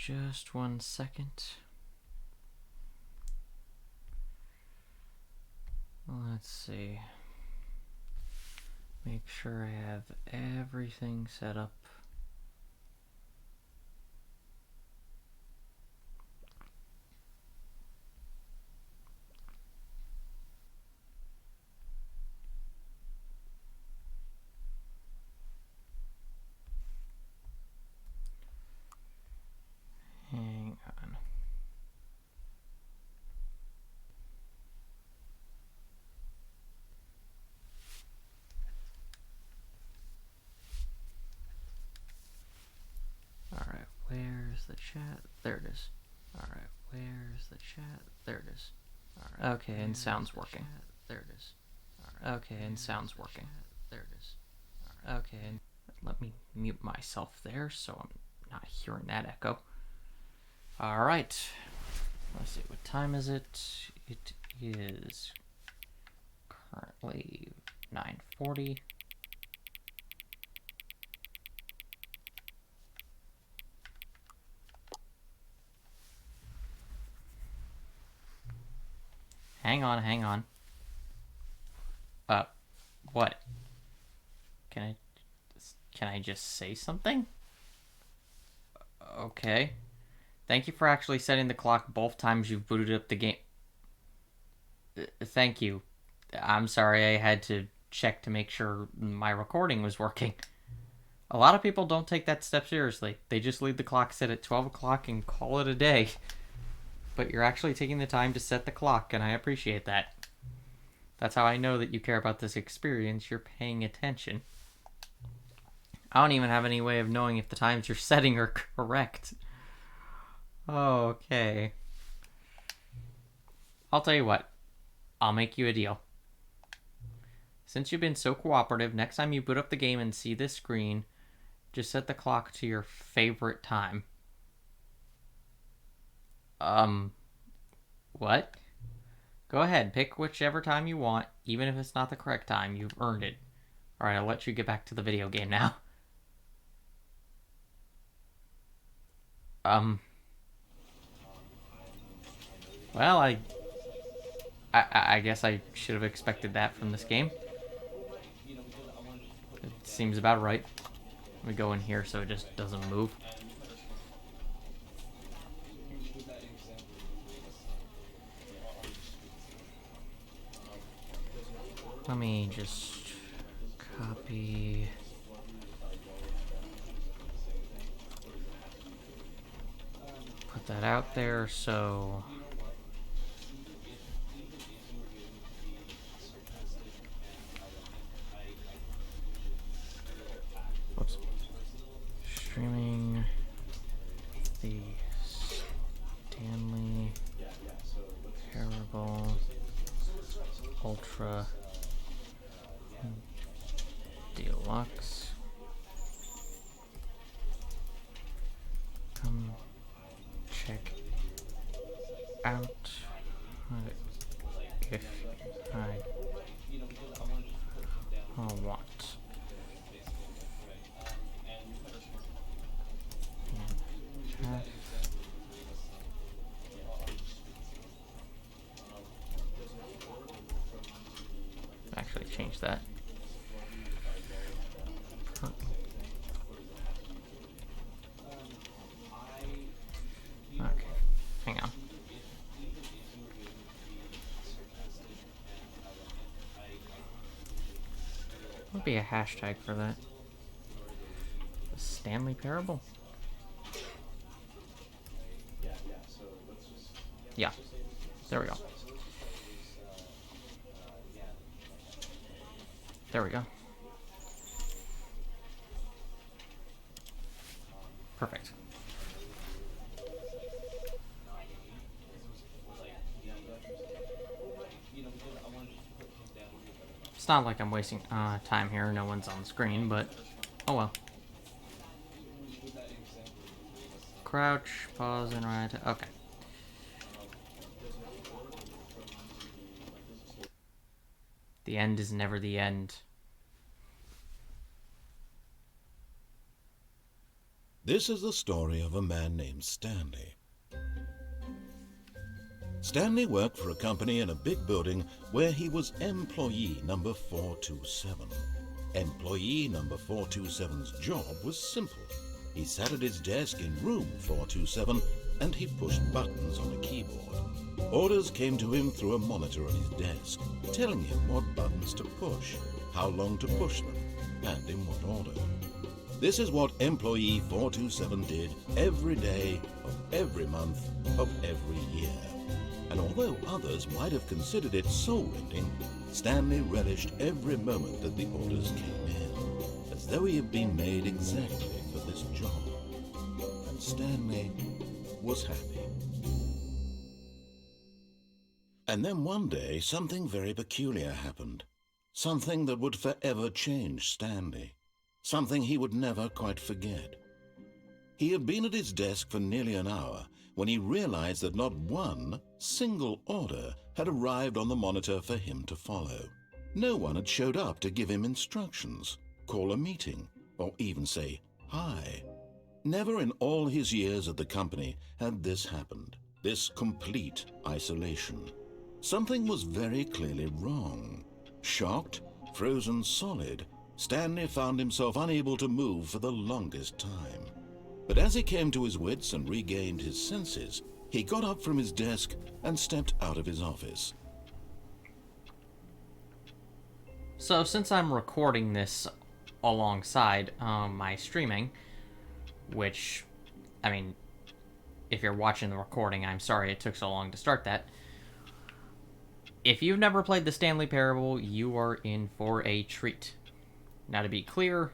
just 1 second. Let's see. Make sure I have everything set up. Hang on. Alright, where's the chat? There it is. Alright, where's the chat? There it is. Alright, okay, and sound's working. There it is. Alright, okay, and sound's working. There it is. Alright, okay, and let me mute myself there so I'm not hearing that echo. Alright. Let's see, what time is it? It is currently 9:40. Hang on. What? Can I just say something? Okay. Thank you for actually setting the clock both times you've booted up the game. Thank you. I'm sorry, I had to check to make sure my recording was working. A lot of people don't take that step seriously. They just leave the clock set at 12 o'clock and call it a day. But you're actually taking the time to set the clock, and I appreciate that. That's how I know that you care about this experience. You're paying attention. I don't even have any way of knowing if the times you're setting are correct. Okay. I'll tell you what. I'll make you a deal. Since you've been so cooperative, next time you boot up the game and see this screen, just set the clock to your favorite time. What? Go ahead, pick whichever time you want, even if it's not the correct time. You've earned it. Alright, I'll let you get back to the video game now. Well, I guess I should have expected that from this game. It seems about right. Let me go in here so it just doesn't move. Let me just copy. Put that out there so. Whoops. Streaming the Stanley Parable Ultra Deluxe. Come check out if I want. Actually change that. Okay, hang on. What would be a hashtag for that? The Stanley Parable? Yeah, there we go. There we go. Perfect. It's not like I'm wasting time here. No one's on the screen, but oh well. Crouch, pause, and right. Okay. The end is never the end. This is the story of a man named Stanley. Stanley worked for a company in a big building where he was employee number 427. Employee number 427's job was simple. He sat at his desk in room 427 and he pushed buttons on a keyboard. Orders came to him through a monitor on his desk, telling him what buttons to push, how long to push them, and in what order. This is what employee 427 did every day of every month of every year. And although others might have considered it soul-rending, Stanley relished every moment that the orders came in, as though he had been made exactly for this job. And Stanley was happy. And then one day, something very peculiar happened. Something that would forever change Stanley. Something he would never quite forget. He had been at his desk for nearly an hour when he realized that not one single order had arrived on the monitor for him to follow. No one had showed up to give him instructions, call a meeting, or even say hi. Never in all his years at the company had this happened, this complete isolation. Something was very clearly wrong. Shocked, frozen solid, Stanley found himself unable to move for the longest time. But as he came to his wits and regained his senses, he got up from his desk and stepped out of his office. So since I'm recording this alongside my streaming, which, I mean, if you're watching the recording, I'm sorry it took so long to start that. If you've never played the Stanley Parable, you are in for a treat. Now, to be clear,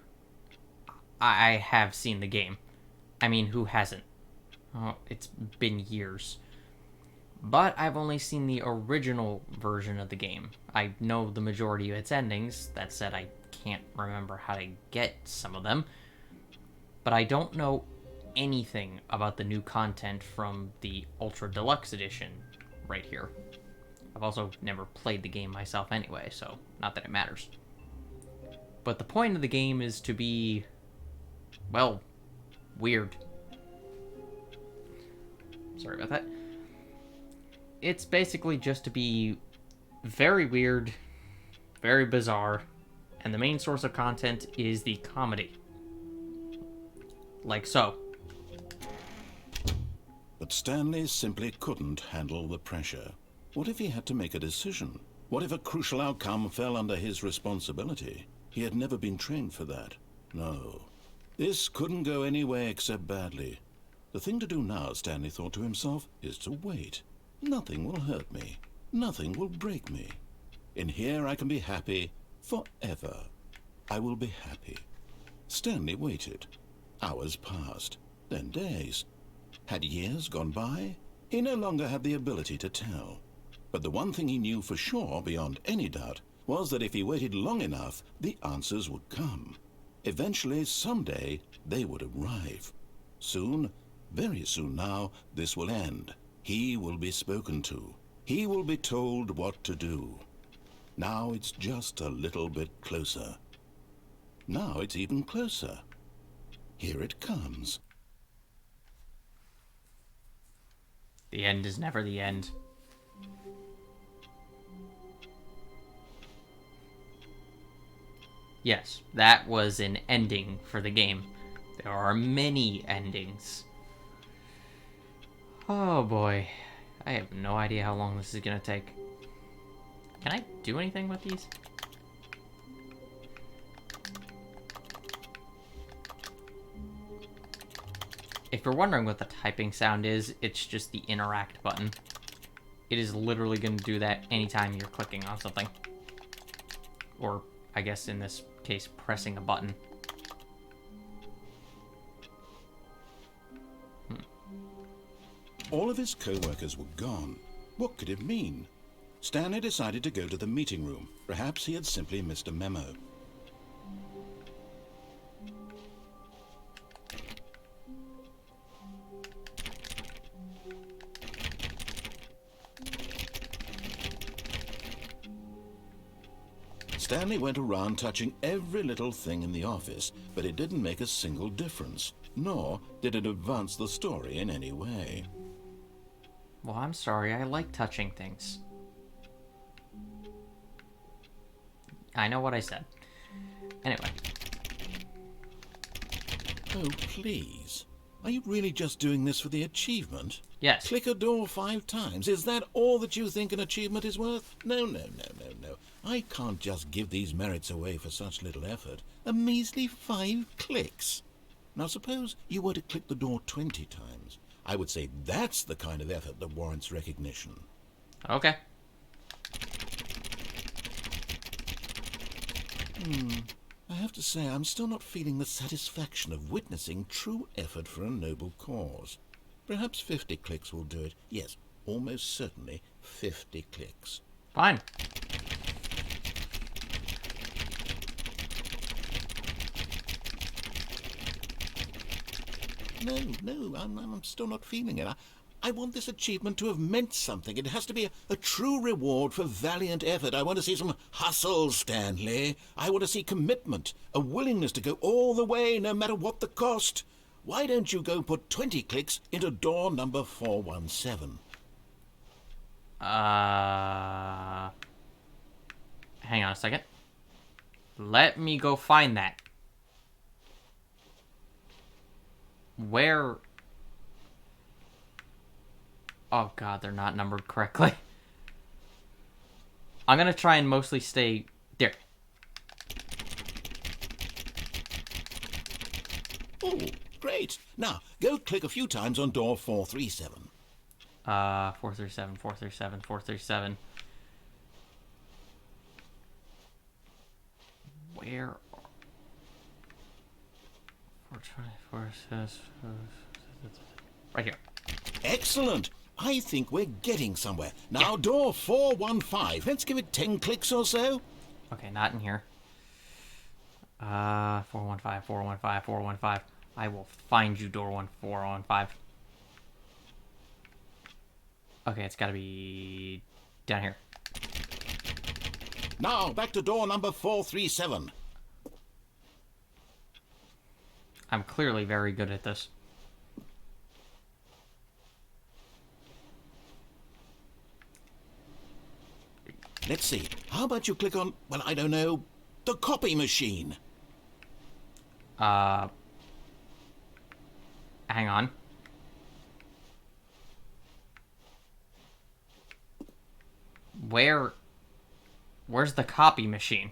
I have seen the game. I mean, who hasn't? Oh, it's been years. But I've only seen the original version of the game. I know the majority of its endings. That said, I can't remember how to get some of them. But I don't know anything about the new content from the Ultra Deluxe edition right here. I've also never played the game myself anyway, so not that it matters. But the point of the game is to be, well, weird. Sorry about that. It's basically just to be very weird, very bizarre, and the main source of content is the comedy. Like so. But Stanley simply couldn't handle the pressure. What if he had to make a decision? What if a crucial outcome fell under his responsibility? He had never been trained for that. No. This couldn't go any way except badly. The thing to do now, Stanley thought to himself, is to wait. Nothing will hurt me. Nothing will break me. In here I can be happy forever. I will be happy. Stanley waited. Hours passed, then days. Had years gone by? He no longer had the ability to tell. But the one thing he knew for sure, beyond any doubt, was that if he waited long enough, the answers would come. Eventually, someday, they would arrive. Soon, very soon now, this will end. He will be spoken to. He will be told what to do. Now it's just a little bit closer. Now it's even closer. Here it comes. The end is never the end. Yes, that was an ending for the game. There are many endings. Oh boy. I have no idea how long this is gonna take. Can I do anything with these? If you're wondering what the typing sound is, it's just the interact button. It is literally going to do that anytime you're clicking on something. Or, I guess in this case, pressing a button. All of his co-workers were gone. What could it mean? Stanley decided to go to the meeting room. Perhaps he had simply missed a memo. Stanley went around touching every little thing in the office, but it didn't make a single difference. nor did it advance the story in any way. Well, I'm sorry. I like touching things. I know what I said. Anyway. Oh, please. Are you really just doing this for the achievement? Yes. Click a door 5 times. Is that all that you think an achievement is worth? No, no, no, no, no. I can't just give these merits away for such little effort. A measly 5 clicks. Now suppose you were to click the door 20 times. I would say that's the kind of effort that warrants recognition. Okay. I have to say, I'm still not feeling the satisfaction of witnessing true effort for a noble cause. Perhaps 50 clicks will do it. Yes, almost certainly 50 clicks. Fine. No, I'm still not feeling it. I want this achievement to have meant something. It has to be a true reward for valiant effort. I want to see some hustle, Stanley. I want to see commitment, a willingness to go all the way, no matter what the cost. Why don't you go put 20 clicks into door number 417? Hang on a second. Let me go find that. Where... Oh god, they're not numbered correctly. I'm gonna try and mostly stay... There. Oh, great. Now, go click a few times on door 437. 437, 437, 437. Where... 424... Right here. Excellent. I think we're getting somewhere. Now, door 415. Let's give it 10 clicks or so. Okay, not in here. 415, 415, 415. I will find you, door 415. Okay, it's gotta be down here. Now, back to door number 437. I'm clearly very good at this. Let's see. How about you click on, well, I don't know, the copy machine? Hang on. Where's the copy machine?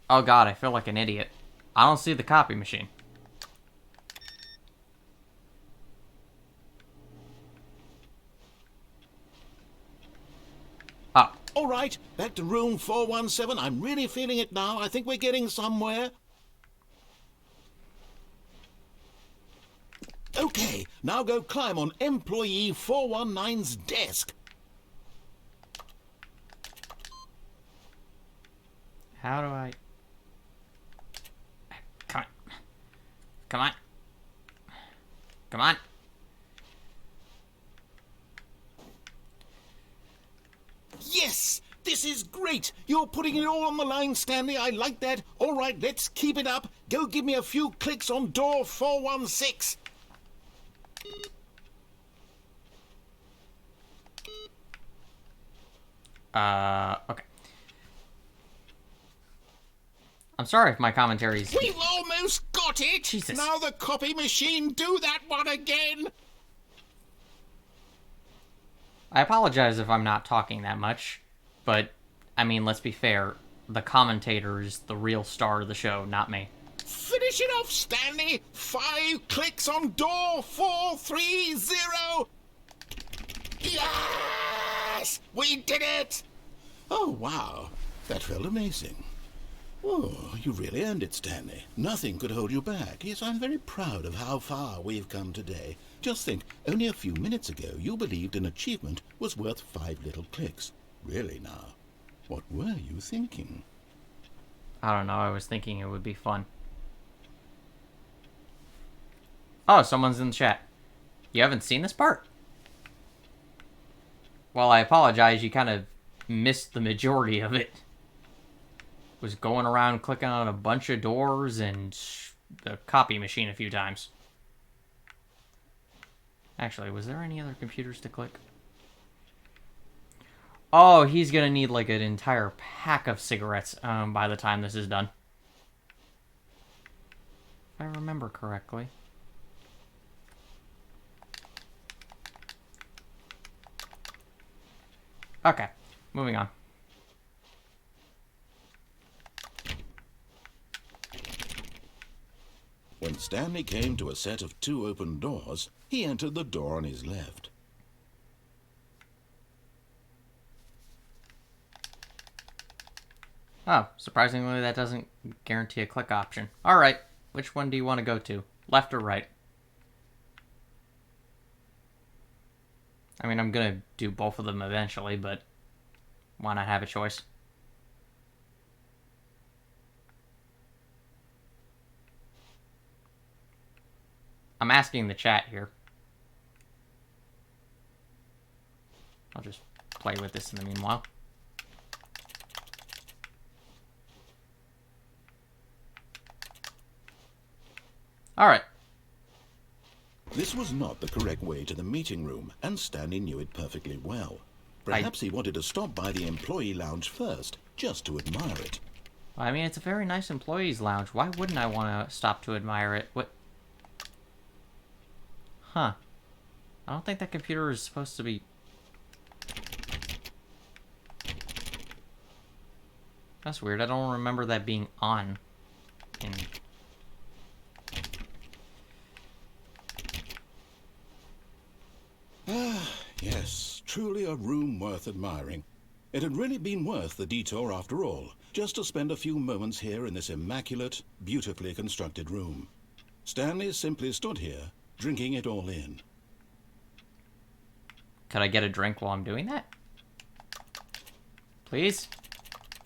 Oh god, I feel like an idiot. I don't see the copy machine. Ah. All right, back to room 417. I'm really feeling it now. I think we're getting somewhere. Okay, now go climb on employee 419's desk. How do I... Come on. Come on. Come on. Yes! This is great! You're putting it all on the line, Stanley. I like that. All right, let's keep it up. Go give me a few clicks on door 416. Okay. I'm sorry if my commentary's... We've almost got it! Jesus. Now the copy machine, do that one again! I apologize if I'm not talking that much, but, I mean, let's be fair. The commentator is the real star of the show, not me. Finish it off, Stanley! 5 clicks on door 430! Yes! We did it! Oh, wow. That felt amazing. Oh, you really earned it, Stanley. Nothing could hold you back. Yes, I'm very proud of how far we've come today. Just think, only a few minutes ago, you believed an achievement was worth 5 little clicks. Really now. What were you thinking? I don't know, I was thinking it would be fun. Oh, someone's in the chat. You haven't seen this part? Well, I apologize, you kind of missed the majority of it. Was going around clicking on a bunch of doors and the copy machine a few times. Actually, was there any other computers to click? Oh, he's gonna need like an entire pack of cigarettes by the time this is done. If I remember correctly. Okay, moving on. When Stanley came to a set of 2 open doors, he entered the door on his left. Oh, surprisingly that doesn't guarantee a click option. Alright, which one do you want to go to? Left or right? I mean, I'm gonna do both of them eventually, but why not have a choice? I'm asking the chat here. I'll just play with this in the meanwhile. Alright. This was not the correct way to the meeting room, and Stanley knew it perfectly well. Perhaps he wanted to stop by the employee lounge first, just to admire it. I mean, it's a very nice employees lounge. Why wouldn't I want to stop to admire it? What? Huh. I don't think that computer is supposed to be... That's weird. I don't remember that being on. In... Yes, truly a room worth admiring. It had really been worth the detour after all, just to spend a few moments here in this immaculate, beautifully constructed room. Stanley simply stood here, drinking it all in. Could I get a drink while I'm doing that? Please?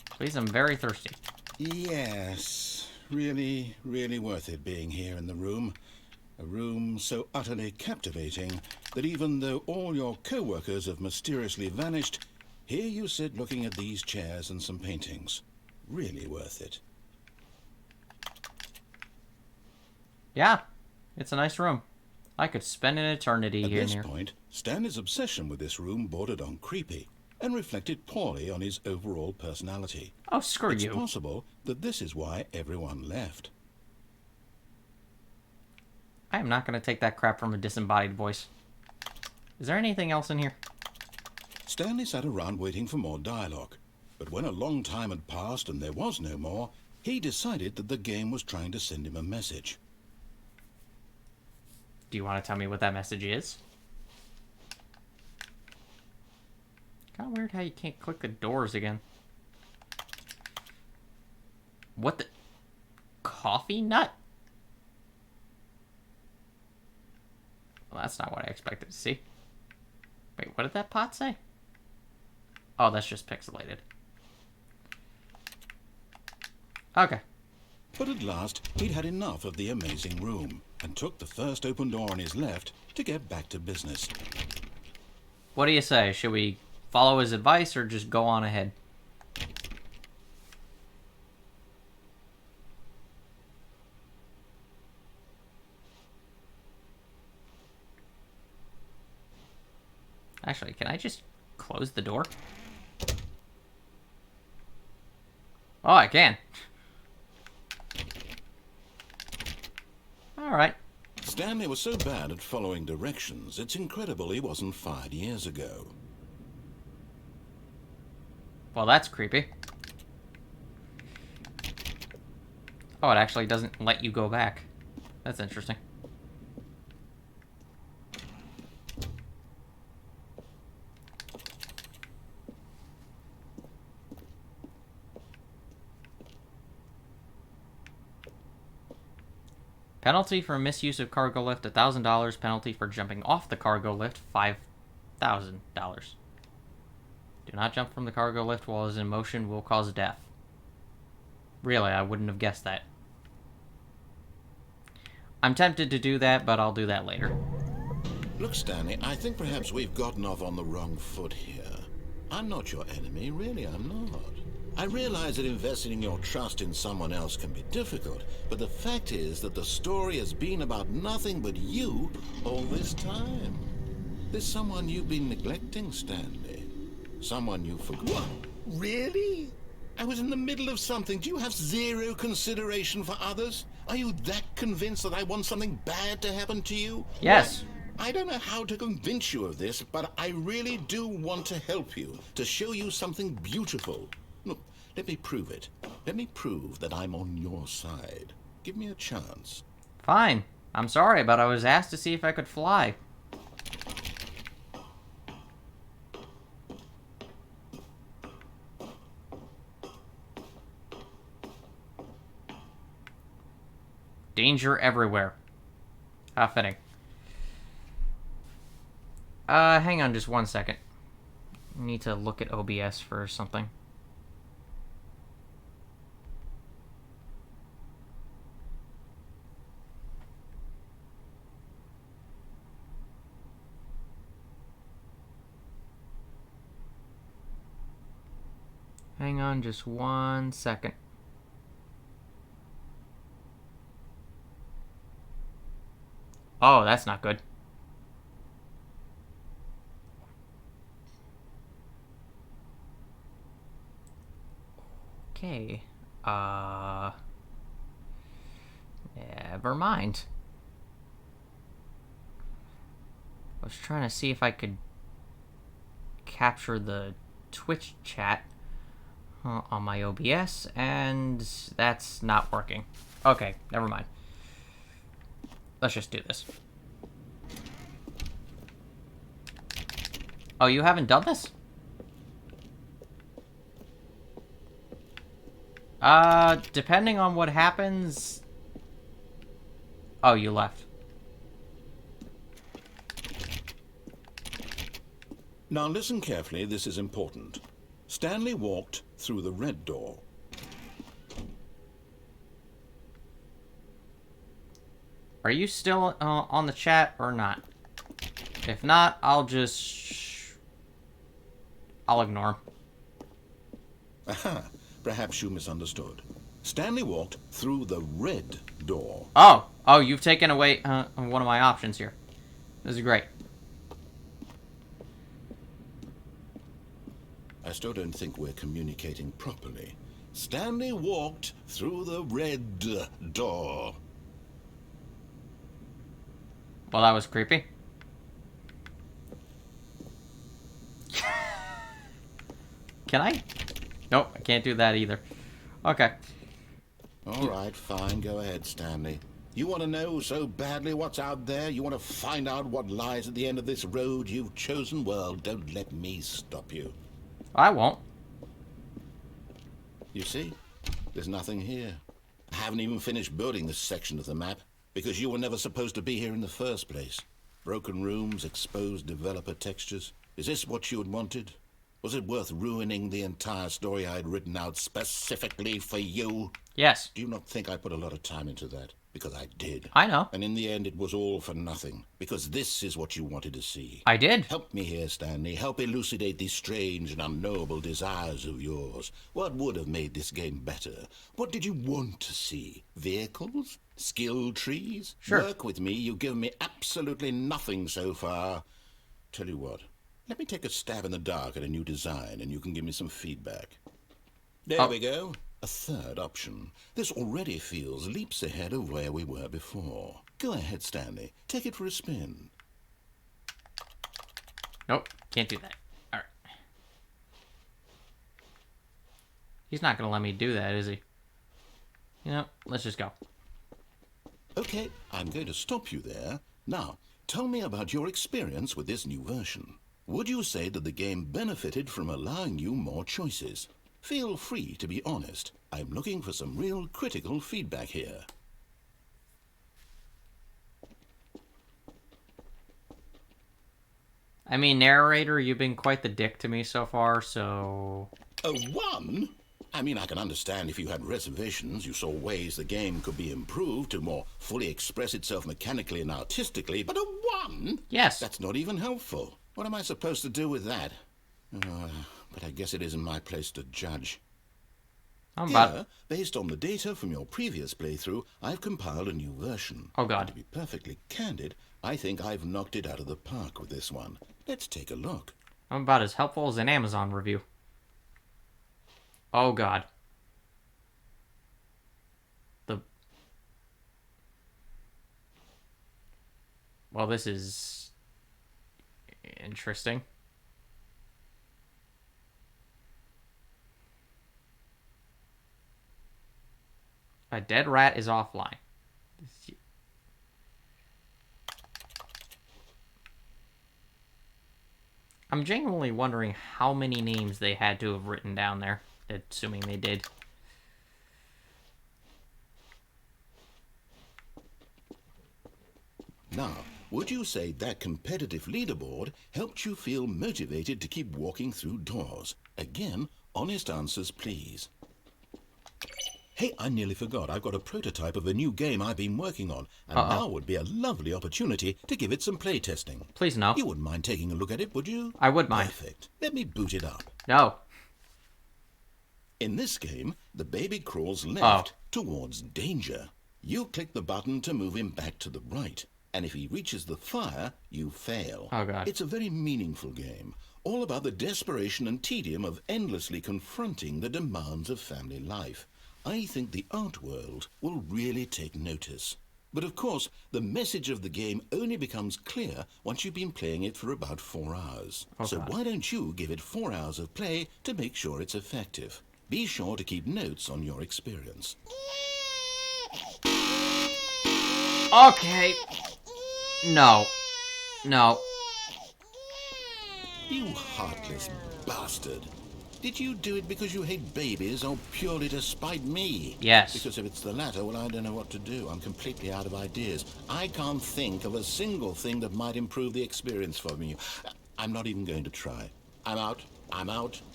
Please, I'm very thirsty. Yes, really, really worth it being here in the room. A room so utterly captivating that even though all your co-workers have mysteriously vanished, here you sit looking at these chairs and some paintings. Really worth it. Yeah, it's a nice room. I could spend an eternity here. At this point, Stanley's obsession with this room bordered on creepy and reflected poorly on his overall personality. Oh, screw you. It's possible that this is why everyone left. I am not going to take that crap from a disembodied voice. Is there anything else in here? Stanley sat around waiting for more dialogue, but when a long time had passed and there was no more, he decided that the game was trying to send him a message. Do you want to tell me what that message is? Kind of weird how you can't click the doors again. What the... Coffee nut? Well, that's not what I expected to see. Wait, what did that pot say? Oh, that's just pixelated. Okay. But at last, he'd had enough of the amazing room and took the first open door on his left to get back to business. What do you say? Should we follow his advice or just go on ahead? Actually, can I just close the door? Oh, I can. Alright. Stanley was so bad at following directions, it's incredible he wasn't fired years ago. Well, that's creepy. Oh, it actually doesn't let you go back. That's interesting. Penalty for misuse of cargo lift, $1,000. Penalty for jumping off the cargo lift, $5,000. Do not jump from the cargo lift while it is in motion. Will cause death. Really, I wouldn't have guessed that. I'm tempted to do that, but I'll do that later. Look, Stanley, I think perhaps we've gotten off on the wrong foot here. I'm not your enemy, really, I'm not. I realize that investing your trust in someone else can be difficult, but the fact is that the story has been about nothing but you all this time. There's someone you've been neglecting, Stanley. Someone you forgot. What? Really? I was in the middle of something. Do you have zero consideration for others? Are you that convinced that I want something bad to happen to you? Yes. Well, I don't know how to convince you of this, but I really do want to help you, to show you something beautiful. Look, let me prove it. Let me prove that I'm on your side. Give me a chance. Fine. I'm sorry, but I was asked to see if I could fly. Danger everywhere. How fitting. Hang on just 1 second. I need to look at OBS for something. Hang on just 1 second. Oh, that's not good. Okay. Never mind. I was trying to see if I could capture the Twitch chat on my OBS, and that's not working. Okay, never mind. Let's just do this. Oh, you haven't done this? Depending on what happens... Oh, you left. Now listen carefully, this is important. Stanley walked through the red door. Are you still on the chat or not? If not, I'll ignore him. Aha, perhaps you misunderstood. Stanley walked through the red door. Oh, you've taken away one of my options here. This is great. I still don't think we're communicating properly. Stanley walked through the red door. Well, that was creepy. Can I? Nope, I can't do that either. Okay. All right, fine. Go ahead, Stanley. You want to know so badly what's out there? You want to find out what lies at the end of this road you've chosen? Well, don't let me stop you. I won't. You see? There's nothing here. I haven't even finished building this section of the map, because you were never supposed to be here in the first place. Broken rooms, exposed developer textures. Is this what you had wanted? Was it worth ruining the entire story I had written out specifically for you? Yes. Do you not think I put a lot of time into that? Because I did. I know. And in the end, it was all for nothing. Because this is what you wanted to see. I did. Help me here, Stanley. Help elucidate these strange and unknowable desires of yours. What would have made this game better? What did you want to see? Vehicles? Skill trees? Sure. Work with me. You've given me absolutely nothing so far. Tell you what. Let me take a stab in the dark at a new design, and you can give me some feedback. There we go. A third option. This already feels leaps ahead of where we were before. Go ahead, Stanley. Take it for a spin. Nope, can't do that. Alright. He's not going to let me do that, is he? You know, let's just go. Okay, I'm going to stop you there. Now, tell me about your experience with this new version. Would you say that the game benefited from allowing you more choices? Feel free to be honest. I'm looking for some real critical feedback here. I mean, narrator, you've been quite the dick to me so far, so... A 1? I mean, I can understand if you had reservations, you saw ways the game could be improved to more fully express itself mechanically and artistically, but a 1? Yes. That's not even helpful. What am I supposed to do with that? But I guess it isn't my place to judge. Here, based on the data from your previous playthrough, I've compiled a new version. Oh, God. And to be perfectly candid, I think I've knocked it out of the park with this one. Let's take a look. I'm about as helpful as an Amazon review. Oh, God. Well, this is... interesting. A dead rat is offline. I'm genuinely wondering how many names they had to have written down there, assuming they did. Now, would you say that competitive leaderboard helped you feel motivated to keep walking through doors? Again, honest answers, please. Hey, I nearly forgot. I've got a prototype of a new game I've been working on, and now would be a lovely opportunity to give it some playtesting. Please no. You wouldn't mind taking a look at it, would you? I would mind. Perfect. Let me boot it up. No. In this game, the baby crawls left towards danger. You click the button to move him back to the right, and if he reaches the fire, you fail. Oh, God. It's a very meaningful game, all about the desperation and tedium of endlessly confronting the demands of family life. I think the art world will really take notice. But of course, the message of the game only becomes clear once you've been playing it for about 4 hours. So why don't you give it 4 hours of play to make sure it's effective? Be sure to keep notes on your experience. Okay. No. No. You heartless bastard. Did you do it because you hate babies or purely to spite me? Yes. Because if it's the latter, well, I don't know what to do. I'm completely out of ideas. I can't think of a single thing that might improve the experience for me. I'm not even going to try. I'm out.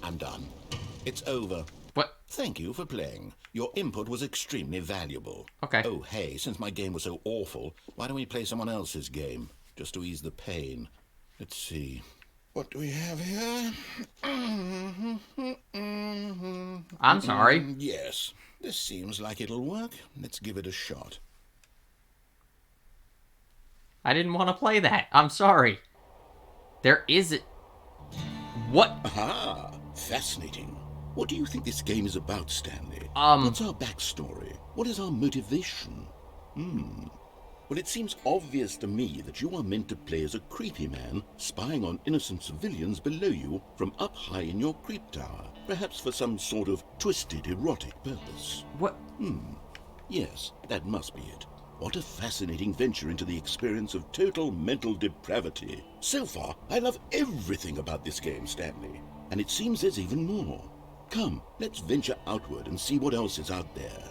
I'm done. It's over. What? Thank you for playing. Your input was extremely valuable. Okay. Oh, hey, since my game was so awful, why don't we play someone else's game? Just to ease the pain. Let's see. What do we have here? I'm sorry. Yes. This seems like it'll work. Let's give it a shot. I didn't want to play that. I'm sorry. There is... What? Aha! Fascinating. What do you think this game is about, Stanley? What's our backstory? What is our motivation? Well, it seems obvious to me that you are meant to play as a creepy man spying on innocent civilians below you from up high in your creep tower, perhaps for some sort of twisted erotic purpose. What? Yes, that must be it. What a fascinating venture into the experience of total mental depravity. So far, I love everything about this game, Stanley. And it seems there's even more. Come, let's venture outward and see what else is out there.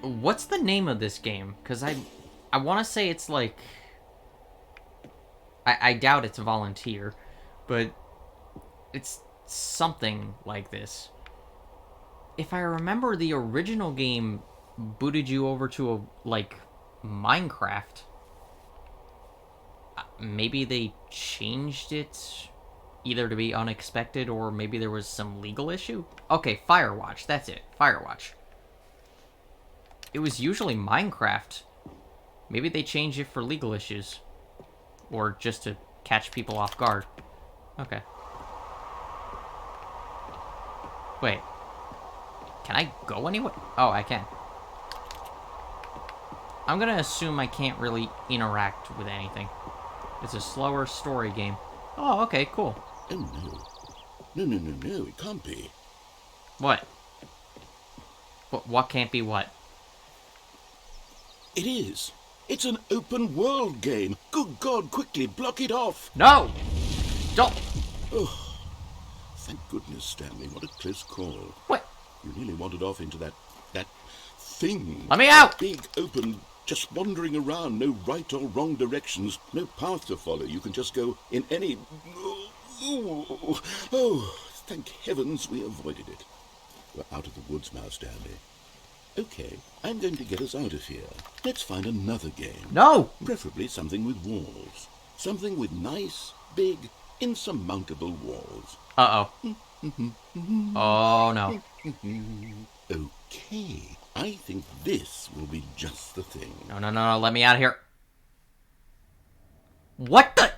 What's the name of this game? Because I want to say it's like... I doubt it's Volunteer, but it's something like this. If I remember, the original game booted you over to, like, Minecraft. Maybe they changed it either to be unexpected or maybe there was some legal issue? Okay, Firewatch, that's it. Firewatch. It was usually Minecraft. Maybe they changed it for legal issues. Or just to catch people off guard. Okay. Wait. Can I go anywhere? Oh, I can. I'm gonna assume I can't really interact with anything. It's a slower story game. Oh, okay, cool. Oh, no. No, it can't be. What? What can't be what? It is. It's an open world game. Good God, quickly block it off. No! Don't! Oh, thank goodness, Stanley. What a close call. What? You nearly wandered off into that thing. Let me out! Big open Just wandering around, no right or wrong directions, no path to follow. You can just go in any... Oh, thank heavens we avoided it. We're out of the woods now, Stanley. Okay, I'm going to get us out of here. Let's find another game. No! Preferably something with walls. Something with nice, big, insurmountable walls. Uh-oh. Oh, no. Okay, I think this will be just the thing. No, let me out of here. What the?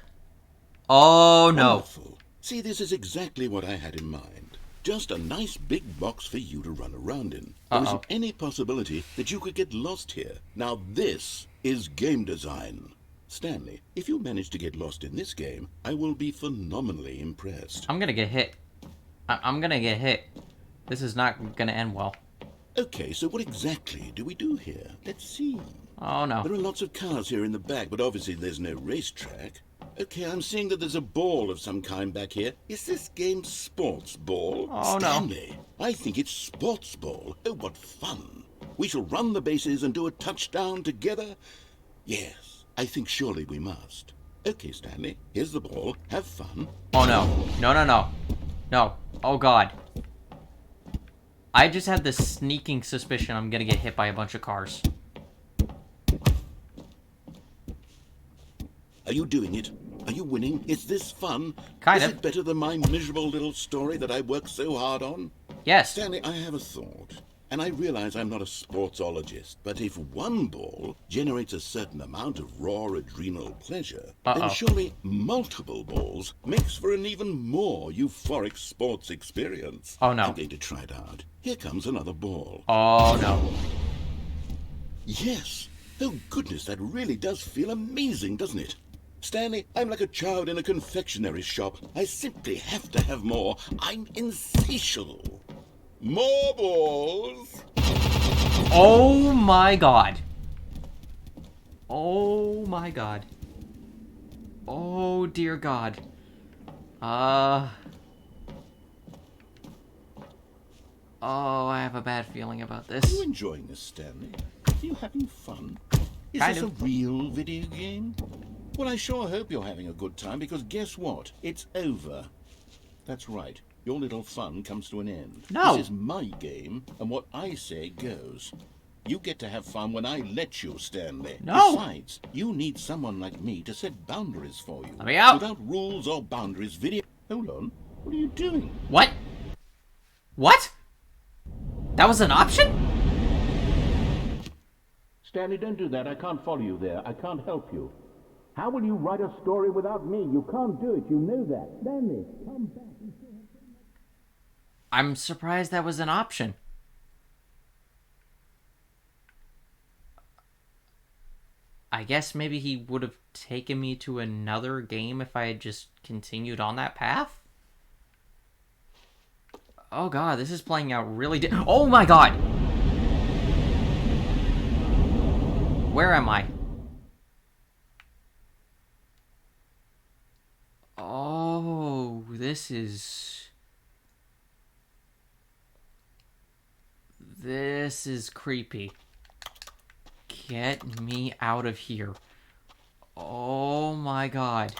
Oh, no. Wonderful. See, this is exactly what I had in mind. Just a nice big box for you to run around in. There isn't any possibility that you could get lost here. Now this is game design. Stanley, if you manage to get lost in this game, I will be phenomenally impressed. I'm gonna get hit. I'm gonna get hit. This is not gonna end well. Okay, so what exactly do we do here? Let's see. Oh, no. There are lots of cars here in the back, but obviously there's no racetrack. Okay, I'm seeing that there's a ball of some kind back here. Is this game sports ball? Oh, no. Stanley, I think it's sports ball. Oh, what fun. We shall run the bases and do a touchdown together. Yes, I think surely we must. Okay, Stanley, here's the ball. Have fun. Oh, no. No. Oh, God. I just had this sneaking suspicion I'm gonna get hit by a bunch of cars. Are you doing it? Are you winning? Is this fun? Kind of. Is it better than my miserable little story that I worked so hard on? Yes. Stanley, I have a thought. And I realize I'm not a sportsologist, but if one ball generates a certain amount of raw adrenal pleasure, then surely multiple balls makes for an even more euphoric sports experience. Oh, no. I'm going to try it out. Here comes another ball. Oh, no. Yes. Oh, goodness, that really does feel amazing, doesn't it? Stanley, I'm like a child in a confectionery shop. I simply have to have more. I'm insatiable. More balls. Oh, my God. Oh, my God. Oh, dear God. Oh, I have a bad feeling about Are this. you enjoying this, Stanley? Are you having fun? Is Kind this of. a real video game? Well, I sure hope you're having a good time, because guess what? It's over. That's right. Your little fun comes to an end. No. This is my game, and what I say goes. You get to have fun when I let you, Stanley. No. Besides, you need someone like me to set boundaries for you. Let me out. Without rules or boundaries, video... Hold on. What are you doing? What? What? That was an option? Stanley, don't do that. I can't follow you there. I can't help you. How will you write a story without me? You can't do it. You know that. Stanley, come back. I'm surprised that was an option. I guess maybe he would have taken me to another game if I had just continued on that path? Oh god, this is playing out really oh my god! Where am I? Oh, this is creepy. Get me out of here. Oh my god.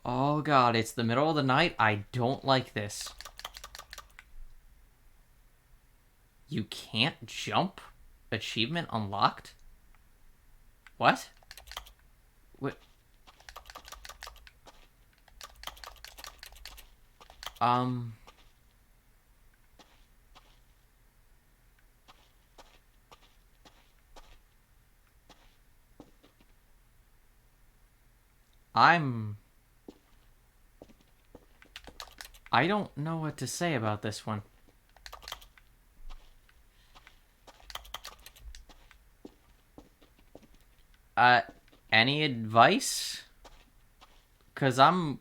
Oh god, it's the middle of the night. I don't like this. You can't jump? Achievement unlocked? What? What? I don't know what to say about this one. Any advice? 'Cause I'm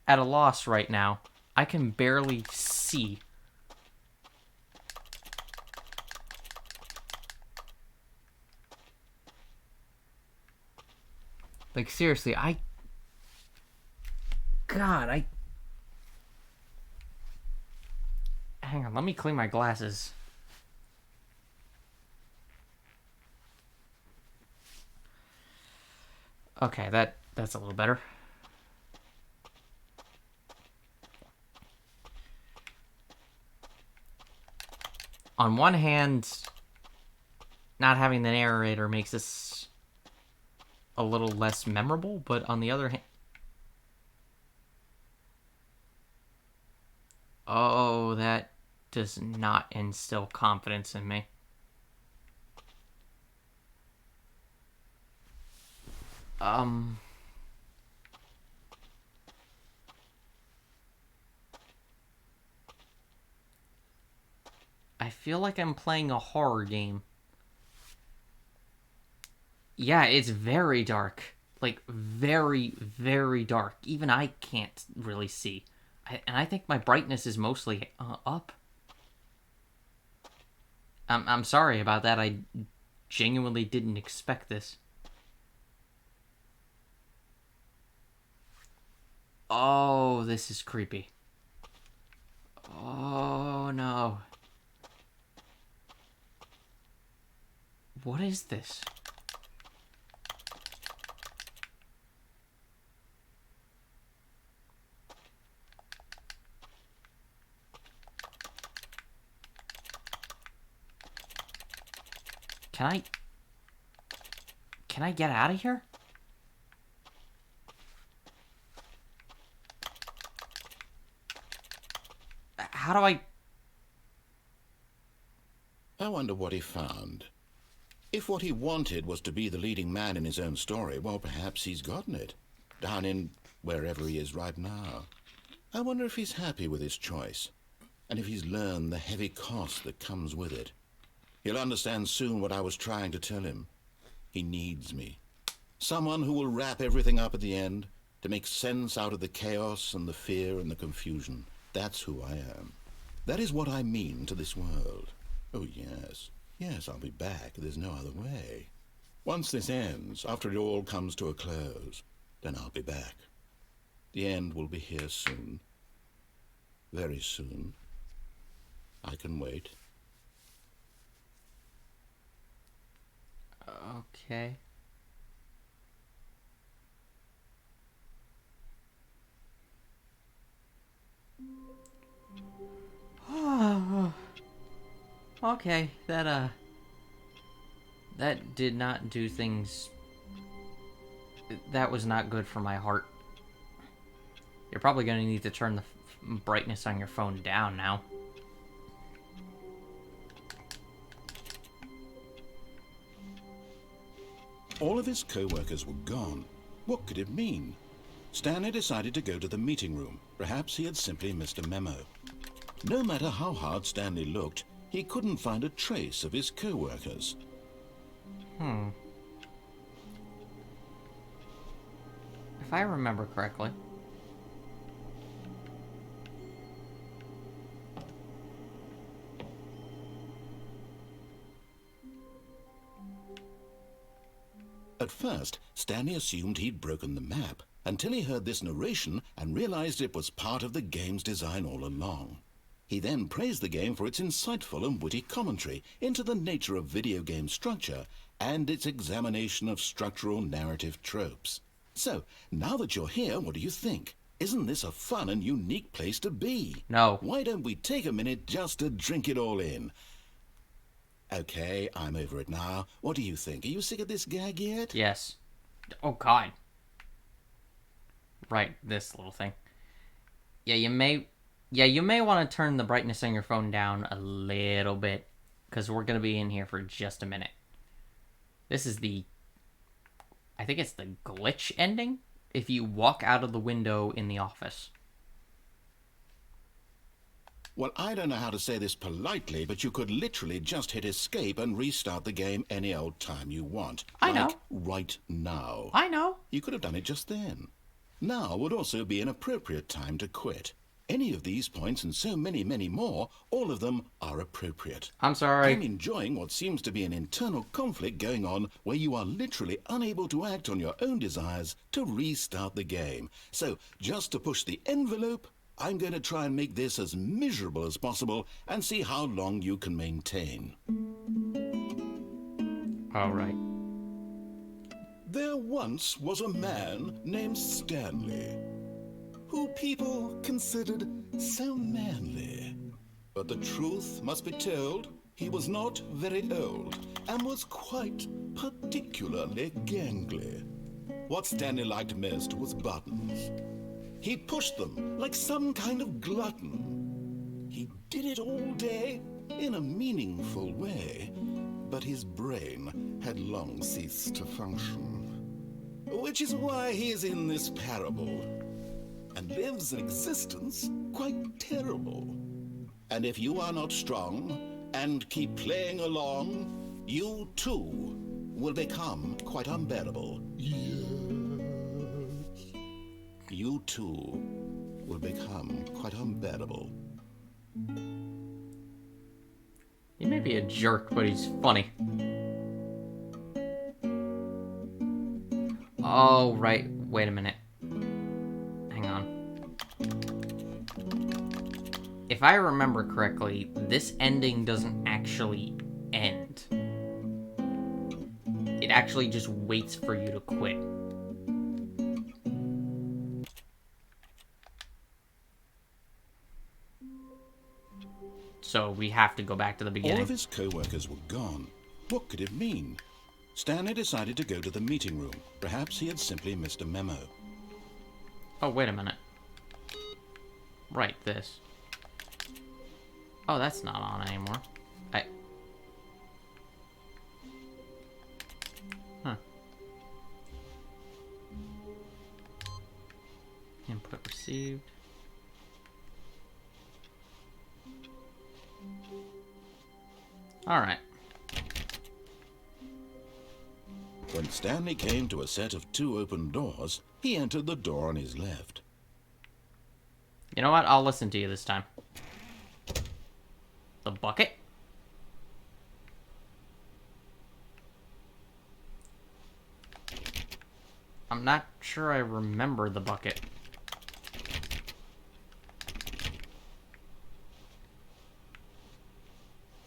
at a loss right now. I can barely see. Like, seriously, God, hang on, let me clean my glasses. Okay, that's a little better. On one hand, not having the narrator makes this a little less memorable, but on the other hand... Oh, that does not instill confidence in me. I feel like I'm playing a horror game. Yeah, it's very dark. Like, very, very dark. Even I can't really see. And I think my brightness is mostly up. I'm sorry about that. I genuinely didn't expect this. Oh, this is creepy. Oh, no. What is this? Can I get out of here? How do I... I wonder what he found. If what he wanted was to be the leading man in his own story, well, perhaps he's gotten it. Down in wherever he is right now. I wonder if he's happy with his choice. And if he's learned the heavy cost that comes with it. He'll understand soon what I was trying to tell him. He needs me. Someone who will wrap everything up at the end, to make sense out of the chaos and the fear and the confusion. That's who I am. That is what I mean to this world. Oh, yes. Yes, I'll be back. There's no other way. Once this ends, after it all comes to a close, then I'll be back. The end will be here soon. Very soon. I can wait. Okay. Okay, that did not do things... That was not good for my heart. You're probably going to need to turn the brightness on your phone down now. All of his co-workers were gone. What could it mean? Stanley decided to go to the meeting room. Perhaps he had simply missed a memo. No matter how hard Stanley looked, he couldn't find a trace of his co-workers. If I remember correctly... At first, Stanley assumed he'd broken the map, until he heard this narration and realized it was part of the game's design all along. He then praised the game for its insightful and witty commentary into the nature of video game structure and its examination of structural narrative tropes. So, now that you're here, what do you think? Isn't this a fun and unique place to be? No. Why don't we take a minute just to drink it all in? Okay, I'm over it now. What do you think? Are you sick of this gag yet? Yes. Oh, God. Right, this little thing. Yeah, you may want to turn the brightness on your phone down a little bit, because we're going to be in here for just a minute. This is I think it's the glitch ending, if you walk out of the window in the office. Well, I don't know how to say this politely, but you could literally just hit escape and restart the game any old time you want. I know. Like right now. I know. You could have done it just then. Now would also be an appropriate time to quit. Any of these points and so many, many more, all of them are appropriate. I'm sorry. I'm enjoying what seems to be an internal conflict going on where you are literally unable to act on your own desires to restart the game. So, just to push the envelope, I'm going to try and make this as miserable as possible and see how long you can maintain. All right. There once was a man named Stanley, who people considered so manly. But the truth must be told, he was not very old, and was quite particularly gangly. What Stanley liked most was buttons. He pushed them like some kind of glutton. He did it all day in a meaningful way, but his brain had long ceased to function. Which is why he is in this parable, and lives an existence quite terrible. And if you are not strong and keep playing along, you too will become quite unbearable. Yes. You too will become quite unbearable. He may be a jerk, but he's funny. Oh, right. Wait a minute. Hang on. If I remember correctly, this ending doesn't actually end. It actually just waits for you to quit. So we have to go back to the beginning. All of his co-workers were gone. What could it mean? Stanley decided to go to the meeting room. Perhaps he had simply missed a memo. Oh, wait a minute. Right, this. Oh, that's not on anymore. Huh. Input received. Alright. When Stanley came to a set of 2 open doors, he entered the door on his left. You know what? I'll listen to you this time. The bucket? I'm not sure I remember the bucket.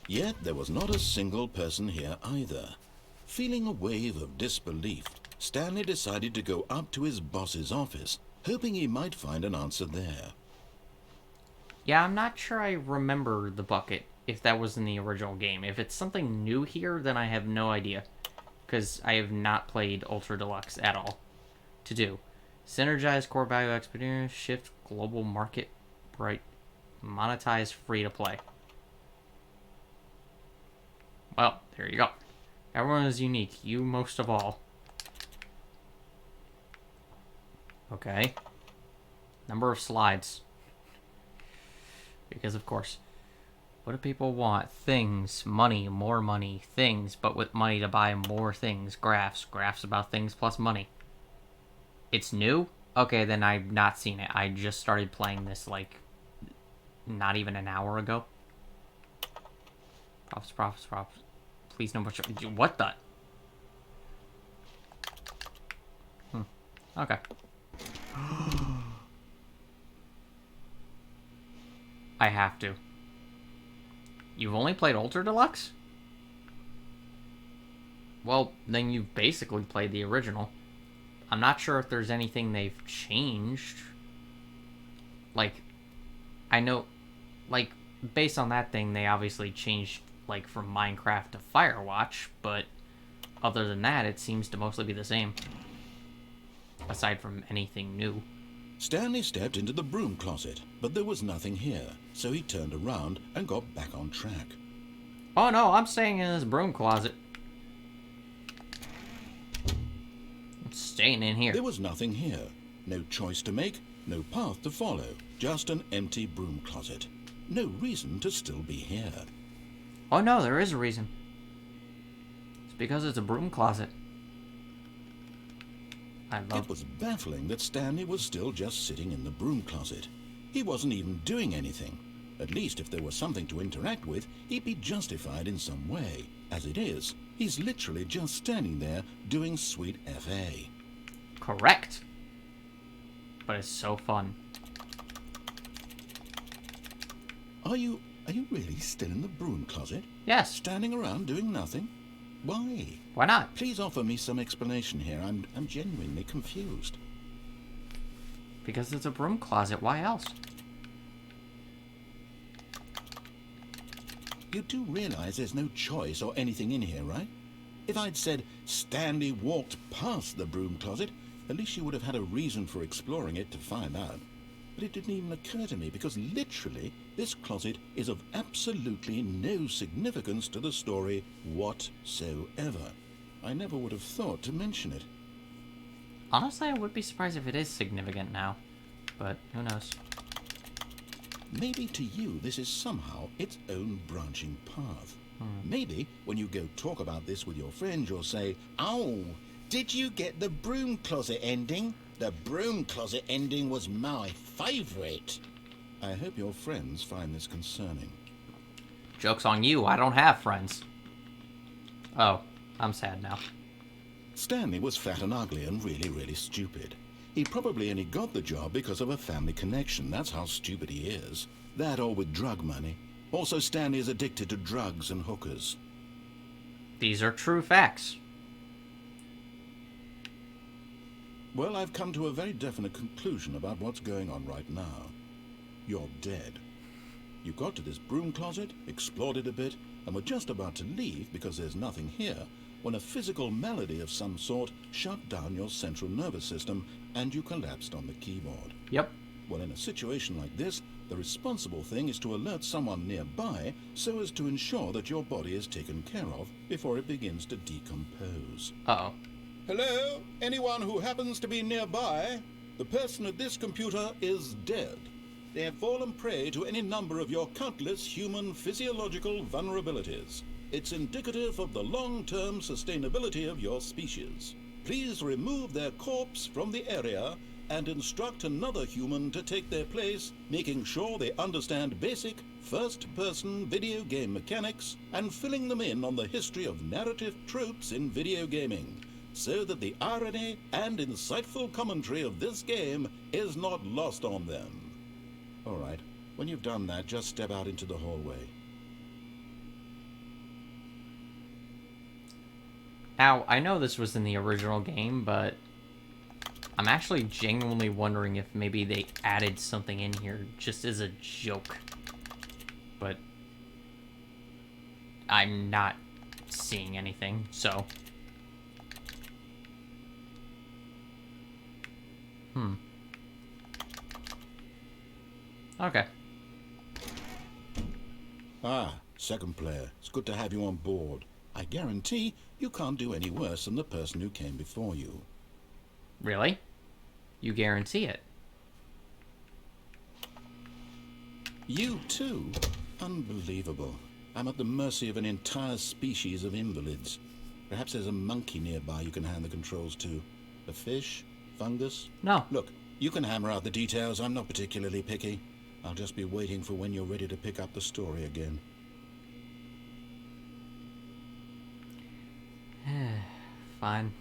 Yet there was not a single person here either. Feeling a wave of disbelief, Stanley decided to go up to his boss's office, hoping he might find an answer there. Yeah, I'm not sure I remember the bucket, if that was in the original game. If it's something new here, then I have no idea. Because I have not played Ultra Deluxe at all. To do. Synergize core value experience, shift global market, bright, monetize free to play. Well, there you go. Everyone is unique. You most of all. Okay. Number of slides. Because, of course, what do people want? Things, money, more money, things, but with money to buy more things. Graphs. Graphs about things plus money. It's new? Okay, then I've not seen it. I just started playing this, like, not even an hour ago. Props. Please no more. What the? Okay. I have to. You've only played Ultra Deluxe? Well, then you've basically played the original. I'm not sure if there's anything they've changed. Like, I know, like, based on that thing, they obviously changed, like, from Minecraft to Firewatch, but other than that, it seems to mostly be the same. Aside from anything new. Stanley stepped into the broom closet, but there was nothing here, so he turned around and got back on track. Oh no, I'm staying in this broom closet. I'm staying in here. There was nothing here. No choice to make, no path to follow, just an empty broom closet. No reason to still be here. Oh no, there is a reason. It's because it's a broom closet. It was baffling that Stanley was still just sitting in the broom closet. He wasn't even doing anything. At least if there was something to interact with, he'd be justified in some way. As it is, he's literally just standing there doing sweet FA. Correct. But it's so fun. Are you really still in the broom closet? Yes. Standing around doing nothing? Why? Why not? Please offer me some explanation here. I'm genuinely confused. Because it's a broom closet. Why else? You do realize there's no choice or anything in here, right? If I'd said Stanley walked past the broom closet, at least you would have had a reason for exploring it to find out. But it didn't even occur to me because literally this closet is of absolutely no significance to the story whatsoever. I never would have thought to mention it. Honestly, I would be surprised if it is significant now. But who knows? Maybe to you this is somehow its own branching path. Maybe when you go talk about this with your friends, you'll say, "Oh, did you get the broom closet ending? The broom closet ending was my favourite." I hope your friends find this concerning. Joke's on you, I don't have friends. Oh, I'm sad now. Stanley was fat and ugly and really, really stupid. He probably only got the job because of a family connection. That's how stupid he is. That or with drug money. Also, Stanley is addicted to drugs and hookers. These are true facts. Well, I've come to a very definite conclusion about what's going on right now. You're dead. You got to this broom closet, explored it a bit, and were just about to leave because there's nothing here, when a physical malady of some sort shut down your central nervous system and you collapsed on the keyboard. Yep. Well, in a situation like this, the responsible thing is to alert someone nearby so as to ensure that your body is taken care of before it begins to decompose. Uh-oh. Hello? Anyone who happens to be nearby? The person at this computer is dead. They have fallen prey to any number of your countless human physiological vulnerabilities. It's indicative of the long-term sustainability of your species. Please remove their corpse from the area and instruct another human to take their place, making sure they understand basic first-person video game mechanics and filling them in on the history of narrative tropes in video gaming, so that the irony and insightful commentary of this game is not lost on them. All right, when you've done that, just step out into the hallway. Now, I know this was in the original game, but I'm actually genuinely wondering if maybe they added something in here just as a joke. But I'm not seeing anything, so... Okay. Ah, second player. It's good to have you on board. I guarantee you can't do any worse than the person who came before you. Really? You guarantee it? You too? Unbelievable. I'm at the mercy of an entire species of invalids. Perhaps there's a monkey nearby you can hand the controls to. A fish? Fungus? No. Look, you can hammer out the details. I'm not particularly picky. I'll just be waiting for when you're ready to pick up the story again. Fine.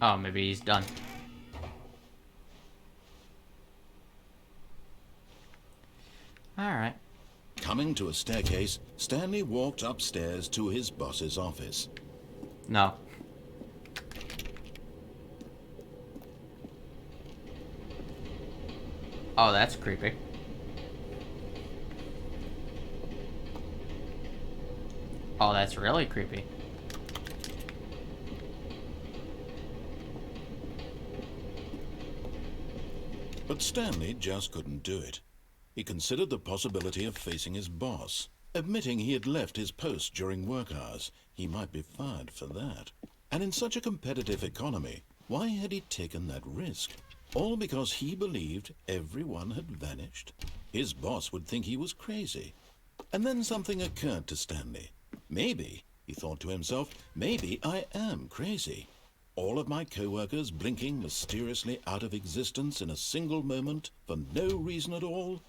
Oh, maybe he's done. Alright. Coming to a staircase, Stanley walked upstairs to his boss's office. No. Oh, that's creepy. Oh, that's really creepy. But Stanley just couldn't do it. He considered the possibility of facing his boss. Admitting he had left his post during work hours, he might be fired for that. And in such a competitive economy, why had he taken that risk? All because he believed everyone had vanished? His boss would think he was crazy. And then something occurred to Stanley. Maybe, he thought to himself, maybe I am crazy. All of my co-workers blinking mysteriously out of existence in a single moment for no reason at all?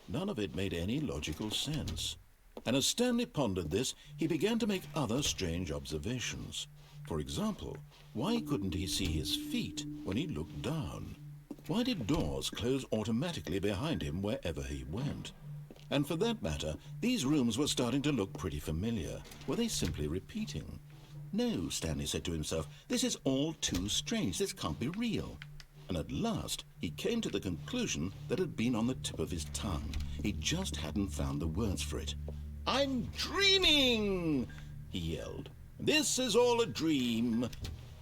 None of it made any logical sense. And as Stanley pondered this, he began to make other strange observations. For example, why couldn't he see his feet when he looked down? Why did doors close automatically behind him wherever he went? And for that matter, these rooms were starting to look pretty familiar. Were they simply repeating? No, Stanley said to himself, this is all too strange. This can't be real. And at last, he came to the conclusion that had been on the tip of his tongue. He just hadn't found the words for it. "I'm dreaming!" he yelled. "This is all a dream."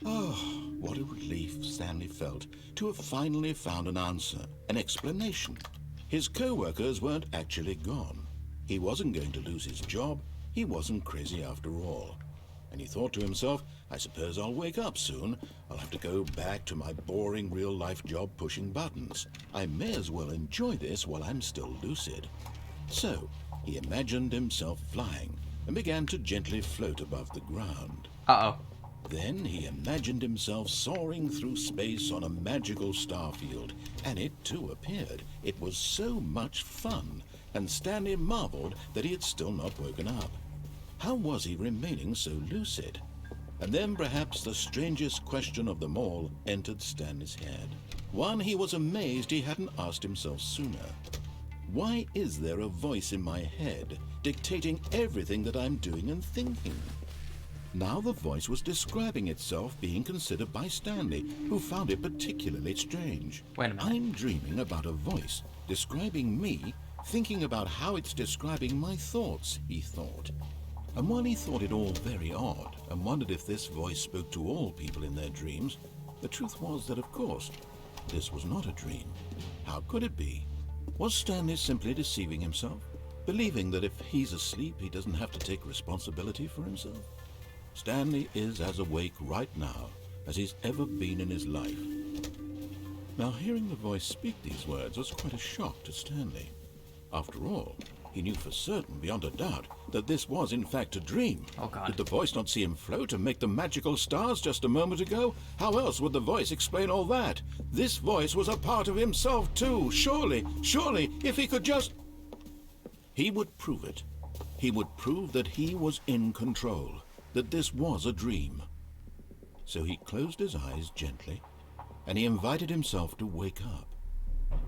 Oh, what a relief Stanley felt to have finally found an answer, an explanation. His co-workers weren't actually gone. He wasn't going to lose his job. He wasn't crazy after all. And he thought to himself, I suppose I'll wake up soon. I'll have to go back to my boring real-life job pushing buttons. I may as well enjoy this while I'm still lucid. So, he imagined himself flying and began to gently float above the ground. Uh-oh. Then he imagined himself soaring through space on a magical starfield, and it too appeared. It was so much fun, and Stanley marveled that he had still not woken up. How was he remaining so lucid? And then perhaps the strangest question of them all entered Stanley's head. One he was amazed he hadn't asked himself sooner. Why is there a voice in my head dictating everything that I'm doing and thinking? Now the voice was describing itself being considered by Stanley, who found it particularly strange. Wait a minute. I'm dreaming about a voice describing me, thinking about how it's describing my thoughts, he thought. And while he thought it all very odd and wondered if this voice spoke to all people in their dreams, the truth was that, of course, this was not a dream. How could it be? Was Stanley simply deceiving himself, believing that if he's asleep, he doesn't have to take responsibility for himself? Stanley is as awake right now as he's ever been in his life. Now, hearing the voice speak these words was quite a shock to Stanley. After all, he knew for certain, beyond a doubt, that this was in fact a dream. Oh, God. Did the voice not see him float and make the magical stars just a moment ago? How else would the voice explain all that? This voice was a part of himself too. Surely, if he could just... He would prove it. He would prove that he was in control, that this was a dream. So he closed his eyes gently, and he invited himself to wake up.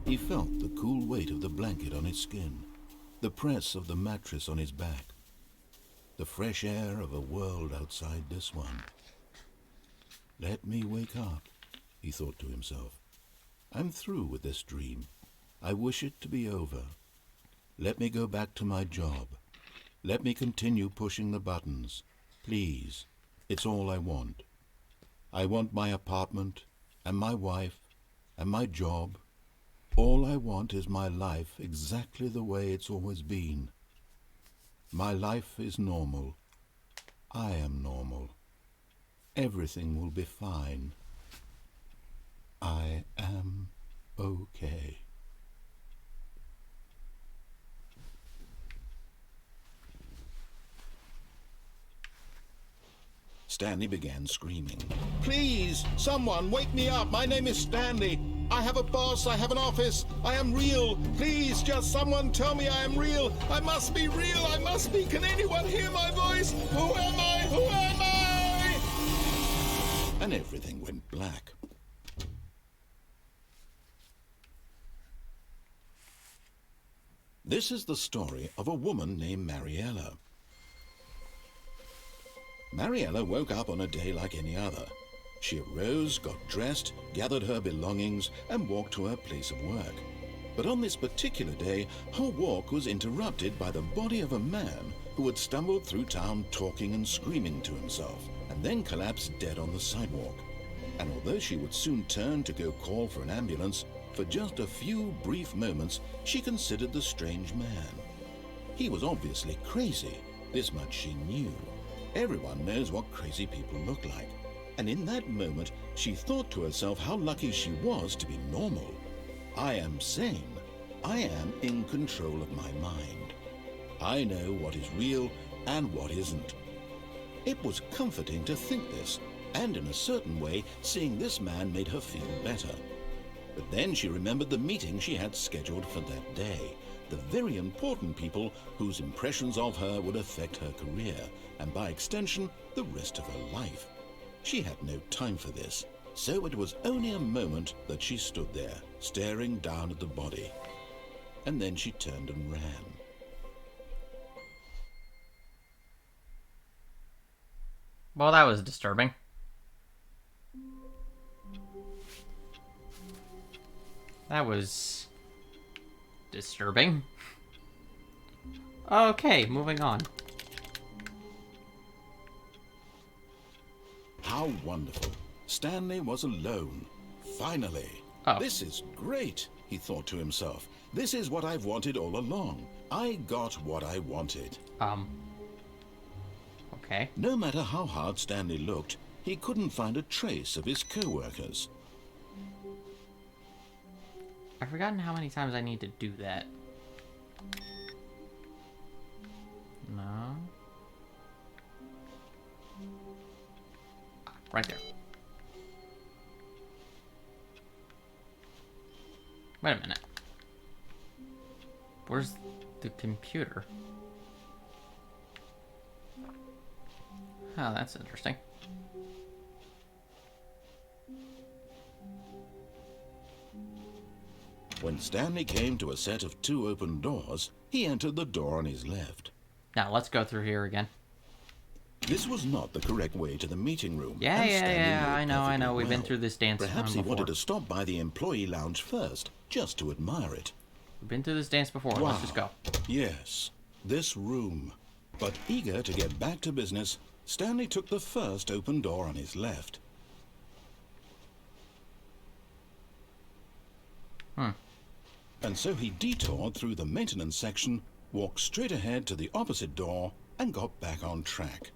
He felt the cool weight of the blanket on his skin, the press of the mattress on his back, the fresh air of a world outside this one. Let me wake up, he thought to himself. I'm through with this dream. I wish it to be over. Let me go back to my job. Let me continue pushing the buttons. Please, it's all I want. I want my apartment, and my wife, and my job. All I want is my life exactly the way it's always been. My life is normal. I am normal. Everything will be fine. I am okay. Stanley began screaming. Please, someone, wake me up. My name is Stanley. I have a boss. I have an office. I am real. Please, just someone tell me I am real. I must be real. I must be. Can anyone hear my voice? Who am I? Who am I? And everything went black. This is the story of a woman named Mariella. Mariella woke up on a day like any other. She arose, got dressed, gathered her belongings, and walked to her place of work. But on this particular day, her walk was interrupted by the body of a man who had stumbled through town talking and screaming to himself, and then collapsed dead on the sidewalk. And although she would soon turn to go call for an ambulance, for just a few brief moments she considered the strange man. He was obviously crazy, this much she knew. Everyone knows what crazy people look like. And in that moment, she thought to herself how lucky she was to be normal. I am sane. I am in control of my mind. I know what is real and what isn't. It was comforting to think this, and in a certain way, seeing this man made her feel better. But then she remembered the meeting she had scheduled for that day, the very important people whose impressions of her would affect her career, and by extension, the rest of her life. She had no time for this. So it was only a moment that she stood there, staring down at the body. And then she turned and ran. Well, that was disturbing. That was disturbing. Okay, moving on. How wonderful. Stanley was alone. Finally. Oh. This is great, he thought to himself. This is what I've wanted all along. I got what I wanted. Okay. No matter how hard Stanley looked, he couldn't find a trace of his co-workers. I've forgotten how many times I need to do that. No. Right there. Wait a minute. Where's the computer? Oh, that's interesting. When Stanley came to a set of 2 open doors, he entered the door on his left. Now, let's go through here again. This was not the correct way to the meeting room. Yeah, and Stanley knew it I know. perfectly We've been well. through this dance Perhaps he before. wanted to stop by the employee lounge first, just to admire it. We've been through this dance before. Wow. Let's just go. Yes, this room. But eager to get back to business, Stanley took the first open door on his left. And so he detoured through the maintenance section, walked straight ahead to the opposite door, and got back on track.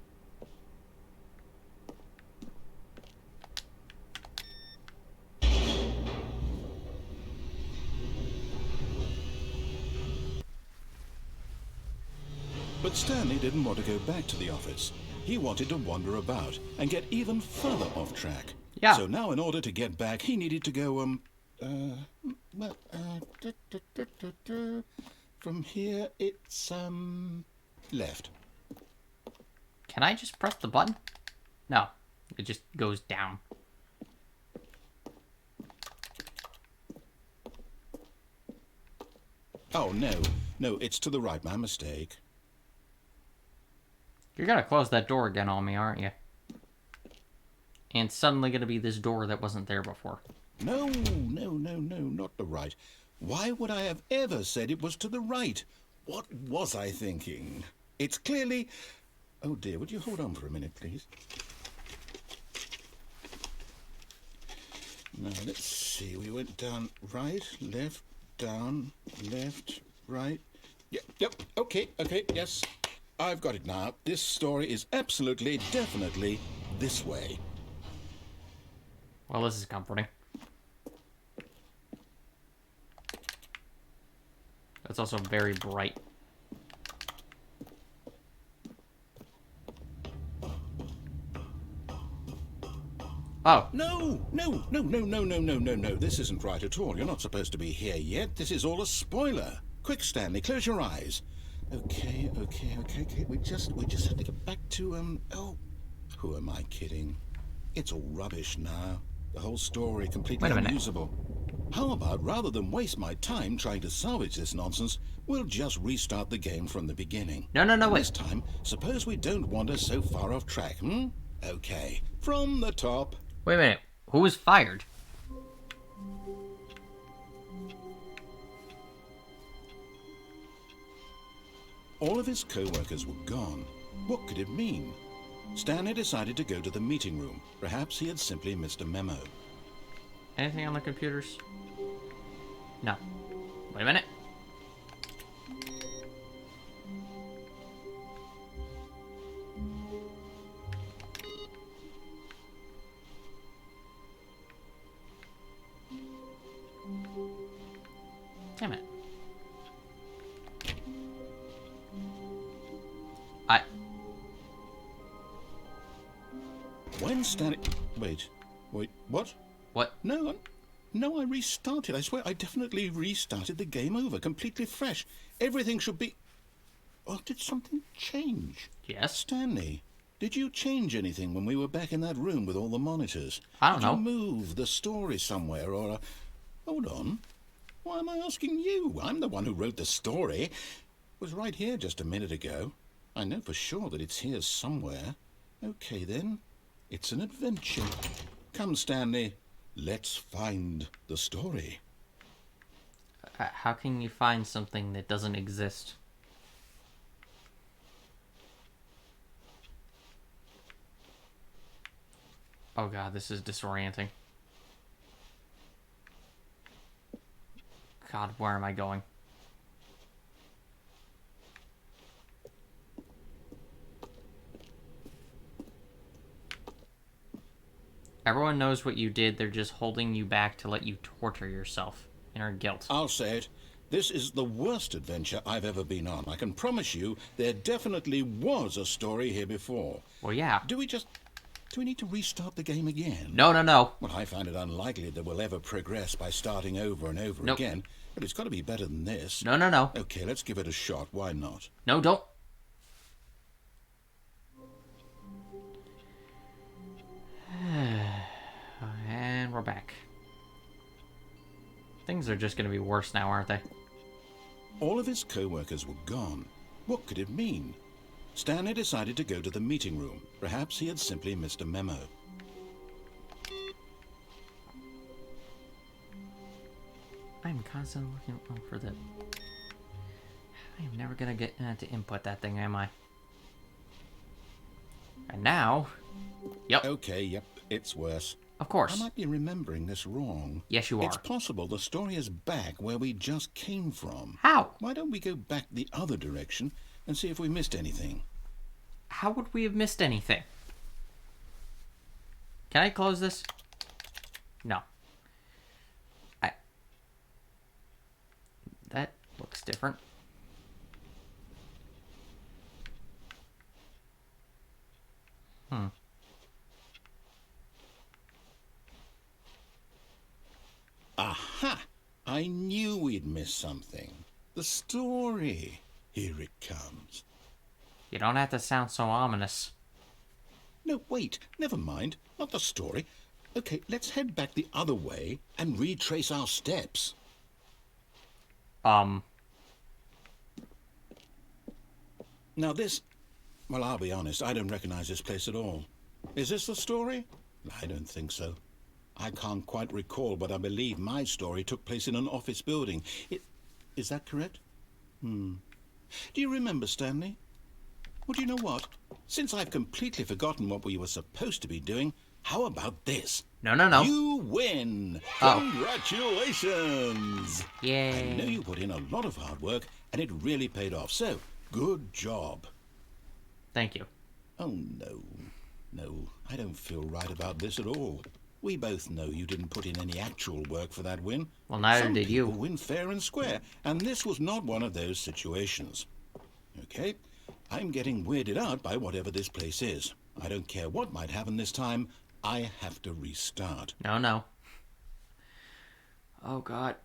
But Stanley didn't want to go back to the office. He wanted to wander about and get even further off track. Yeah. So now in order to get back, he needed to go, from here it's, left. Can I just press the button? No. It just goes down. Oh, no, it's to the right, my mistake. You're gonna close that door again on me, aren't you? And it's suddenly gonna be this door that wasn't there before. No, not the right. Why would I have ever said it was to the right? What was I thinking? It's clearly... Oh dear, would you hold on for a minute, please? Now, let's see. We went down right, left, down, left, right. Yep, okay, yes. I've got it now. This story is absolutely, definitely this way. Well, this is comforting. It's also very bright. Oh. No. This isn't right at all. You're not supposed to be here yet. This is all a spoiler. Quick, Stanley, close your eyes. Okay. We just have to get back to, oh, who am I kidding? It's all rubbish now. The whole story completely Wait a minute. unusable. How about, rather than waste my time trying to salvage this nonsense, we'll just restart the game from the beginning. No, wait. This time, suppose we don't wander so far off track, Okay, from the top. Wait a minute. Who was fired? All of his co-workers were gone. What could it mean? Stanley decided to go to the meeting room. Perhaps he had simply missed a memo. Anything on the computers? No. Wait a minute. Damn it. When Stanley... Wait, what? What? No, I restarted. I swear I definitely restarted the game over, completely fresh. Everything should be... Oh, did something change? Yes. Stanley, Did you change anything when we were back in that room with all the monitors? I don't know. Did you move the story somewhere or... Hold on. Why am I asking you? I'm the one who wrote the story. It was right here just a minute ago. I know for sure that it's here somewhere. Okay, then. It's an adventure. Come, Stanley. Let's find the story. How can you find something that doesn't exist? Oh god, this is disorienting. God, where am I going? Everyone knows what you did, they're just holding you back to let you torture yourself. Inner guilt. I'll say it. This is the worst adventure I've ever been on. I can promise you there definitely was a story here before. Well, yeah. Do we need to restart the game again? No, no, no. Well, I find it unlikely that we'll ever progress by starting over and over again. But it's got to be better than this. No, no, no. Okay, let's give it a shot. Why not? No, don't. And we're back. Things are just going to be worse now, aren't they? All of his co-workers were gone. What could it mean? Stanley decided to go to the meeting room. Perhaps he had simply missed a memo. I'm constantly looking for the... I am never going to get to input that thing, am I? And now... Yep. Okay, yep, it's worse. Of course. I might be remembering this wrong. Yes, you are. It's possible the story is back where we just came from. How? Why don't we go back the other direction and see if we missed anything? How would we have missed anything? Can I close this? No. That looks different. Aha! I knew we'd miss something. The story. Here it comes. You don't have to sound so ominous. No, wait. Never mind. Not the story. Okay, let's head back the other way and retrace our steps. Now this... Well, I'll be honest. I don't recognize this place at all. Is this the story? I don't think so. I can't quite recall, but I believe my story took place in an office building. Is that correct? Do you remember, Stanley? Well, do you know what? Since I've completely forgotten what we were supposed to be doing, how about this? No, no, no. You win! Oh. Congratulations! Yay. I know you put in a lot of hard work, and it really paid off. So, good job. Thank you. Oh, no. No, I don't feel right about this at all. We both know you didn't put in any actual work for that win. Well, neither Some did you. people win fair and square, and this was not one of those situations. Okay, I'm getting weirded out by whatever this place is. I don't care what might happen this time. I have to restart. No, no. Oh, God.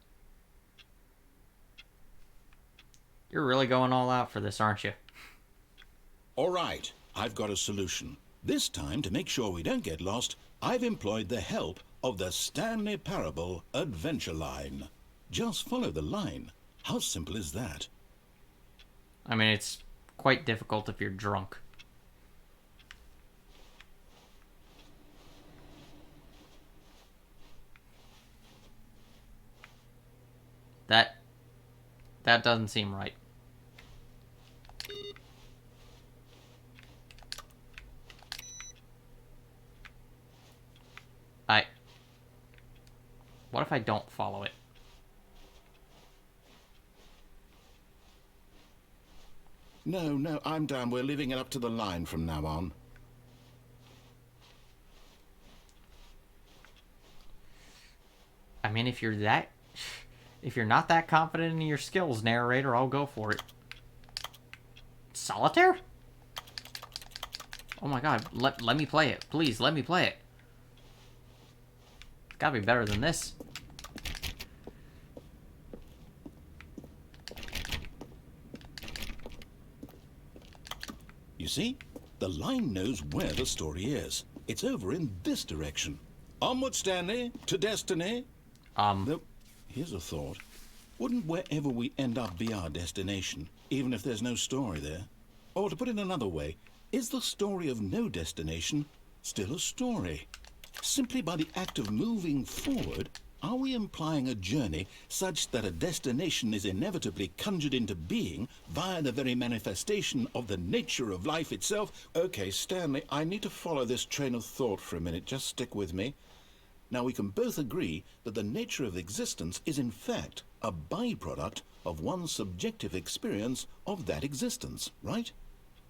You're really going all out for this, aren't you? All right, I've got a solution. This time, to make sure we don't get lost, I've employed the help of the Stanley Parable Adventure Line. Just follow the line. How simple is that? I mean, it's quite difficult if you're drunk. That doesn't seem right. What if I don't follow it? No, I'm down. We're leaving it up to the line from now on. I mean, if you're not that confident in your skills, narrator, I'll go for it. Solitaire? Oh my god, let me play it. Please, let me play it. It's gotta be better than this. You see? The line knows where the story is. It's over in this direction. Onward, Stanley, to destiny. Though, here's a thought. Wouldn't wherever we end up be our destination, even if there's no story there? Or to put it another way, is the story of no destination still a story? Simply by the act of moving forward, are we implying a journey such that a destination is inevitably conjured into being via the very manifestation of the nature of life itself? Okay, Stanley, I need to follow this train of thought for a minute. Just stick with me. Now, we can both agree that the nature of existence is in fact a byproduct of one's subjective experience of that existence, right?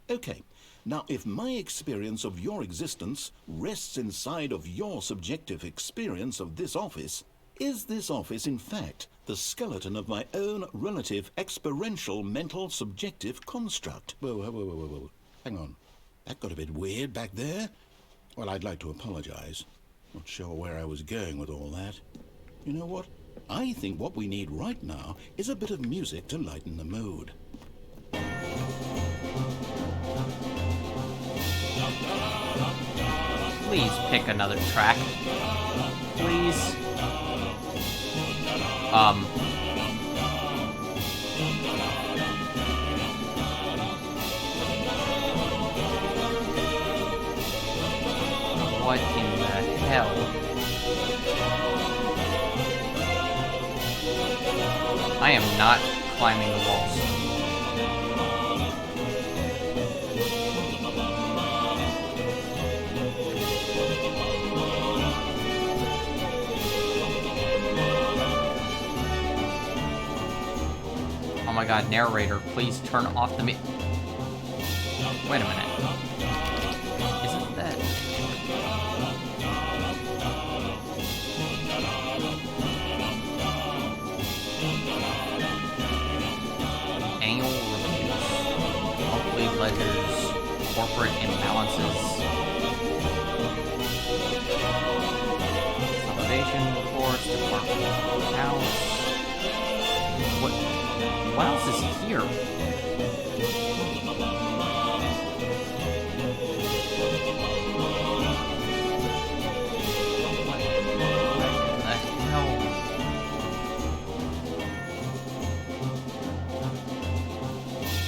Okay, now if my experience of your existence rests inside of your subjective experience of this office, is this office in fact the skeleton of my own relative experiential mental subjective construct? Whoa. Hang on. That got a bit weird back there. Well, I'd like to apologize. Not sure where I was going with all that. You know what? I think what we need right now is a bit of music to lighten the mood. Please pick another track. Please. What in the hell? I am not climbing the walls. Oh my god, narrator, please turn off the Wait a minute. Isn't that... Annual reviews, monthly ledgers, corporate imbalances, consolidation reports, departmental accounts. What else is here? What the hell?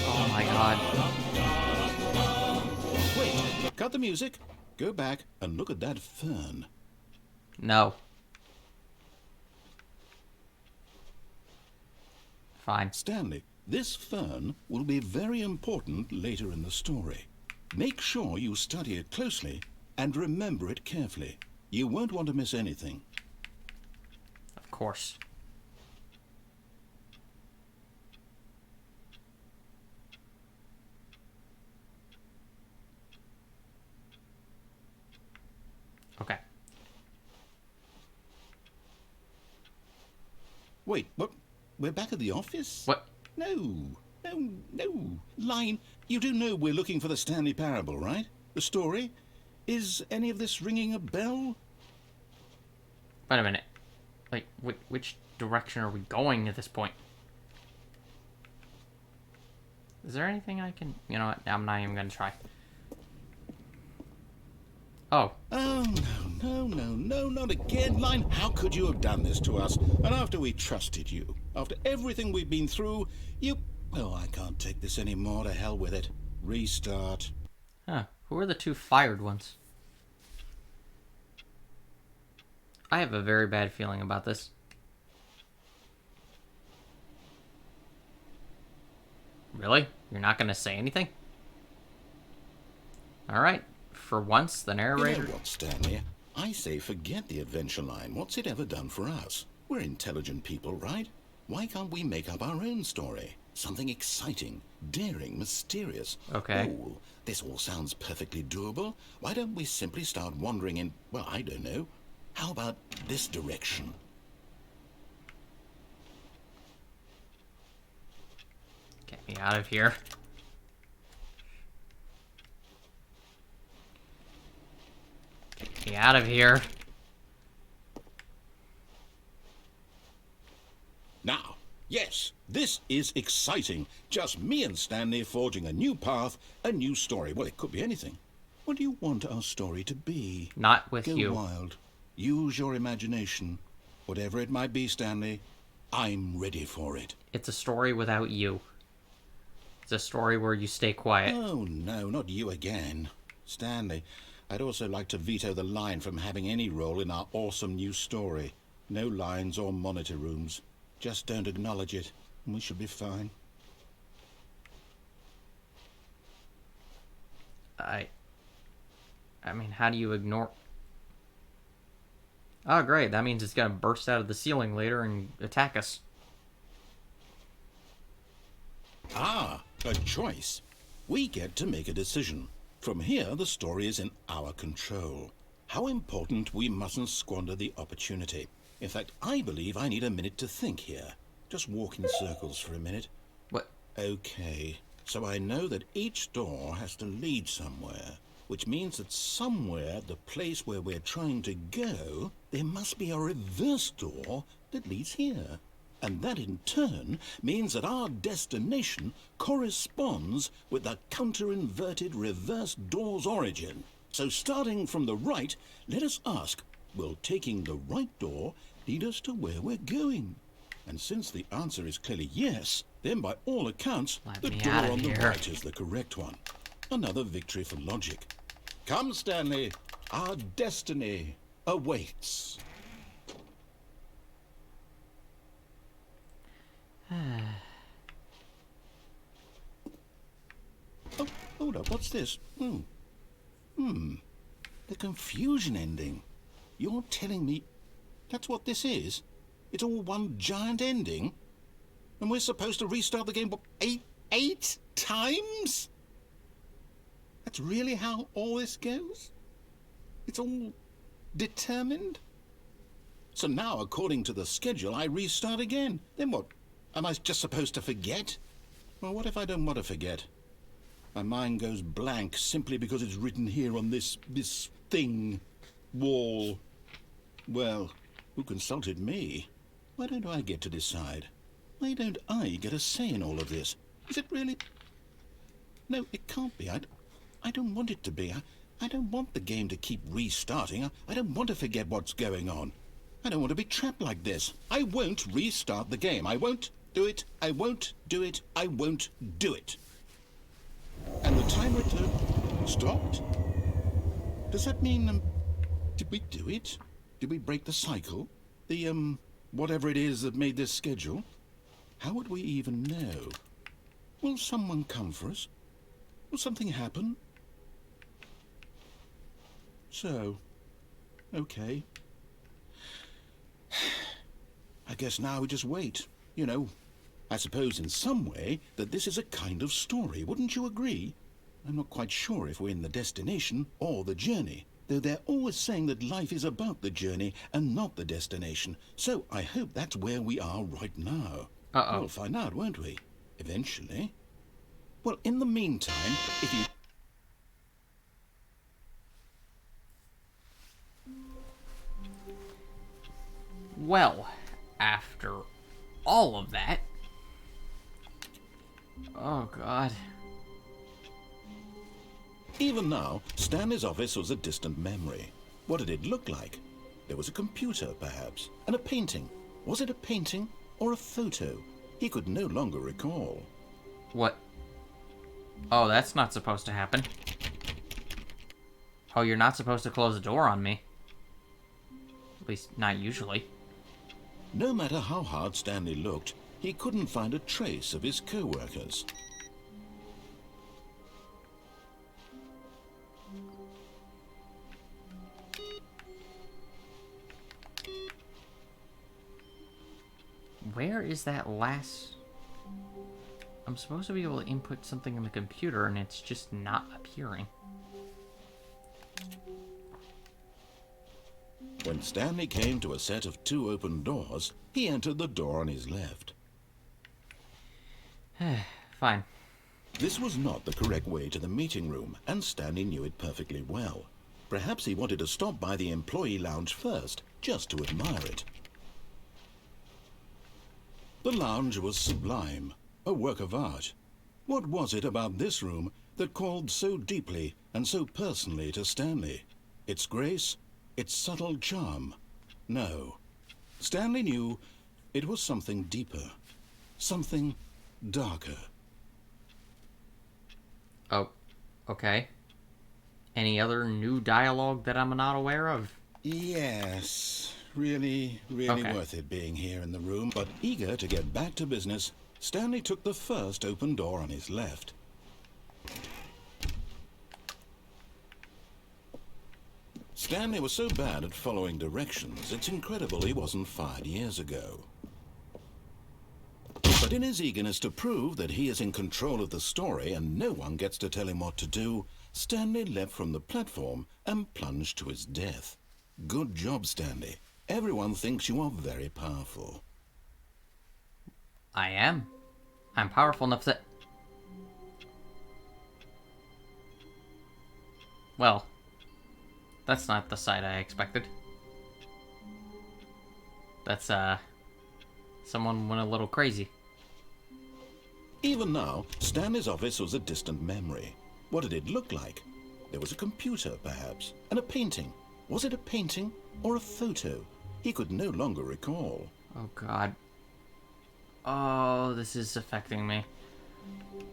Oh my god. Wait, cut the music, go back and look at that fern. No. Fine. Stanley, this fern will be very important later in the story. Make sure you study it closely and remember it carefully. You won't want to miss anything. Of course. Okay. Wait, what? We're back at the office? What? No. Line, you do know we're looking for the Stanley Parable, right? The story? Is any of this ringing a bell? Wait a minute. Like, which direction are we going at this point? Is there anything I can... You know what? I'm not even going to try. Oh. Oh, no, not again, Line. How could you have done this to us? And after we trusted you, after everything we've been through, you... Oh, I can't take this anymore. To hell with it. Restart. Huh. Who are the two fired ones? I have a very bad feeling about this. Really? You're not going to say anything? Alright. For once, the narrator... You know what, Stanley? I say forget the adventure line. What's it ever done for us? We're intelligent people, right? Why can't we make up our own story? Something exciting, daring, mysterious. Okay. Oh, this all sounds perfectly doable. Why don't we simply start wandering in, well, I don't know. How about this direction? Get me out of here. Get me out of here. Now, yes, this is exciting. Just me and Stanley forging a new path, a new story. Well, it could be anything. What do you want our story to be? Not with Go you. wild. Use your imagination. Whatever it might be, Stanley, I'm ready for it. It's a story without you. It's a story where you stay quiet. Oh, no, not you again. Stanley, I'd also like to veto the line from having any role in our awesome new story. No lines or monitor rooms. Just don't acknowledge it, and we should be fine. I mean, how do you ignore... Oh, great. That means it's going to burst out of the ceiling later and attack us. Ah, a choice. We get to make a decision. From here, the story is in our control. How important we mustn't squander the opportunity. In fact, I believe I need a minute to think here. Just walk in circles for a minute. What? Okay, so I know that each door has to lead somewhere, which means that somewhere, the place where we're trying to go, there must be a reverse door that leads here. And that in turn means that our destination corresponds with the counter-inverted reverse door's origin. So starting from the right, let us ask, will taking the right door lead us to where we're going? And since the answer is clearly yes, then by all accounts, the door on the right is the correct one. Another victory for logic. Come, Stanley, our destiny awaits. Oh, hold up, what's this? The confusion ending. You're telling me that's what this is? It's all one giant ending? And we're supposed to restart the game, what, eight times? That's really how all this goes? It's all determined? So now, according to the schedule, I restart again. Then what? Am I just supposed to forget? Well, what if I don't want to forget? My mind goes blank simply because it's written here on this thing, wall. Well, who consulted me? Why don't I get to decide? Why don't I get a say in all of this? Is it really? No, it can't be. I don't want it to be. I don't want the game to keep restarting. I don't want to forget what's going on. I don't want to be trapped like this. I won't restart the game. I won't do it. I won't do it. I won't do it. And the timer stopped? Does that mean, did we do it? Did we break the cycle? The, whatever it is that made this schedule? How would we even know? Will someone come for us? Will something happen? So, okay. I guess now we just wait. You know, I suppose in some way that this is a kind of story, wouldn't you agree? I'm not quite sure if we're in the destination or the journey, though they're always saying that life is about the journey and not the destination. So I hope that's where we are right now. We'll find out, won't we? Eventually. Well, in the meantime, if you... Well, after all of that... Oh, God. Even now, Stanley's office was a distant memory. What did it look like? There was a computer, perhaps, and a painting. Was it a painting or a photo? He could no longer recall. What? Oh, that's not supposed to happen. Oh, you're not supposed to close the door on me. At least, not usually. No matter how hard Stanley looked, he couldn't find a trace of his co-workers. Where is that last... I'm supposed to be able to input something in the computer, and it's just not appearing. When Stanley came to a set of 2 open doors, he entered the door on his left. Fine. This was not the correct way to the meeting room, and Stanley knew it perfectly well. Perhaps he wanted to stop by the employee lounge first, just to admire it. The lounge was sublime, a work of art. What was it about this room that called so deeply and so personally to Stanley? Its grace? Its subtle charm? No. Stanley knew it was something deeper. Something darker. Oh, okay. Any other new dialogue that I'm not aware of? Yes. Really Okay. worth it being here in the room. But eager to get back to business, Stanley took the first open door on his left. Stanley was so bad at following directions, it's incredible he wasn't fired years ago. But in his eagerness to prove that he is in control of the story and no one gets to tell him what to do, Stanley leapt from the platform and plunged to his death. Good job, Stanley. Everyone thinks you are very powerful. I am. I'm powerful enough that... Well, that's not the side I expected. That's, someone went a little crazy. Even now, Stanley's office was a distant memory. What did it look like? There was a computer, perhaps, and a painting. Was it a painting or a photo? He could no longer recall. Oh, God. Oh, this is affecting me.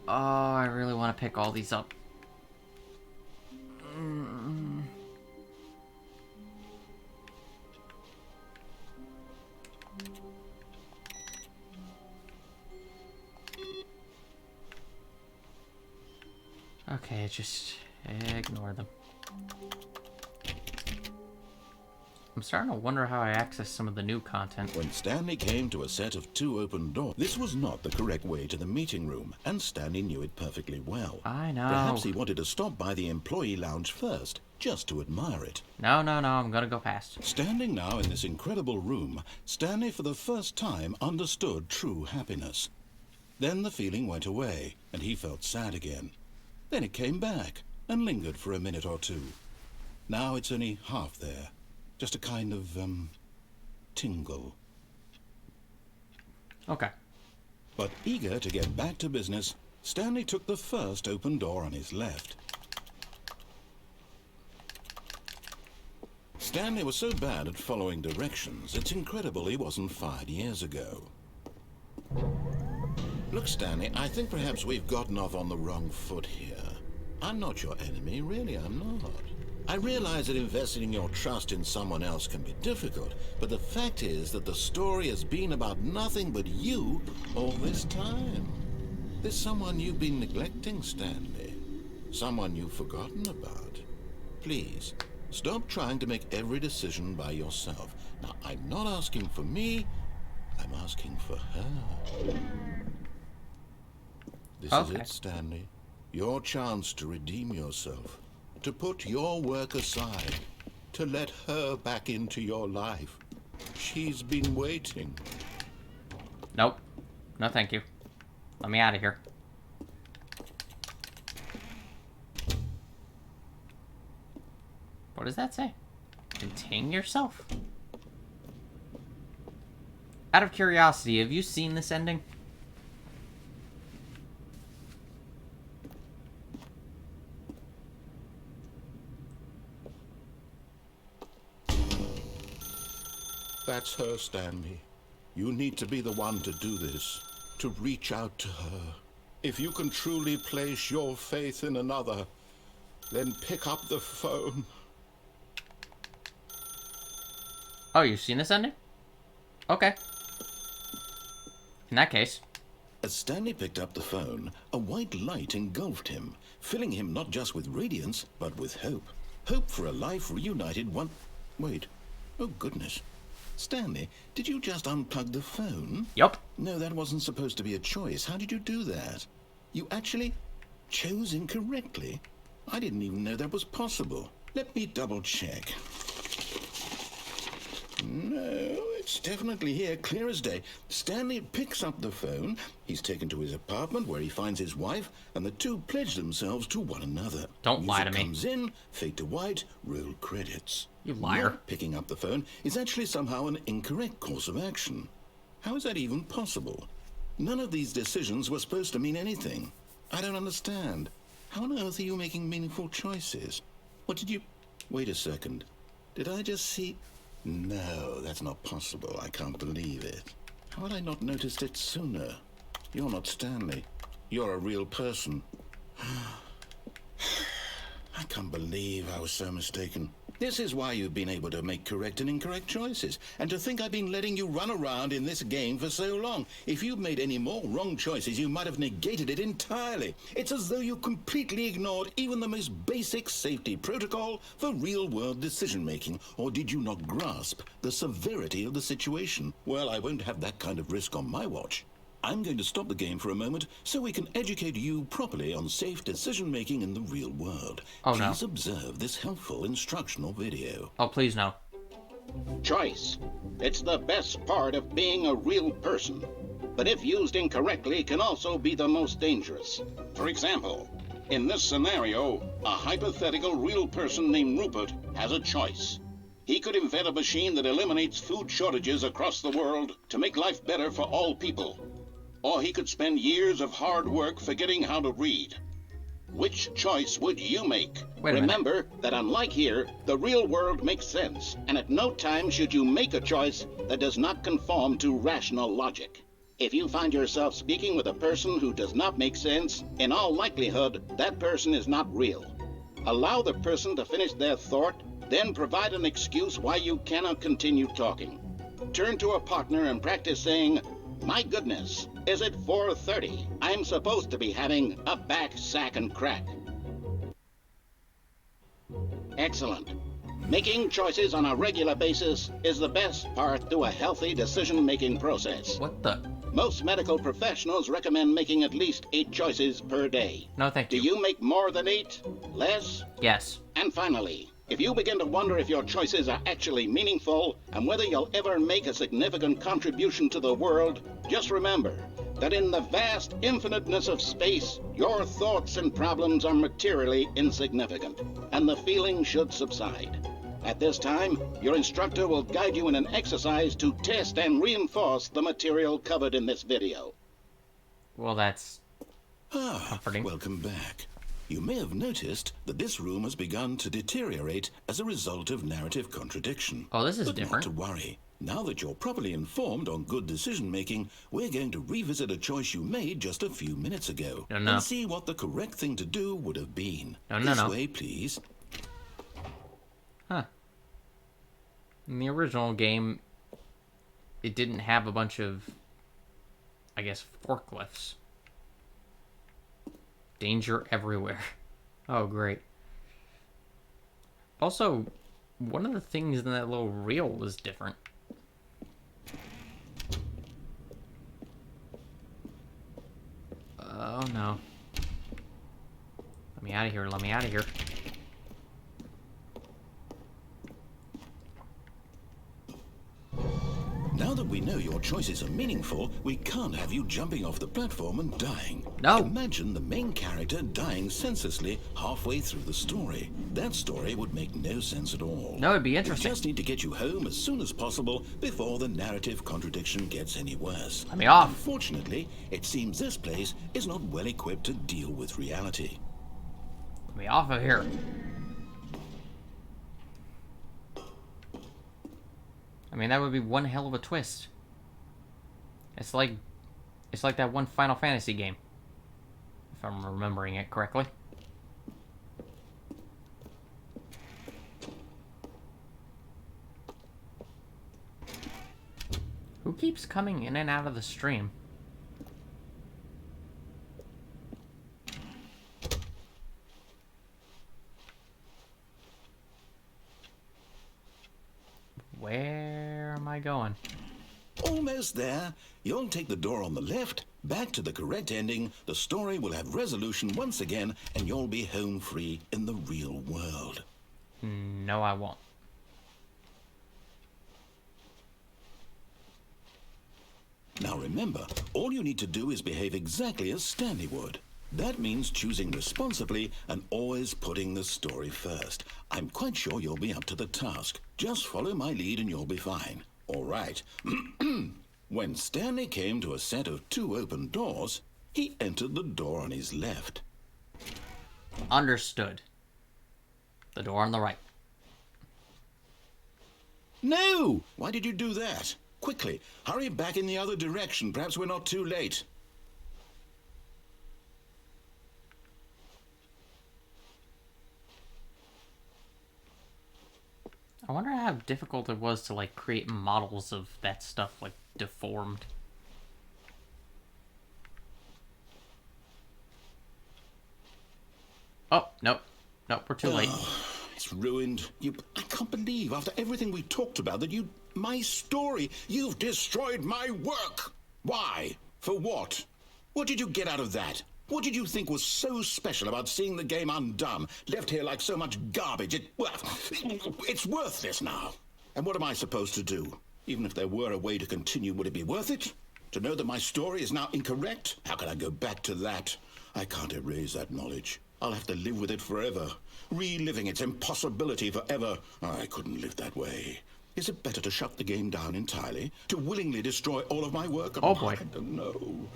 Oh, I really want to pick all these up. Okay, just ignore them. I'm starting to wonder how I access some of the new content. When Stanley came to a set of 2 open doors, this was not the correct way to the meeting room, and Stanley knew it perfectly well. I know. Perhaps he wanted to stop by the employee lounge first, just to admire it. No, I'm gonna go past. Standing now in this incredible room, Stanley for the first time understood true happiness. Then the feeling went away, and he felt sad again. Then it came back, and lingered for a minute or two. Now it's only half there. Just a kind of, tingle. Okay. But eager to get back to business, Stanley took the first open door on his left. Stanley was so bad at following directions, it's incredible he wasn't fired years ago. Look, Stanley, I think perhaps we've gotten off on the wrong foot here. I'm not your enemy, really, I'm not. I realize that investing your trust in someone else can be difficult, but the fact is that the story has been about nothing but you all this time. There's someone you've been neglecting, Stanley. Someone you've forgotten about. Please, stop trying to make every decision by yourself. Now, I'm not asking for me, I'm asking for her. This is it, Stanley. Your chance to redeem yourself. To put your work aside, to let her back into your life. She's been waiting. Nope. No, thank you. Let me out of here. What does that say? Contain yourself? Out of curiosity, have you seen this ending? That's her, Stanley. You need to be the one to do this, to reach out to her. If you can truly place your faith in another, then pick up the phone. Oh, you've seen this ending? Okay. In that case. As Stanley picked up the phone, a white light engulfed him, filling him not just with radiance, but with hope. Hope for a life reunited one... Wait. Oh, goodness. Stanley, did you just unplug the phone? Yup. No, that wasn't supposed to be a choice. How did you do that? You actually chose incorrectly? I didn't even know that was possible. Let me double check. No, it's definitely here, clear as day. Stanley picks up the phone. He's taken to his apartment where he finds his wife, and the two pledge themselves to one another. Don't lie to me. Comes in, fade to white, roll credits. You liar. Not picking up the phone is actually somehow an incorrect course of action. How is that even possible? None of these decisions were supposed to mean anything. I don't understand. How on earth are you making meaningful choices? What did you... Wait a second. Did I just see... No, that's not possible. I can't believe it. How had I not noticed it sooner? You're not Stanley. You're a real person. I can't believe I was so mistaken. This is why you've been able to make correct and incorrect choices. And to think I've been letting you run around in this game for so long. If you'd made any more wrong choices, you might have negated it entirely. It's as though you completely ignored even the most basic safety protocol for real-world decision-making. Or did you not grasp the severity of the situation? Well, I won't have that kind of risk on my watch. I'm going to stop the game for a moment so we can educate you properly on safe decision-making in the real world. Oh, no. Please observe this helpful instructional video. Oh, please, no. Choice. It's the best part of being a real person. But if used incorrectly, can also be the most dangerous. For example, in this scenario, a hypothetical real person named Rupert has a choice. He could invent a machine that eliminates food shortages across the world to make life better for all people. Or he could spend years of hard work forgetting how to read. Which choice would you make? Remember that unlike here, the real world makes sense, and at no time should you make a choice that does not conform to rational logic. If you find yourself speaking with a person who does not make sense, in all likelihood, that person is not real. Allow the person to finish their thought, then provide an excuse why you cannot continue talking. Turn to a partner and practice saying, "My goodness, is it 4:30? I'm supposed to be having a back, sack, and crack." Excellent. Making choices on a regular basis is the best part to a healthy decision-making process. What the? Most medical professionals recommend making at least 8 choices per day. No, thank you. Do you make more than 8? Less? Yes. And finally, if you begin to wonder if your choices are actually meaningful and whether you'll ever make a significant contribution to the world, just remember that in the vast infiniteness of space, your thoughts and problems are materially insignificant, and the feeling should subside. At this time, your instructor will guide you in an exercise to test and reinforce the material covered in this video. Well, that's comforting. Welcome back. You may have noticed that this room has begun to deteriorate as a result of narrative contradiction. Oh, this is but different. Not to worry. Now that you're properly informed on good decision-making, we're going to revisit a choice you made just a few minutes ago and see what the correct thing to do would have been. This way, please. Huh. In the original game, it didn't have a bunch of, I guess, forklifts. Danger everywhere. Oh, great. Also, one of the things in that little reel was different. Oh, no. Let me out of here, let me out of here. Now that we know your choices are meaningful, we can't have you jumping off the platform and dying. No. Imagine the main character dying senselessly halfway through the story. That story would make no sense at all. No, it'd be interesting. We just need to get you home as soon as possible before the narrative contradiction gets any worse. Let me off. Unfortunately, it seems this place is not well equipped to deal with reality. Let me off of here. I mean, that would be one hell of a twist. It's like that one Final Fantasy game, if I'm remembering it correctly. Who keeps coming in and out of the stream? Where am I going? Almost there. You'll take the door on the left, back to the correct ending, the story will have resolution once again, and you'll be home free in the real world. No, I won't. Now remember, all you need to do is behave exactly as Stanley would. That means choosing responsibly and always putting the story first. I'm quite sure you'll be up to the task. Just follow my lead and you'll be fine. All right. When Stanley came to a set of 2 open doors, he entered the door on his left. Understood. The door on the right. No! Why did you do that? Quickly, hurry back in the other direction. Perhaps we're not too late. I wonder how difficult it was to, like, create models of that stuff, like, deformed. Oh, nope. Nope, we're too late. It's ruined. I can't believe, after everything we talked about, that my story, you've destroyed my work. Why? For what? What did you get out of that? What did you think was so special about seeing the game undone, left here like so much garbage? It's worthless now. And what am I supposed to do? Even if there were a way to continue, would it be worth it? To know that my story is now incorrect? How can I go back to that? I can't erase that knowledge. I'll have to live with it forever, reliving its impossibility forever. I couldn't live that way. Is it better to shut the game down entirely? To willingly destroy all of my work? Oh, boy. I don't know.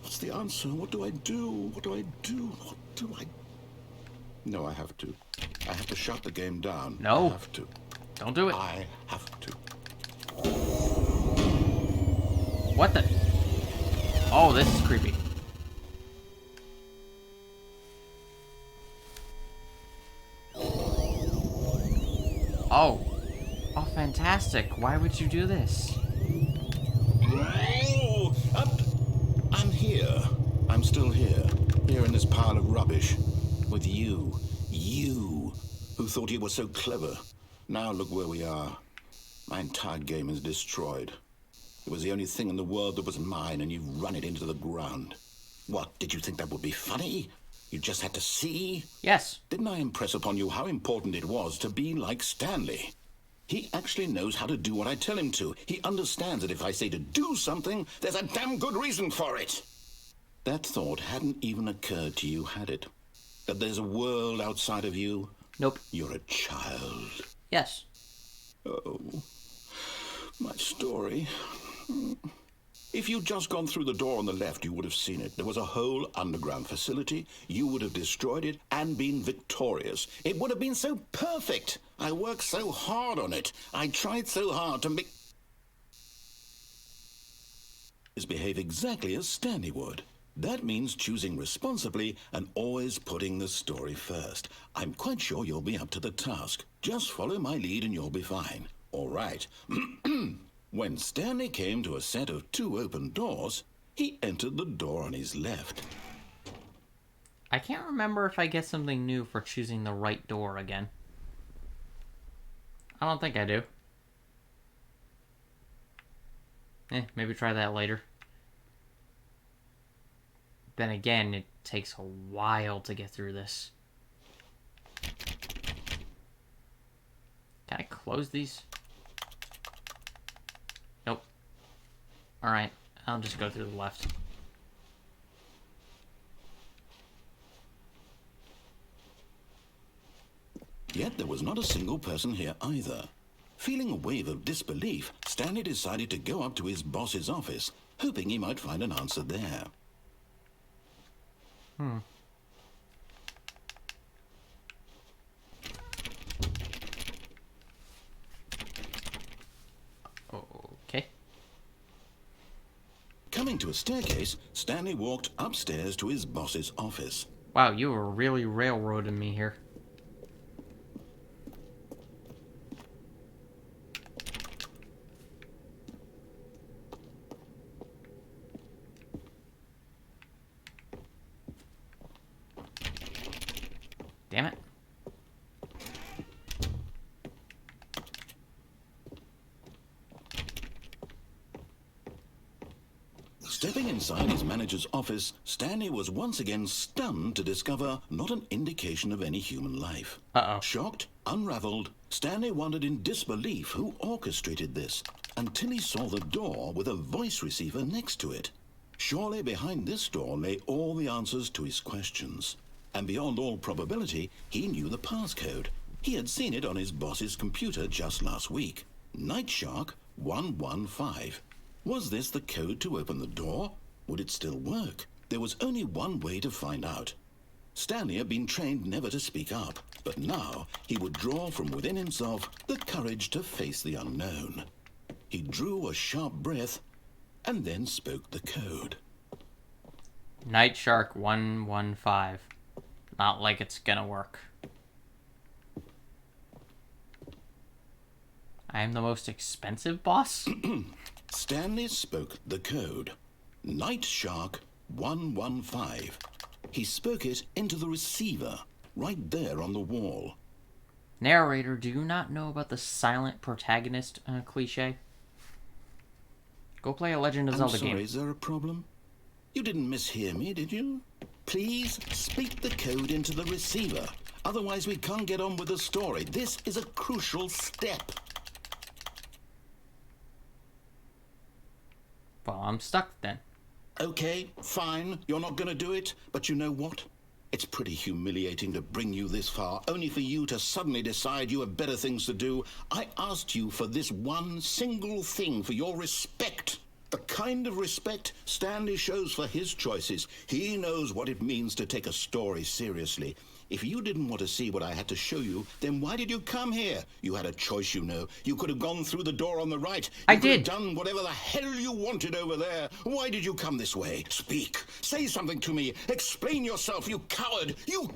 What's the answer? What do I do? What do I do? What do I... No, I have to. I have to shut the game down. No. I have to. Don't do it. I have to. What the? Oh, this is creepy. Oh. Oh, fantastic. Why would you do this? Oh, I'm here. I'm still here. Here in this pile of rubbish. With you. You, who thought you were so clever. Now look where we are. My entire game is destroyed. It was the only thing in the world that was mine, and you've run it into the ground. What, did you think that would be funny? You just had to see? Yes. Didn't I impress upon you how important it was to be like Stanley? He actually knows how to do what I tell him to. He understands that if I say to do something, there's a damn good reason for it. That thought hadn't even occurred to you, had it? That there's a world outside of you? Nope. You're a child. Yes. Oh, my story. If you'd just gone through the door on the left, you would have seen it. There was a whole underground facility. You would have destroyed it and been victorious. It would have been so perfect. I worked so hard on it. I tried so hard to make... behave exactly as Stanley would. That means choosing responsibly and always putting the story first. I'm quite sure you'll be up to the task. Just follow my lead and you'll be fine. All right. When Stanley came to a set of 2 open doors, he entered the door on his left. I can't remember if I get something new for choosing the right door again. I don't think I do. Maybe try that later. Then again, it takes a while to get through this. Can I close these? Nope. Alright, I'll just go through the left. Yet there was not a single person here either. Feeling a wave of disbelief, Stanley decided to go up to his boss's office, hoping he might find an answer there. Okay. Coming to a staircase, Stanley walked upstairs to his boss's office. Wow, you were really railroading me here. Damn it. Stepping inside his manager's office, Stanley was once again stunned to discover not an indication of any human life. Uh-oh. Shocked, unraveled, Stanley wondered in disbelief who orchestrated this, until he saw the door with a voice receiver next to it. Surely behind this door lay all the answers to his questions. And beyond all probability, he knew the passcode. He had seen it on his boss's computer just last week. Nightshark 115. Was this the code to open the door? Would it still work? There was only one way to find out. Stanley had been trained never to speak up, but now he would draw from within himself the courage to face the unknown. He drew a sharp breath and then spoke the code. Night Shark 115. Not like it's gonna work. I am the most expensive boss? Stanley spoke the code. Night Shark 115. He spoke it into the receiver, right there on the wall. Narrator, do you not know about the silent protagonist cliche? Go play a Legend of Zelda game. Is there a problem? You didn't mishear me, did you? Please speak the code into the receiver. Otherwise we can't get on with the story. This is a crucial step. Well, I'm stuck then. Okay, fine. You're not going to do it. But you know what? It's pretty humiliating to bring you this far, only for you to suddenly decide you have better things to do. I asked you for this one single thing, for your respect. The kind of respect Stanley shows for his choices. He knows what it means to take a story seriously. If you didn't want to see what I had to show you, then why did you come here? You had a choice, you know. You could have gone through the door on the right. I could did. have done whatever the hell you wanted over there. Why did you come this way? Speak. Say something to me. Explain yourself, you coward. You...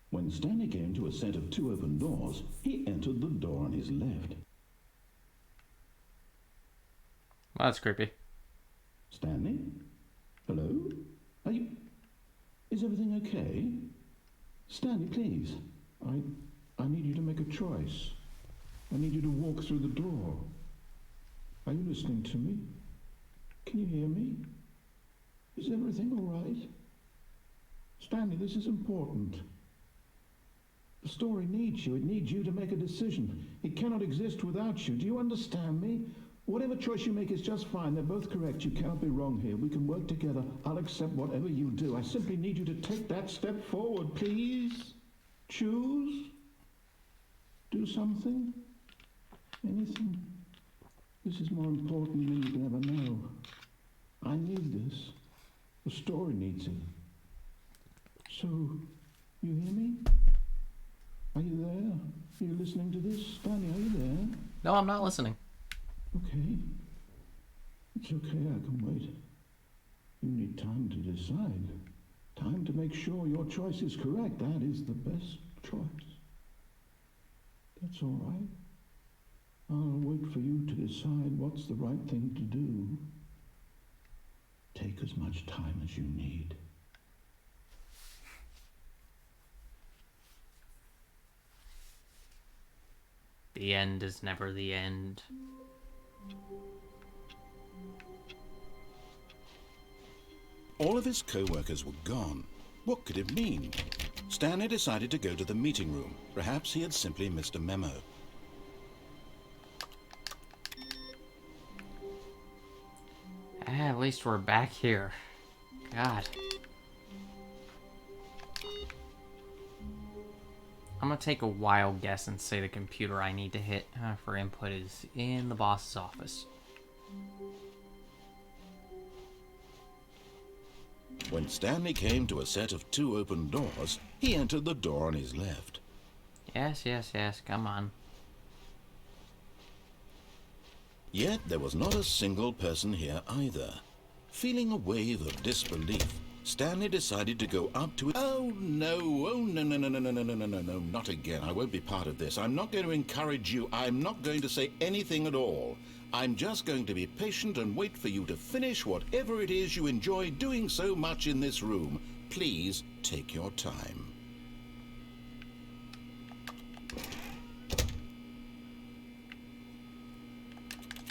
When Stanley came to a set of 2 open doors, he entered the door on his left. Well, that's creepy. Stanley? Hello? Are you... Is everything okay? Stanley, please. I need you to make a choice. I need you to walk through the door. Are you listening to me? Can you hear me? Is everything all right? Stanley, this is important. The story needs you. It needs you to make a decision. It cannot exist without you. Do you understand me? Whatever choice you make is just fine. They're both correct. You cannot be wrong here. We can work together. I'll accept whatever you do. I simply need you to take that step forward, please. Choose. Do something. Anything. This is more important than you can ever know. I need this. The story needs it. So, you hear me? Are you there? Are you listening to this? Stanley, are you there? No, I'm not listening. Okay. It's okay, I can wait. You need time to decide. Time to make sure your choice is correct. That is the best choice. That's all right. I'll wait for you to decide what's the right thing to do. Take as much time as you need. The end is never the end. All of his co-workers were gone. What could it mean? Stanley decided to go to the meeting room. Perhaps he had simply missed a memo. At least we're back here. God. I'm gonna take a wild guess and say the computer I need to hit for input is in the boss's office. When Stanley came to a set of 2 open doors, he entered the door on his left. Yes, yes, yes, come on. Yet there was not a single person here either. Feeling a wave of disbelief, Stanley decided to go up to it. Oh no, no, not again. I won't be part of this. I'm not going to encourage you. I'm not going to say anything at all. I'm just going to be patient and wait for you to finish whatever it is you enjoy doing so much in this room. Please take your time.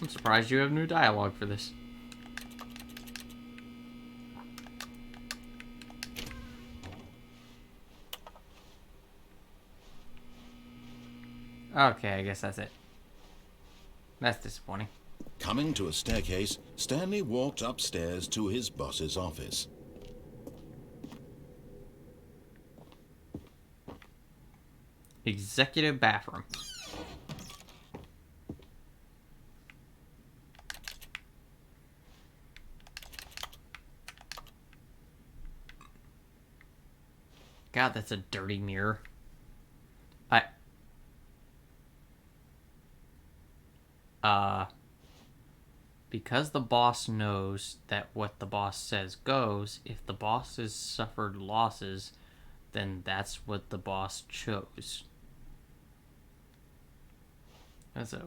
I'm surprised you have new dialogue for this. Okay, I guess that's it. That's disappointing. Coming to a staircase, Stanley walked upstairs to his boss's office. Executive bathroom. god, that's a dirty mirror. Because the boss knows that what the boss says goes, if the boss has suffered losses, then that's what the boss chose. That's a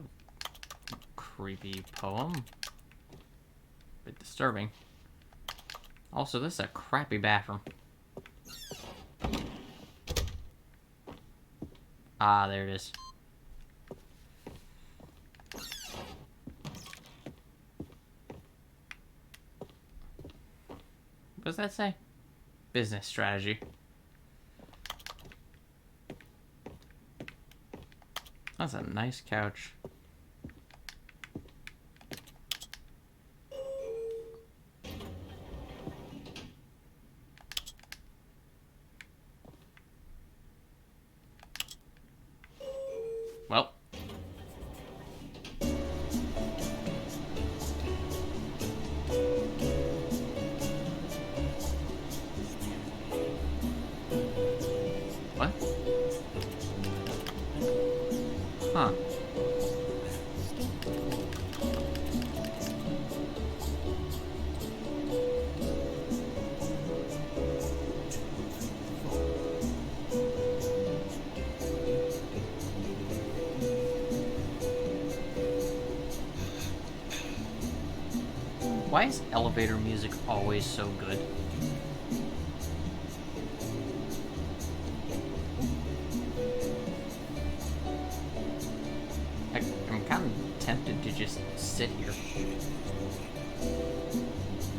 creepy poem. A bit disturbing. Also, this is a crappy bathroom. Ah, there it is. What does that say? Business strategy. That's a nice couch. Well. What? Huh. Why is elevator music always so good? I'm kind of tempted to just sit here.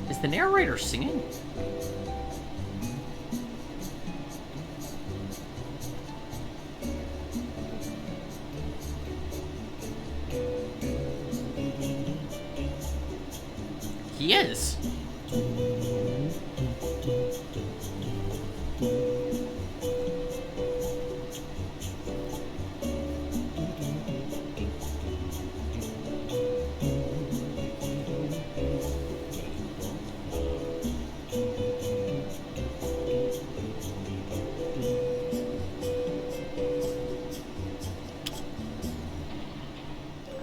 Is the narrator singing? He is.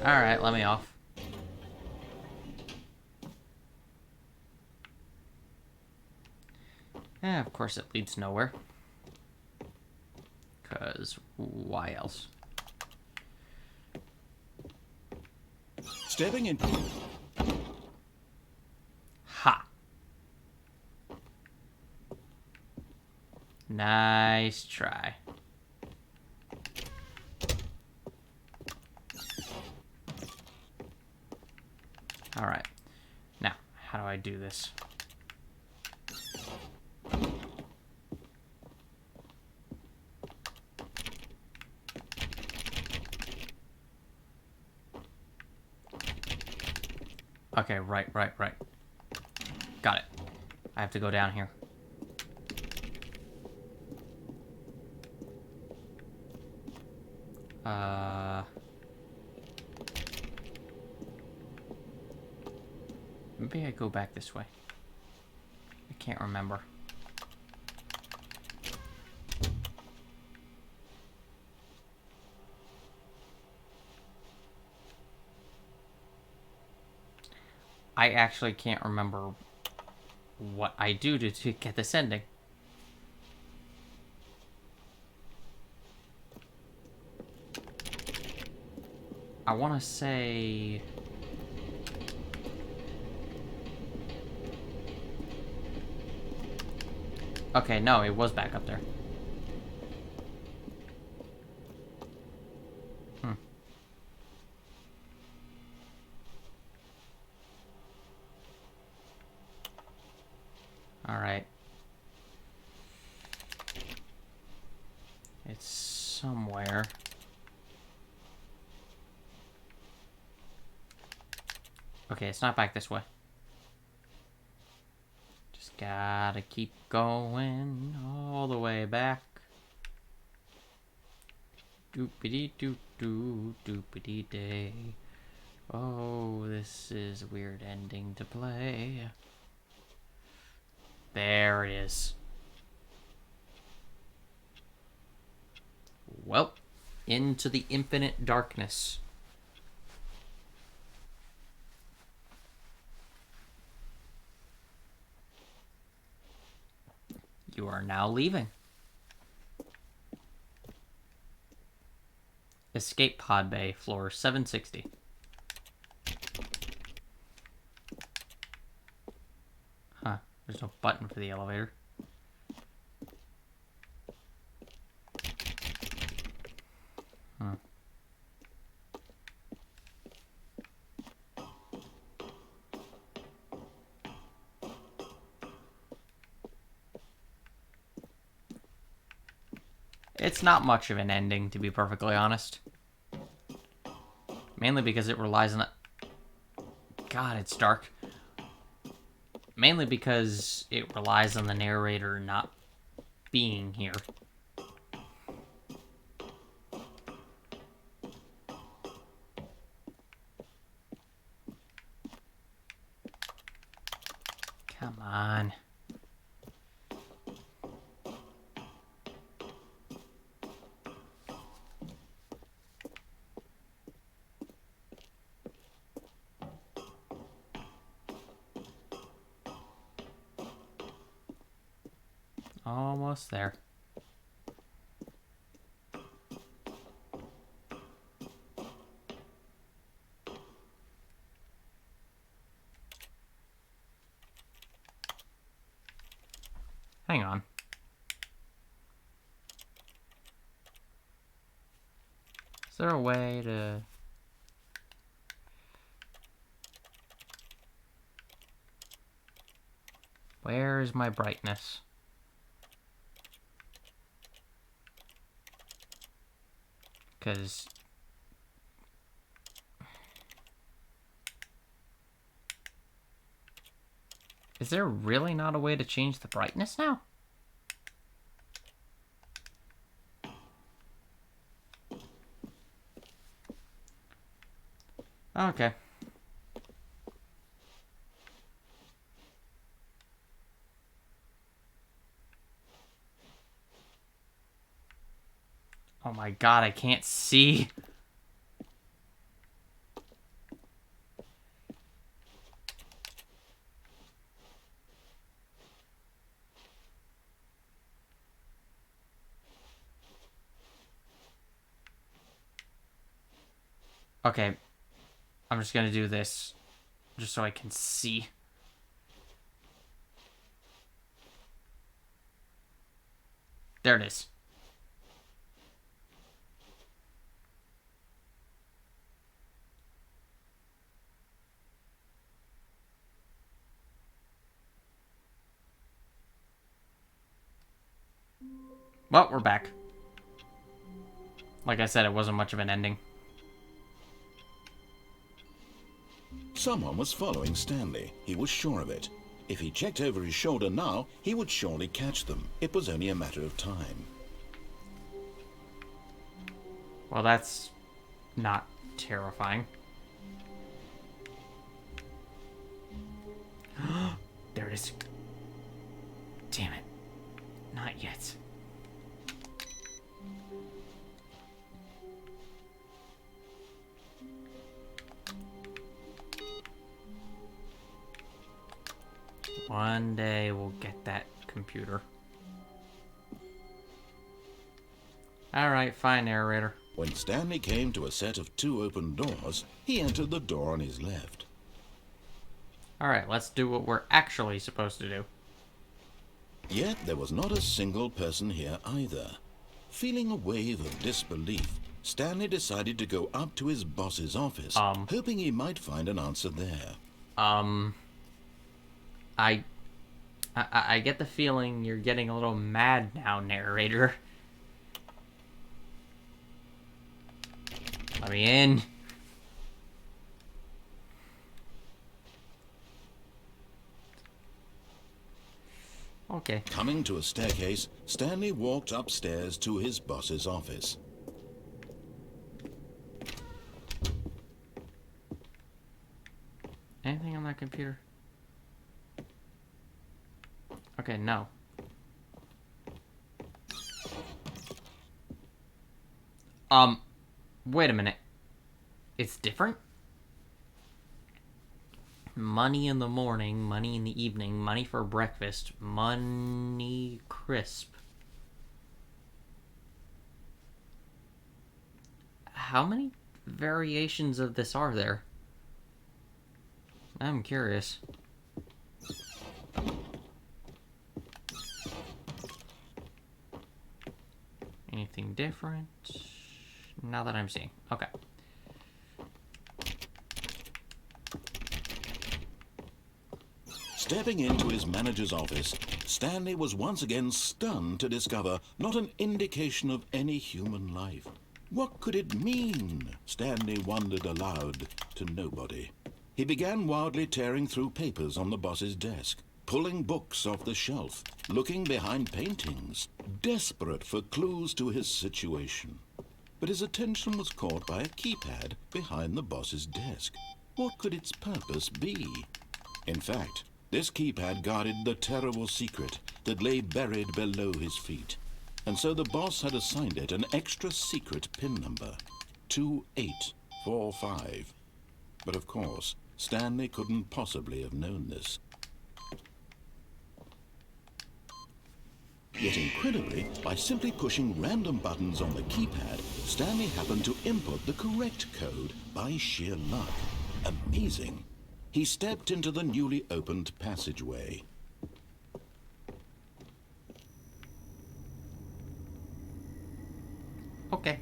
Alright, let me off. Yeah, of course it leads nowhere. 'Cause why else? Stepping in. Ha! Nice try. Alright. Now, how do I do this? Okay, right. Got it. I have to go down here. Maybe I go back this way. I can't remember. I actually can't remember what I do to get this ending. I want to say... Okay, no, it was back up there. Alright. It's somewhere. Okay, it's not back this way. Just gotta keep going all the way back. Doopity-doo-doo, doopity-day. Oh, this is a weird ending to play. There it is. Well, into the infinite darkness. You are now leaving. Escape pod bay, floor 760. Huh, there's no button for the elevator. Huh. It's not much of an ending, to be perfectly honest. Mainly because it relies on... God, it's dark. Mainly because it relies on the narrator not being here. Come on. Almost there. Hang on. Is there a way to... Where is my brightness? Because... Is there really not a way to change the brightness now? Okay. Oh my god, I can't see. Okay. I'm just gonna do this just so I can see. There it is. Well, we're back. Like I said, it wasn't much of an ending. Someone was following Stanley. He was sure of it. If he checked over his shoulder now, he would surely catch them. It was only a matter of time. Well, that's not terrifying. There it is. Damn it. Not yet. One day we'll get that computer. Alright, fine, narrator. When Stanley came to a set of 2 open doors, he entered the door on his left. Alright, let's do what we're actually supposed to do. Yet there was not a single person here either. Feeling a wave of disbelief, Stanley decided to go up to his boss's office, hoping he might find an answer there. I get the feeling you're getting a little mad now, narrator. Let me in. Okay. Coming to a staircase, Stanley walked upstairs to his boss's office. Anything on that computer? Okay, no. Wait a minute. It's different? Money in the morning, money in the evening, money for breakfast, money crisp. How many variations of this are there? I'm curious. Anything different? Now that I'm seeing. Okay. Stepping into his manager's office, Stanley was once again stunned to discover not an indication of any human life. What could it mean? Stanley wondered aloud to nobody. He began wildly tearing through papers on the boss's desk, pulling books off the shelf, looking behind paintings, desperate for clues to his situation. But his attention was caught by a keypad behind the boss's desk. What could its purpose be? In fact, this keypad guarded the terrible secret that lay buried below his feet. And so the boss had assigned it an extra secret PIN number, 2845. But of course, Stanley couldn't possibly have known this. Yet incredibly, by simply pushing random buttons on the keypad, Stanley happened to input the correct code by sheer luck. Amazing. He stepped into the newly opened passageway. Okay.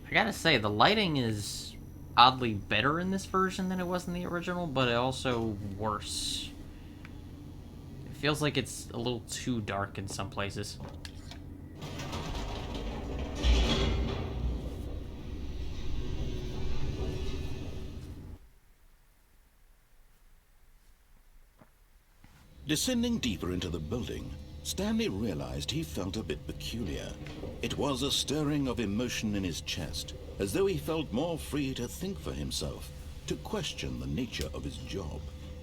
I gotta say, the lighting is oddly better in this version than it was in the original, but also worse. It feels like it's a little too dark in some places. Descending deeper into the building, Stanley realized he felt a bit peculiar. It was a stirring of emotion in his chest, as though he felt more free to think for himself, to question the nature of his job.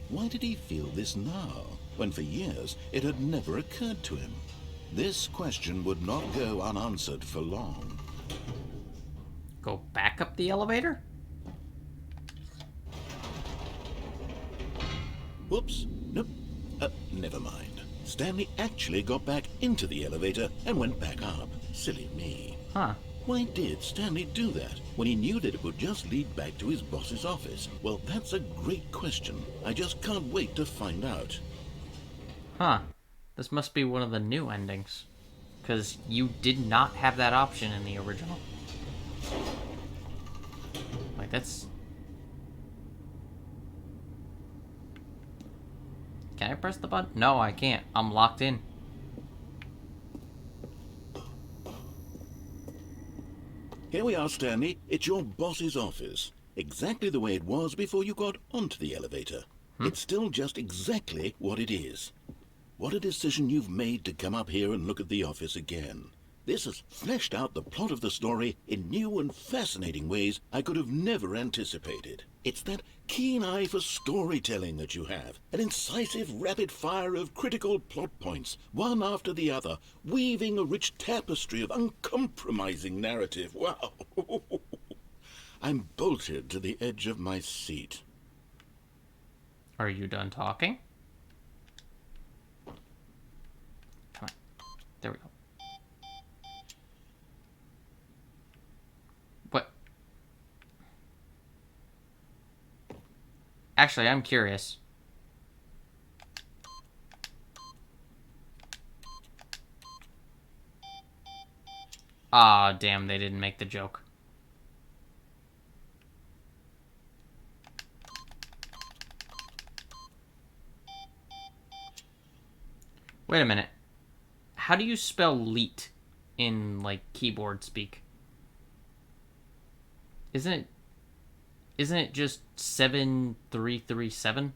Why did he feel this now, when for years it had never occurred to him? This question would not go unanswered for long. Go back up the elevator? Whoops, nope. Never mind. Stanley actually got back into the elevator and went back up. Silly me. Huh. Why did Stanley do that when he knew that it would just lead back to his boss's office? Well, that's a great question. I just can't wait to find out. Huh. This must be one of the new endings. Because you did not have that option in the original. Like, that's... Can I press the button? No, I can't. I'm locked in. Here we are, Stanley. It's your boss's office. Exactly the way it was before you got onto the elevator. It's still just exactly what it is. What a decision you've made to come up here and look at the office again. This has fleshed out the plot of the story in new and fascinating ways I could have never anticipated. It's that keen eye for storytelling that you have, an incisive rapid fire of critical plot points, one after the other, weaving a rich tapestry of uncompromising narrative. Wow! I'm bolted to the edge of my seat. Are you done talking? Come on. There we go. What? Actually, I'm curious. Ah, damn, they didn't make the joke. Wait a minute. How do you spell leet in, like, keyboard speak? Isn't it just 7337?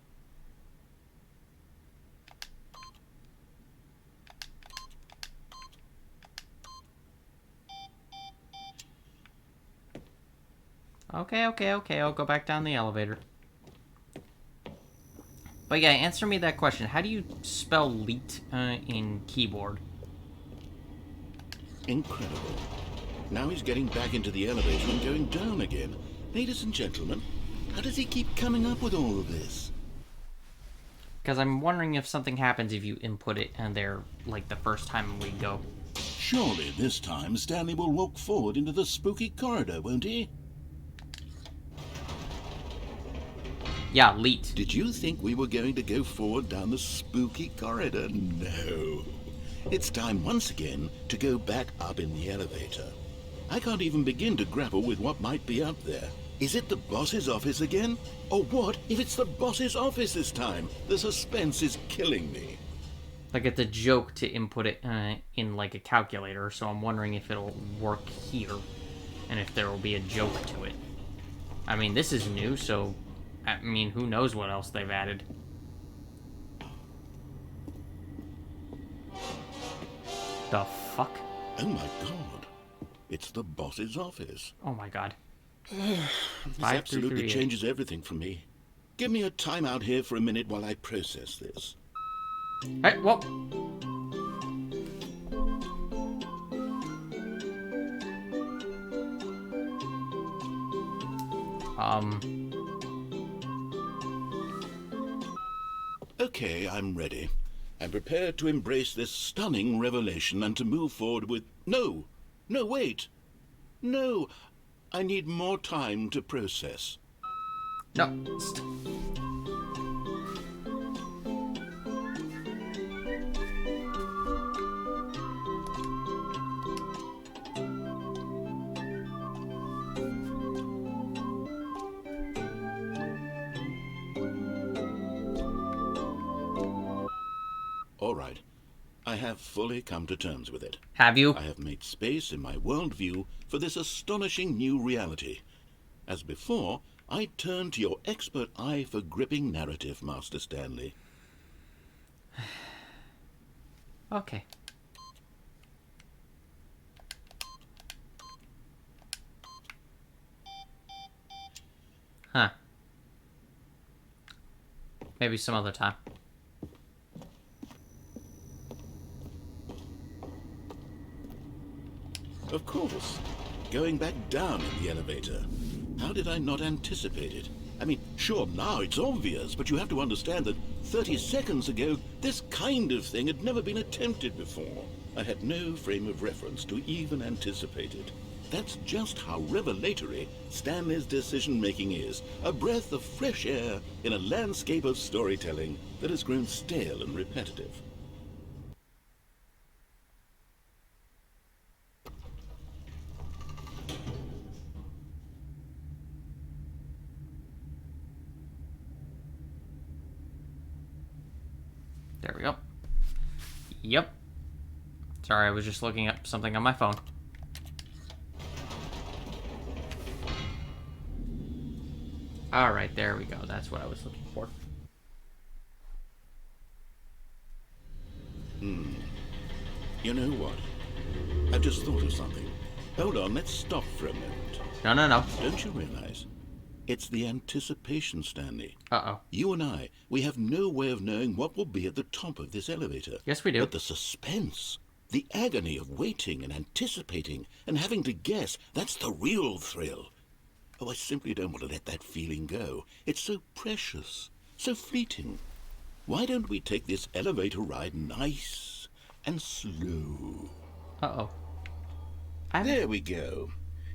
Okay, I'll go back down the elevator. But yeah, answer me that question. How do you spell leet in keyboard? Incredible. Now he's getting back into the elevator and going down again. Ladies and gentlemen, how does he keep coming up with all of this? Because I'm wondering if something happens if you input it and they're like the first time we go. Surely this time Stanley will walk forward into the spooky corridor, won't he? Yeah, leet. Did you think we were going to go forward down the spooky corridor? No. It's time once again to go back up in the elevator. I can't even begin to grapple with what might be up there. Is it the boss's office again? Or what if it's the boss's office this time? The suspense is killing me. Like, it's a joke to input it in like a calculator, so I'm wondering if it'll work here and if there will be a joke to it. I mean, this is new, so I mean, who knows what else they've added. The fuck? Oh my god. It's the boss's office. Oh my god. This absolutely changes everything for me. Give me a timeout here for a minute while I process this. Hey, whoa. Okay, I'm ready. I'm prepared to embrace this stunning revelation and to move forward with... No! No, wait! No! I need more time to process. No. All right. I have fully come to terms with it. Have you? I have made space in my worldview for this astonishing new reality. As before, I turn to your expert eye for gripping narrative, Master Stanley. Okay. Huh. Maybe some other time. Of course. Going back down in the elevator. How did I not anticipate it? I mean, sure, now it's obvious, but you have to understand that 30 seconds ago, this kind of thing had never been attempted before. I had no frame of reference to even anticipate it. That's just how revelatory Stanley's decision-making is. A breath of fresh air in a landscape of storytelling that has grown stale and repetitive. There we go. Yep. Sorry, I was just looking up something on my phone. Alright, there we go. That's what I was looking for. You know what? I've just thought of something. Hold on, let's stop for a moment. No. Don't you realize? It's the anticipation, Stanley. Uh-oh. You and I, we have no way of knowing what will be at the top of this elevator. Yes, we do. But the suspense, the agony of waiting and anticipating and having to guess, that's the real thrill. Oh, I simply don't want to let that feeling go. It's so precious, so fleeting. Why don't we take this elevator ride nice and slow? Uh-oh. There we go.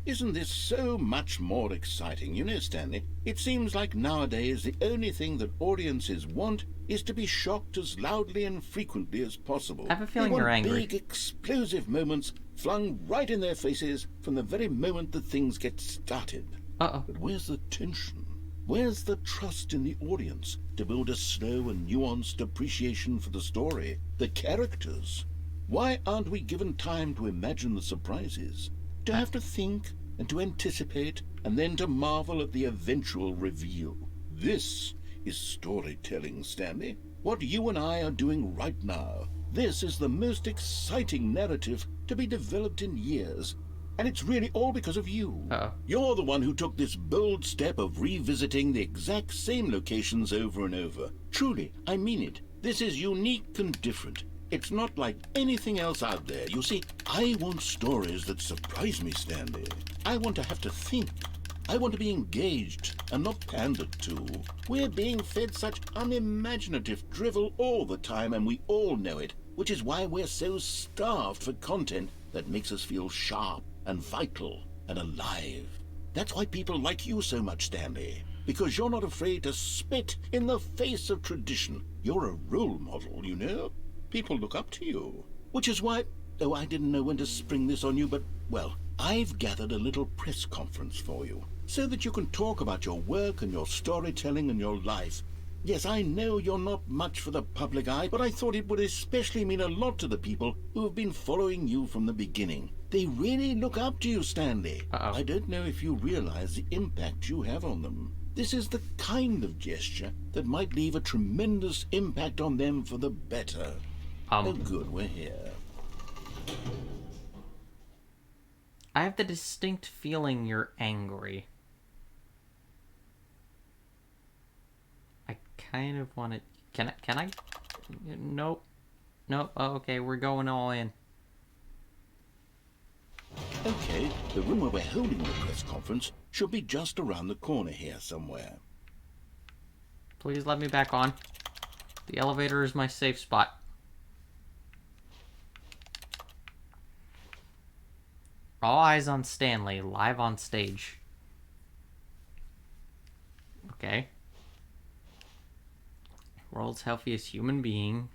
Isn't this so much more exciting? You know, Stanley, it seems like nowadays the only thing that audiences want is to be shocked as loudly and frequently as possible. I have a feeling they you're want angry. big, explosive moments flung right in their faces from the very moment that things get started. Uh-oh. But where's the tension? Where's the trust in the audience to build a slow and nuanced appreciation for the story, the characters? Why aren't we given time to imagine the surprises? To have to think and to anticipate and then to marvel at the eventual reveal. This is storytelling, Stanley. What you and I are doing right now. This is the most exciting narrative to be developed in years. And it's really all because of you. Uh-oh. You're the one who took this bold step of revisiting the exact same locations over and over. Truly, I mean it. This is unique and different. It's not like anything else out there. You see, I want stories that surprise me, Stanley. I want to have to think. I want to be engaged and not pandered to. We're being fed such unimaginative drivel all the time, and we all know it, which is why we're so starved for content that makes us feel sharp and vital and alive. That's why people like you so much, Stanley. Because you're not afraid to spit in the face of tradition. You're a role model, you know? People look up to you. Which is why... Oh, I didn't know when to spring this on you, but, well, I've gathered a little press conference for you, so that you can talk about your work and your storytelling and your life. Yes, I know you're not much for the public eye, but I thought it would especially mean a lot to the people who have been following you from the beginning. They really look up to you, Stanley. Uh-oh. I don't know if you realize the impact you have on them. This is the kind of gesture that might leave a tremendous impact on them for the better. Oh, good, we're here. I have the distinct feeling you're angry. I kind of want to... Can I? Nope. Nope. Oh, okay, we're going all in. Okay, the room where we're holding the press conference should be just around the corner here somewhere. Please let me back on. The elevator is my safe spot. All eyes on Stanley, live on stage. Okay. World's healthiest human being.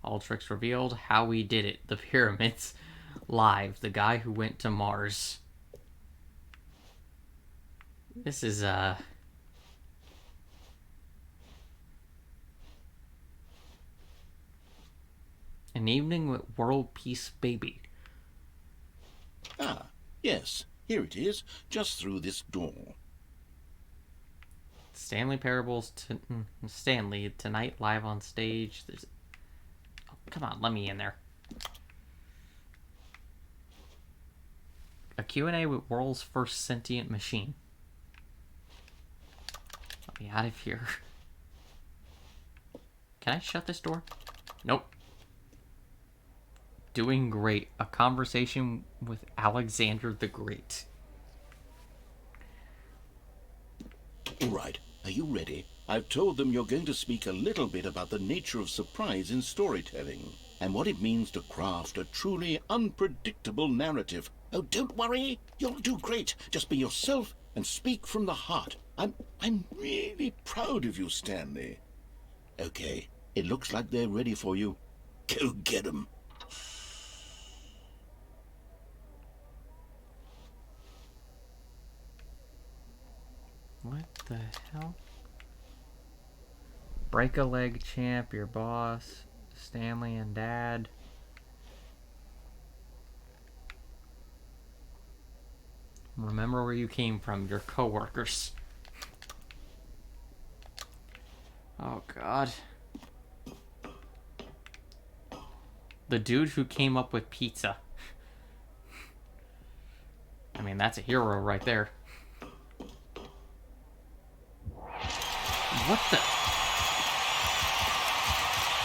All tricks revealed. How we did it. The pyramids. Live. The guy who went to Mars. This is, An evening with world peace baby. Ah, yes, here it is, just through this door. Stanley Parables Stanley tonight live on stage. There's... Oh, come on, let me in there. A Q&A with world's first sentient machine. Let me out of here. Can I shut this door? Nope. Doing great. A conversation with Alexander the Great. All right, are you ready? I've told them you're going to speak a little bit about the nature of surprise in storytelling and what it means to craft a truly unpredictable narrative. Oh, don't worry. You'll do great. Just be yourself and speak from the heart. I'm really proud of you, Stanley. Okay, it looks like they're ready for you. Go get 'em. What the hell? Break a leg champ, your boss, Stanley and Dad. Remember where you came from, your coworkers. Oh god. The dude who came up with pizza. I mean, that's a hero right there. What the?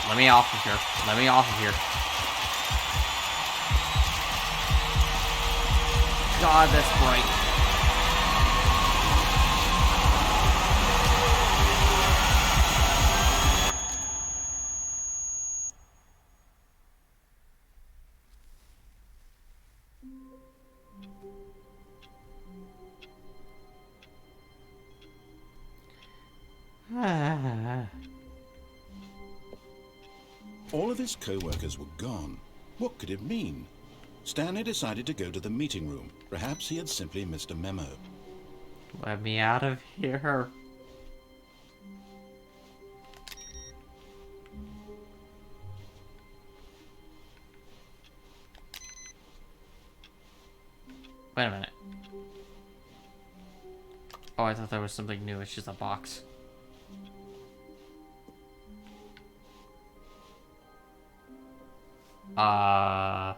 Let me off of here. Let me off of here. God, that's bright. All of his co-workers were gone. What could it mean? Stanley decided to go to the meeting room. Perhaps he had simply missed a memo. Let me out of here. Wait a minute. Oh, I thought that was something new. It's just a box. Oh,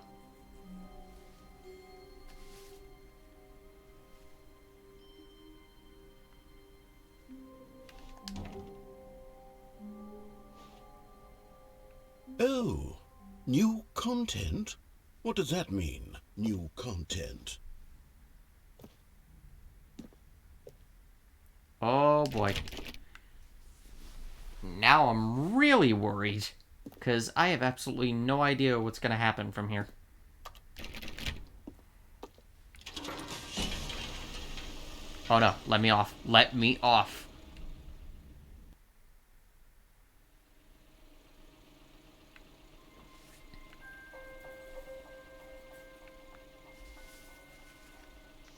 New content? What does that mean, new content? Oh boy. Now I'm really worried, because I have absolutely no idea what's going to happen from here. Oh no, let me off. Let me off.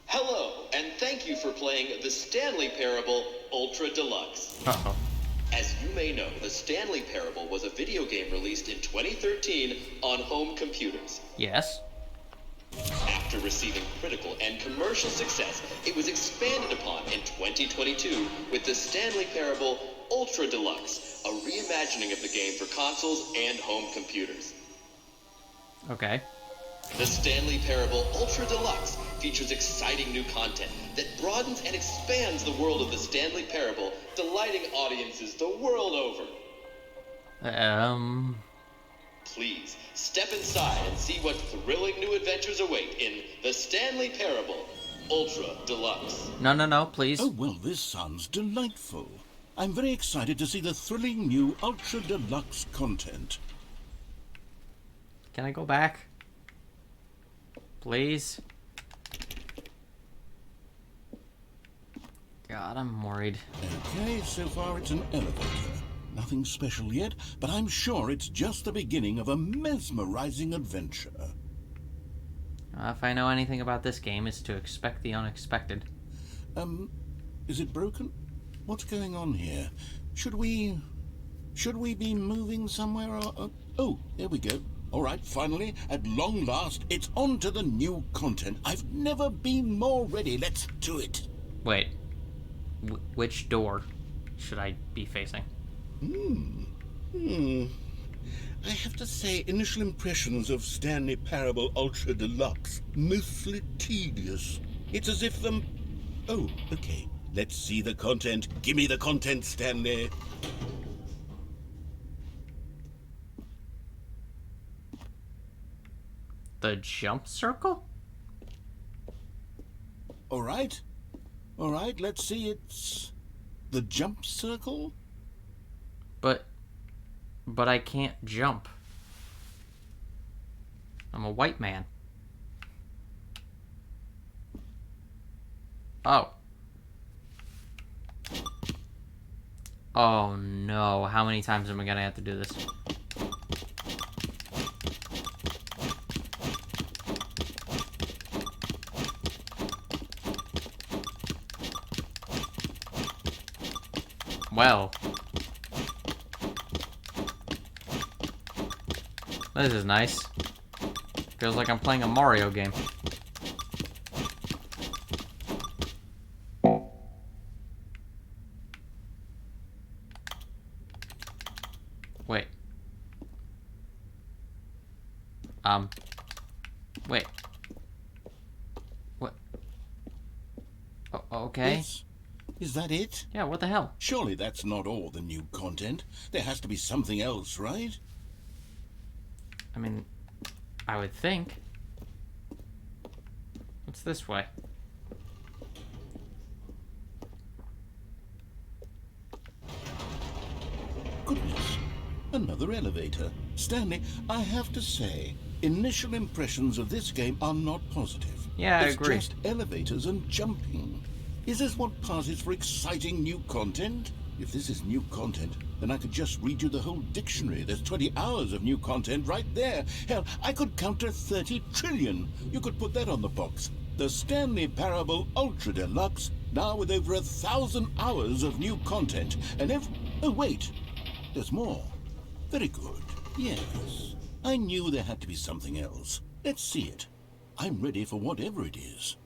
Hello, and thank you for playing the Stanley Parable Ultra Deluxe. Uh-oh. As you may know, the Stanley Parable was a video game released in 2013 on home computers. Yes. After receiving critical and commercial success, it was expanded upon in 2022 with the Stanley Parable Ultra Deluxe, a reimagining of the game for consoles and home computers. Okay. The Stanley Parable Ultra Deluxe features exciting new content that broadens and expands the world of the Stanley Parable, delighting audiences the world over. Please, step inside and see what thrilling new adventures await in the Stanley Parable Ultra Deluxe. No, please. Oh, well, this sounds delightful. I'm very excited to see the thrilling new Ultra Deluxe content. Can I go back? Please? God, I'm worried. Okay, so far it's an elevator. Nothing special yet, but I'm sure it's just the beginning of a mesmerizing adventure. If I know anything about this game, it's to expect the unexpected. Is it broken? What's going on here? Should we be moving somewhere or... Oh, there we go. All right, finally, at long last, it's on to the new content. I've never been more ready. Let's do it. Wait. Which door should I be facing? I have to say, initial impressions of Stanley Parable Ultra Deluxe, mostly tedious. It's as if Oh, okay. Let's see the content. Give me the content, Stanley. The jump circle? All right, let's see. It's the jump circle? But I can't jump. I'm a white man. Oh. Oh no, how many times am I gonna have to do this? Well. This is nice. Feels like I'm playing a Mario game. Wait. Wait. What? Okay. Yes. Is that it? Yeah, what the hell? Surely that's not all the new content. There has to be something else, right? I mean, I would think. What's this way? Goodness. Another elevator. Stanley, I have to say, initial impressions of this game are not positive. Yeah, I it's agree. Just elevators and jumping. Is this what passes for exciting new content? If this is new content, then I could just read you the whole dictionary. There's 20 hours of new content right there. Hell, I could count to 30 trillion. You could put that on the box. The Stanley Parable Ultra Deluxe, now with over 1,000 hours of new content. And oh, wait. There's more. Very good. Yes. I knew there had to be something else. Let's see it. I'm ready for whatever it is.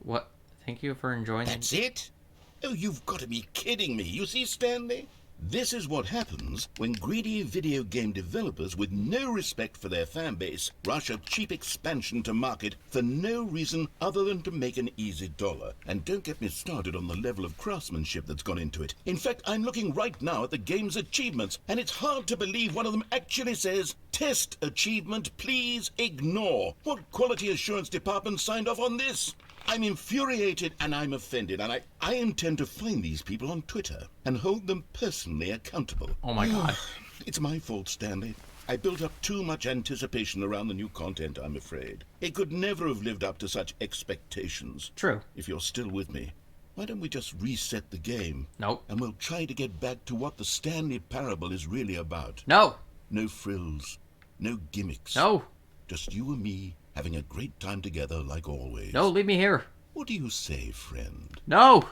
What? Thank you for enjoying That's it? Oh, you've got to be kidding me. You see, Stanley? This is what happens when greedy video game developers with no respect for their fan base rush a cheap expansion to market for no reason other than to make an easy dollar. And don't get me started on the level of craftsmanship that's gone into it. In fact, I'm looking right now at the game's achievements, and it's hard to believe one of them actually says, "Test achievement, please ignore." What quality assurance department signed off on this? I'm infuriated and I'm offended, and I intend to find these people on Twitter and hold them personally accountable. Oh my god. It's my fault, Stanley. I built up too much anticipation around the new content, I'm afraid. It could never have lived up to such expectations. True. If you're still with me, why don't we just reset the game? Nope. And we'll try to get back to what the Stanley Parable is really about. No. No frills, no gimmicks. No. Just you and me having a great time together like always. No, leave me here. What do you say, friend? No.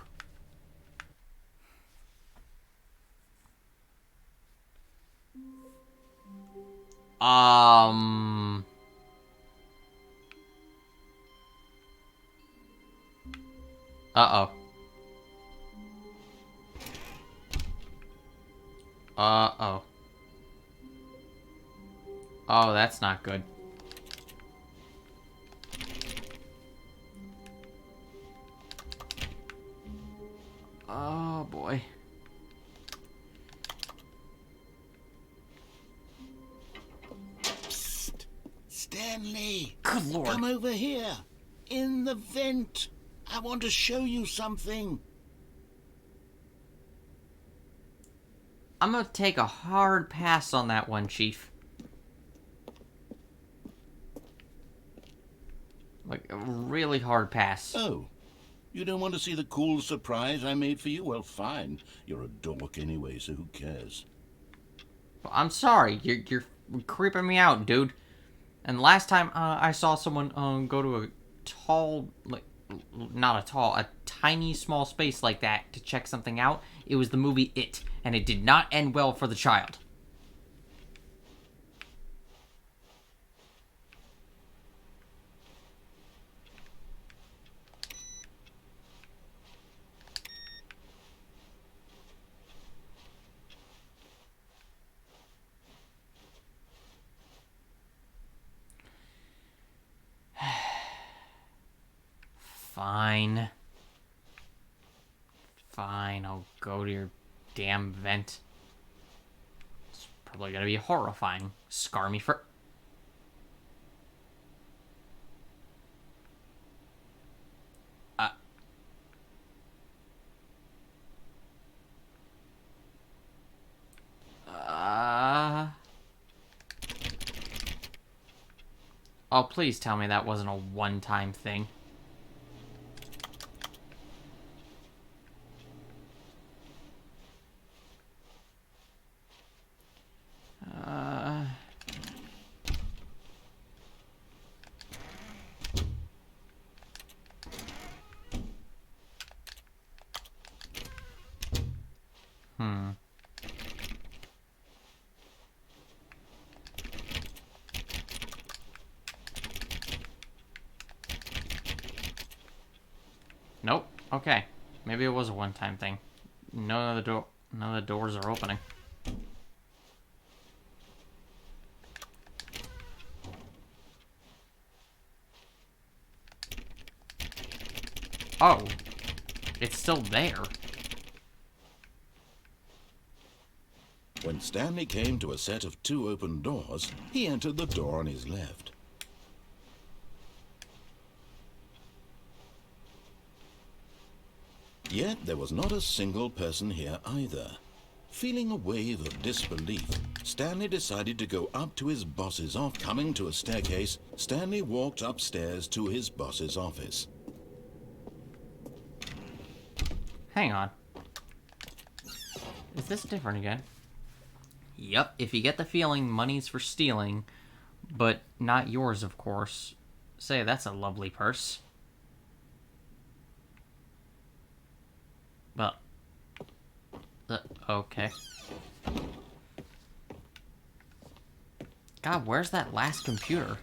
Uh-oh. Uh-oh. Oh, that's not good. Oh, boy. Psst. Stanley! Good lord. Come over here. In the vent. I want to show you something. I'm gonna take a hard pass on that one, Chief. Like, a really hard pass. Oh. You don't want to see the cool surprise I made for you? Well, fine. You're a dork anyway, so who cares? I'm sorry. You're creeping me out, dude. And last time I saw someone go to a tall, like, not a tall, a tiny small space like that to check something out, it was the movie It, and it did not end well for the child. Fine. Fine, I'll go to your damn vent. It's probably gonna be horrifying. Scar me for... Oh, please tell me that wasn't a one-time thing. Nope. Okay. Maybe it was a one-time thing. None of the doors are opening. Oh. It's still there. When Stanley came to a set of 2 open doors, he entered the door on his left. Yet there was not a single person here either. Feeling a wave of disbelief, Stanley decided to go up to his boss's office. Coming to a staircase, Stanley walked upstairs to his boss's office. Hang on. Is this different again? Yep, if you get the feeling money's for stealing, but not yours, of course. Say, that's a lovely purse. Well, okay. God, where's that last computer?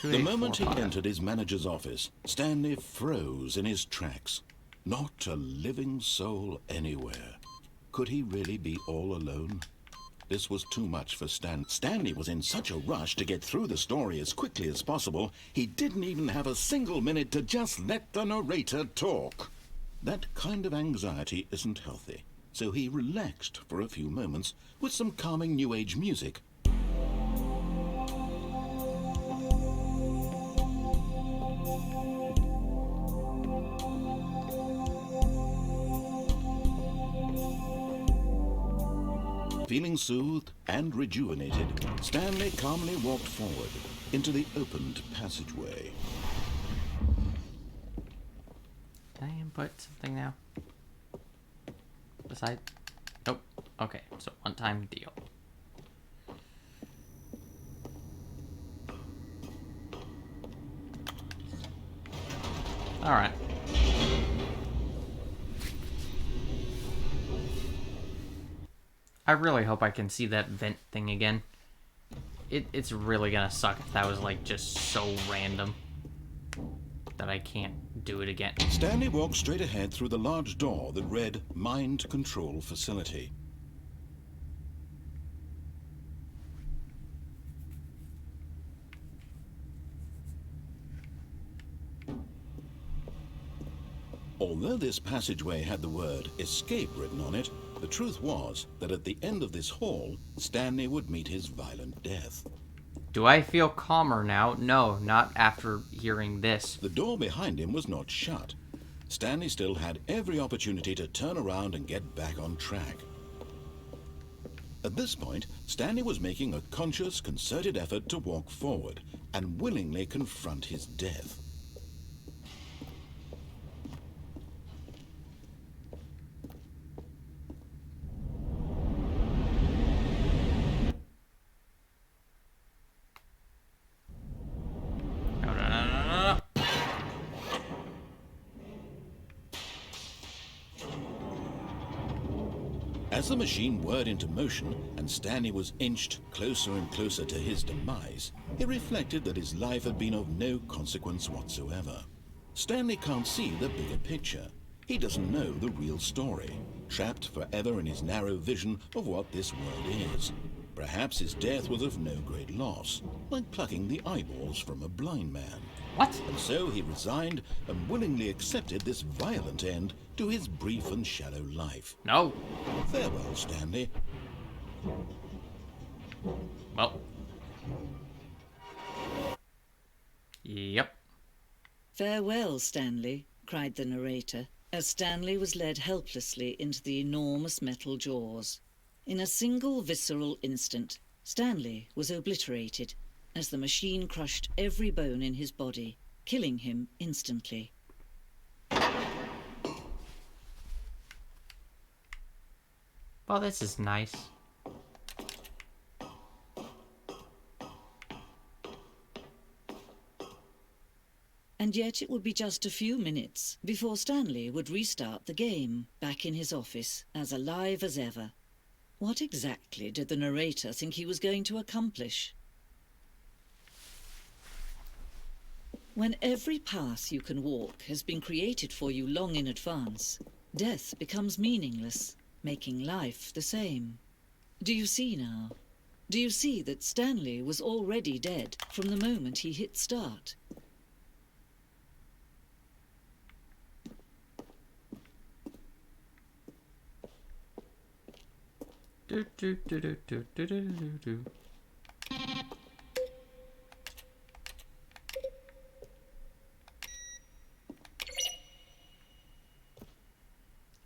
The moment he entered his manager's office, Stanley froze in his tracks. Not a living soul anywhere. Could he really be all alone? This was too much for Stan. Stanley was in such a rush to get through the story as quickly as possible, he didn't even have a single minute to just let the narrator talk. That kind of anxiety isn't healthy, so he relaxed for a few moments with some calming New Age music. Feeling soothed and rejuvenated, Stanley calmly walked forward into the opened passageway. Can I input something now? Besides... Nope. Okay, so one-time deal. Alright. I really hope I can see that vent thing again. It's really gonna suck if that was, like, just so random that I can't do it again. Stanley walked straight ahead through the large door that read Mind Control Facility. Although this passageway had the word escape written on it, the truth was that at the end of this hall, Stanley would meet his violent death. Do I feel calmer now? No, not after hearing this. The door behind him was not shut. Stanley still had every opportunity to turn around and get back on track. At this point, Stanley was making a conscious, concerted effort to walk forward and willingly confront his death. As the machine whirred into motion and Stanley was inched closer and closer to his demise, he reflected that his life had been of no consequence whatsoever. Stanley can't see the bigger picture. He doesn't know the real story, trapped forever in his narrow vision of what this world is. Perhaps his death was of no great loss, like plucking the eyeballs from a blind man. What? And so he resigned and willingly accepted this violent end to his brief and shallow life. No. Farewell, Stanley. Well. Yep. Farewell, Stanley, cried the narrator, as Stanley was led helplessly into the enormous metal jaws. In a single visceral instant, Stanley was obliterated as the machine crushed every bone in his body, killing him instantly. Well, this is nice. And yet it would be just a few minutes before Stanley would restart the game, back in his office, as alive as ever. What exactly did the narrator think he was going to accomplish? When every path you can walk has been created for you long in advance, death becomes meaningless, making life the same. Do you see now? Do you see that Stanley was already dead from the moment he hit start? Do, do, do, do, do, do, do, do, do.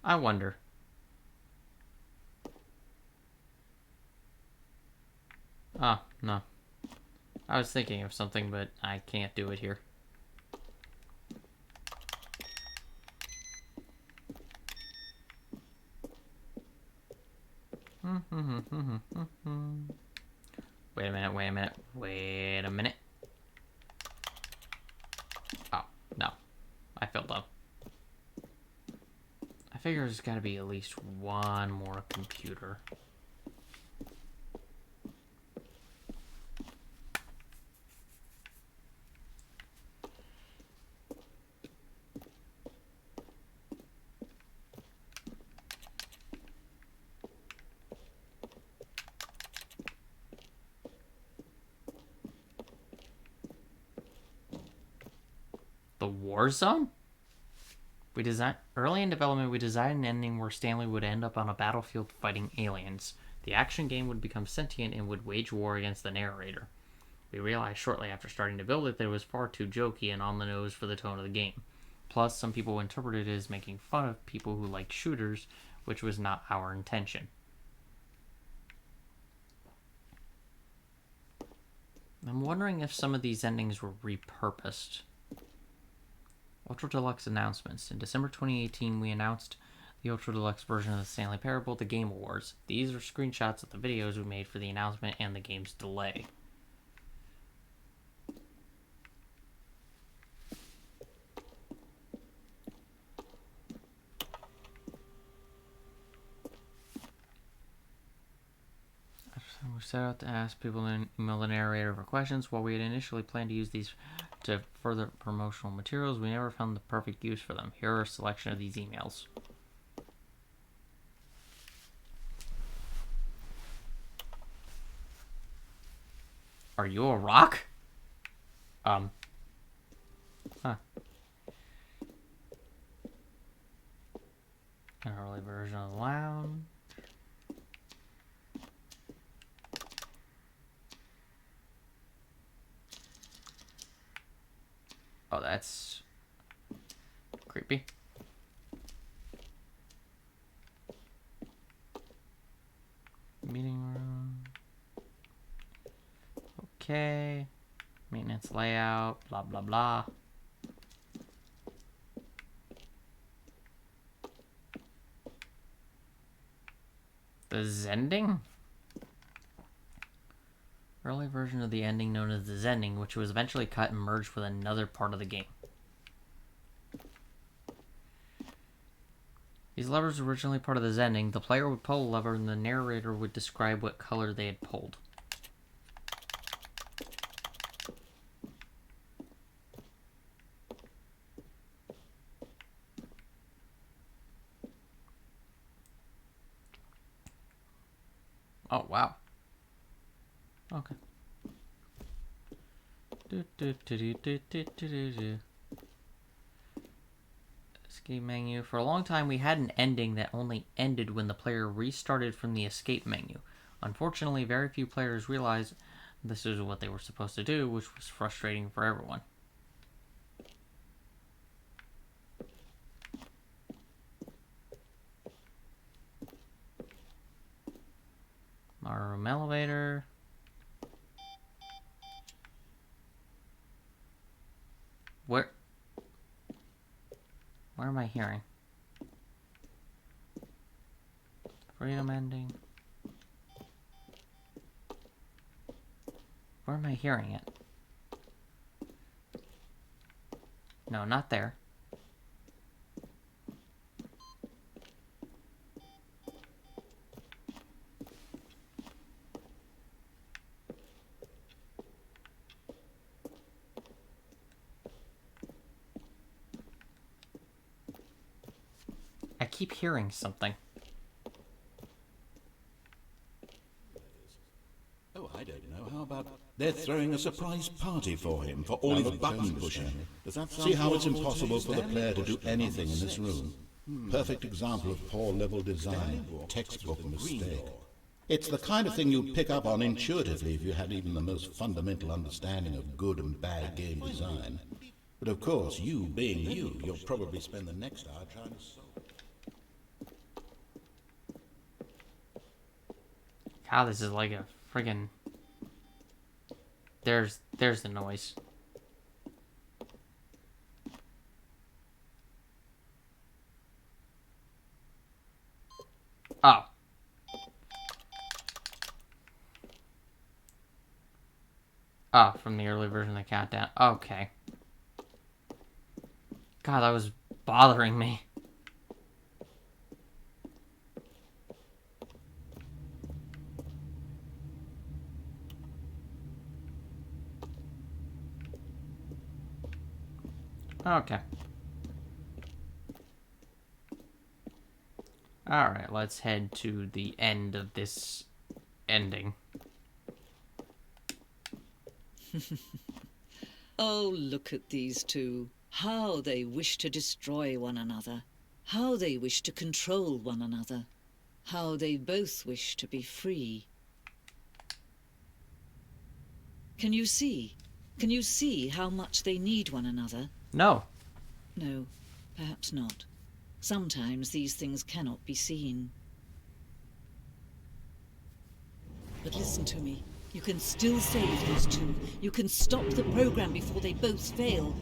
I wonder. Ah, no. I was thinking of something, but I can't do it here. Wait a minute, wait a minute, wait a minute. Oh, no. I fell dumb. I figure there's gotta be at least one more computer. The War Zone? Early in development, we designed an ending where Stanley would end up on a battlefield fighting aliens. The action game would become sentient and would wage war against the narrator. We realized shortly after starting to build it that it was far too jokey and on the nose for the tone of the game. Plus, some people interpreted it as making fun of people who like shooters, which was not our intention. I'm wondering if some of these endings were repurposed. Ultra Deluxe announcements. In December 2018, we announced the Ultra Deluxe version of the Stanley Parable at the Game Awards. These are screenshots of the videos we made for the announcement and the game's delay. We set out to ask people to email the narrator for questions. While we had initially planned to use these to further promotional materials, we never found the perfect use for them. Here are a selection of these emails. Are you a rock? Huh. An early version of the lounge. Oh, that's creepy. Meeting room. Okay. Maintenance layout. Blah, blah, blah. The Zending? Early version of the ending known as the Zending, which was eventually cut and merged with another part of the game. These levers were originally part of the Zending. The player would pull a lever and the narrator would describe what color they had pulled. Oh, wow. Okay. Escape menu. For a long time, we had an ending that only ended when the player restarted from the escape menu. Unfortunately, very few players realized this is what they were supposed to do, which was frustrating for everyone. Our room elevator. Where am I hearing? Freedom ending. Where am I hearing it? No, not there. I keep hearing something. Oh, I don't know. How about they're throwing a surprise party for him for all his button pushing? See how it's impossible for the player to do anything in this room? Perfect example of poor level design, textbook mistake. It's the kind of thing you'd pick up on intuitively if you had even the most fundamental understanding of good and bad game design. But of course, you being you, you'll probably spend the next hour trying to solve it. God, this is like a friggin'... There's the noise. Oh. Oh, from the early version of the countdown. Okay. God, that was bothering me. Okay. Alright, let's head to the end of this ending. Oh, look at these two. How they wish to destroy one another. How they wish to control one another. How they both wish to be free. Can you see? Can you see how much they need one another? No. No, perhaps not. Sometimes these things cannot be seen. But listen to me. You can still save these two. You can stop the program before they both fail.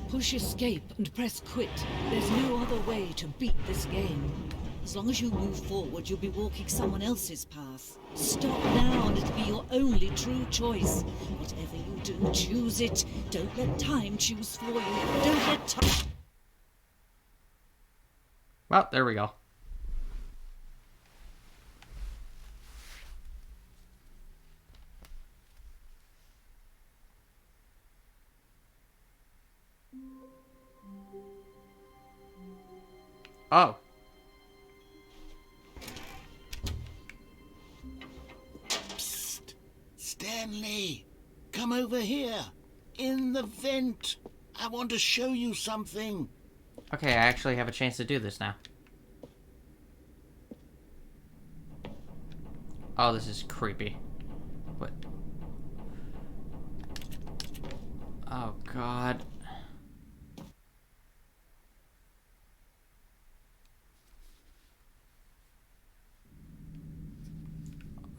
Push escape and press quit. There's no other way to beat this game. As long as you move forward, you'll be walking someone else's path. Stop now and it'll be your only true choice. Whatever you do, choose it. Don't let time choose for you. Don't let time... Well, there we go. Oh. Psst! Stanley! Come over here! In the vent! I want to show you something! Okay, I actually have a chance to do this now. Oh, this is creepy. What? Oh, God.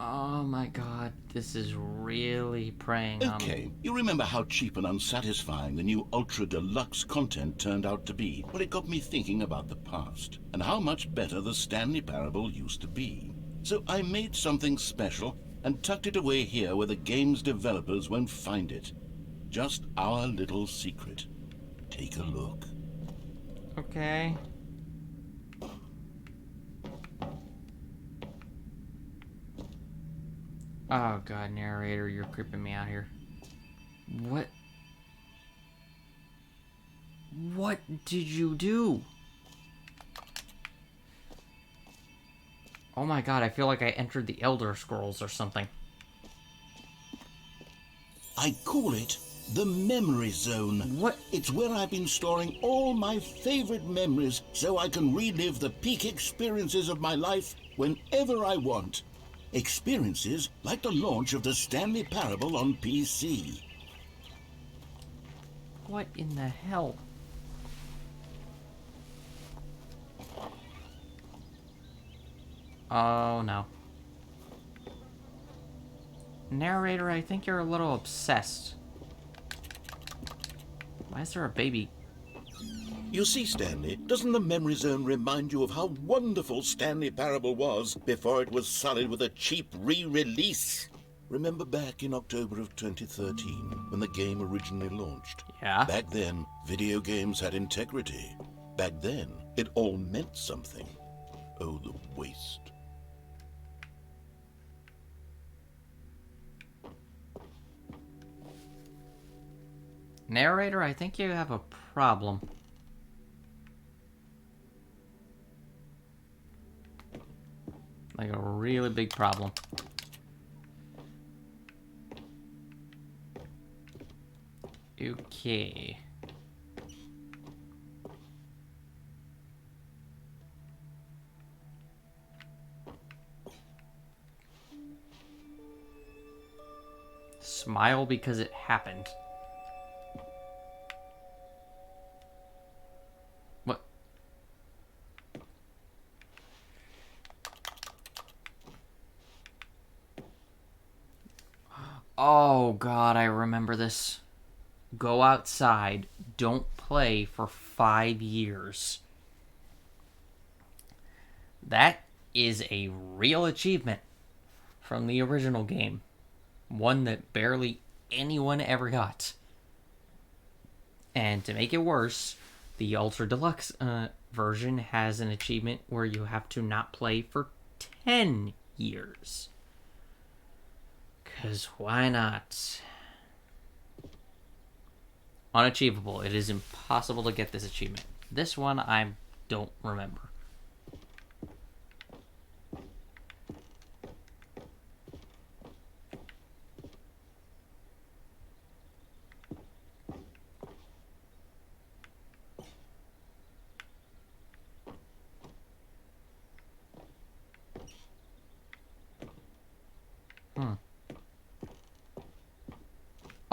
Oh my God, this is really preying on me. Okay, you remember how cheap and unsatisfying the new Ultra Deluxe content turned out to be? Well, it got me thinking about the past, and how much better the Stanley Parable used to be. So I made something special and tucked it away here where the game's developers won't find it. Just our little secret. Take a look. Okay. Oh God, narrator, you're creeping me out here. What? What did you do? Oh my God, I feel like I entered the Elder Scrolls or something. I call it the Memory Zone. What? It's where I've been storing all my favorite memories so I can relive the peak experiences of my life whenever I want. Experiences like the launch of the Stanley Parable on PC. What in the hell? Oh no. Narrator, I think you're a little obsessed. Why is there a baby? You see, Stanley, doesn't the Memory Zone remind you of how wonderful Stanley Parable was before it was sullied with a cheap re-release? Remember back in October of 2013, when the game originally launched? Yeah. Back then, video games had integrity. Back then, it all meant something. Oh, the waste. Narrator, I think you have a problem. Like a really big problem. Okay. Smile because it happened. What? Oh God, I remember this. Go outside. Don't play for 5 years. That is a real achievement from the original game. One that barely anyone ever got. And to make it worse, the Ultra Deluxe version has an achievement where you have to not play for 10 years. 'Cause why not? Unachievable. It is impossible to get this achievement. This one I don't remember.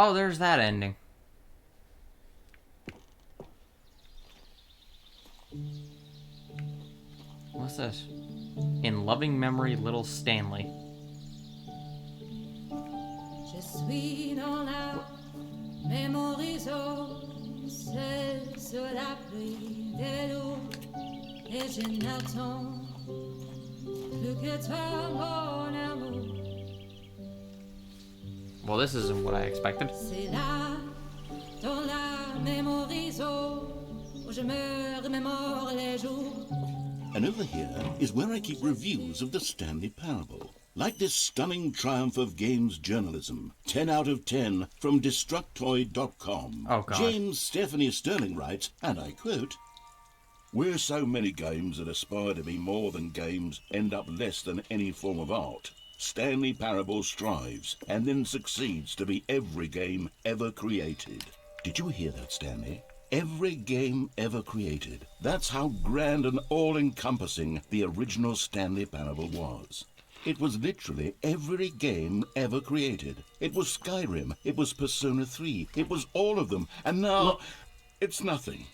Oh, there's that ending. What's this? In loving memory, little Stanley. Je suis dans la mémorisation, c'est sur la pluie de l'eau, et je n'attends plus que toi, mon amour. Well, this isn't what I expected. C'est là, dans la mémorisation, où je me remémore les jours. And over here is where I keep reviews of the Stanley Parable. Like this stunning triumph of games journalism, 10 out of 10 from Destructoid.com. Oh, God. James Stephanie Sterling writes, and I quote, "Where so many games that aspire to be more than games end up less than any form of art, Stanley Parable strives and then succeeds to be every game ever created." Did you hear that, Stanley? Every game ever created. That's how grand and all-encompassing the original Stanley Parable was. It was literally every game ever created. It was Skyrim, it was Persona 3, it was all of them, and now it's nothing.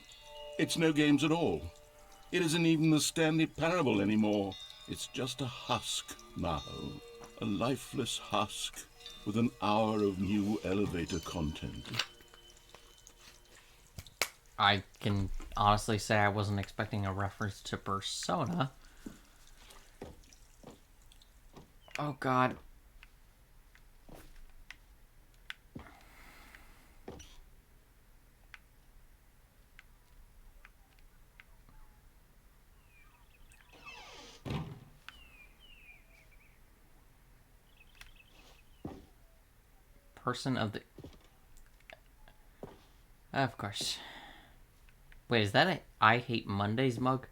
It's no games at all. It isn't even the Stanley Parable anymore. It's just a husk now. A lifeless husk with an hour of new elevator content. I can honestly say I wasn't expecting a reference to Persona. Oh, God. Person of the... Of course. Wait, is that a I Hate Mondays mug?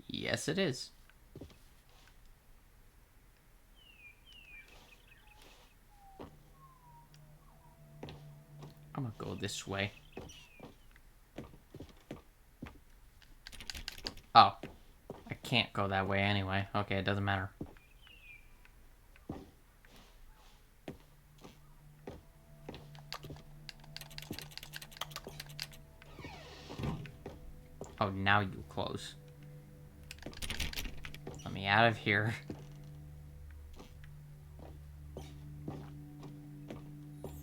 Yes, it is. I'm gonna go this way. Oh. I can't go that way anyway. Okay, it doesn't matter. Oh, now you close. Let me out of here.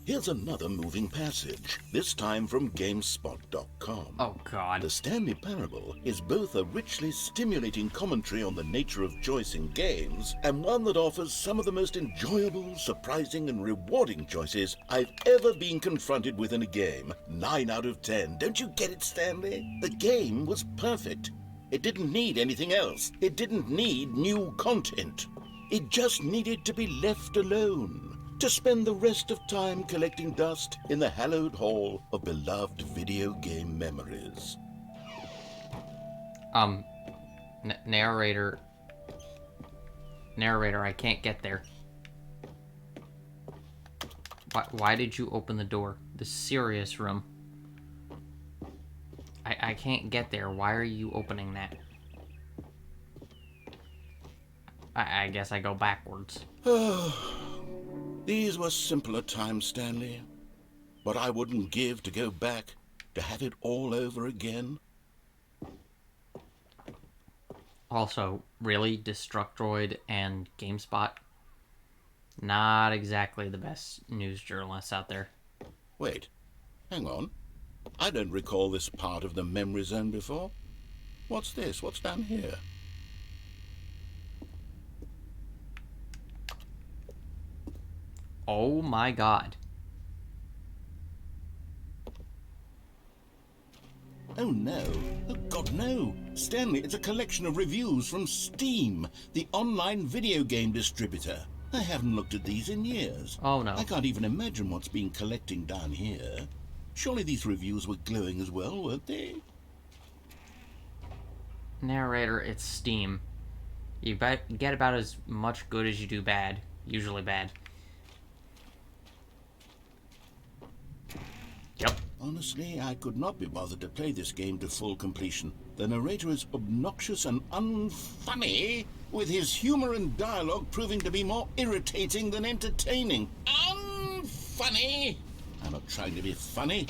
Here's another moving passage, this time from GameSpot.com. Oh, God. The Stanley Parable is both a richly stimulating commentary on the nature of choice in games and one that offers some of the most enjoyable, surprising, and rewarding choices I've ever been confronted with in a game. 9 out of 10. Don't you get it, Stanley? The game was perfect. It didn't need anything else. It didn't need new content. It just needed to be left alone, to spend the rest of time collecting dust in the hallowed hall of beloved video game memories. Narrator, I can't get there. Why did you open the door? The serious room. I can't get there. Why are you opening that? I guess I go backwards. These were simpler times, Stanley. But I wouldn't give to go back, to have it all over again. Also, really, Destructoid and GameSpot? Not exactly the best news journalists out there. Wait, hang on. I don't recall this part of the memory zone before. What's this? What's down here? Oh my God. Oh no. Oh God, no. Stanley, it's a collection of reviews from Steam, the online video game distributor. I haven't looked at these in years. Oh no. I can't even imagine what's been collecting down here. Surely these reviews were glowing as well, weren't they? Narrator, it's Steam. You get about as much good as you do bad. Usually bad. Yep. Honestly, I could not be bothered to play this game to full completion. The narrator is obnoxious and unfunny, with his humor and dialogue proving to be more irritating than entertaining. Unfunny! funny? I'm not trying to be funny.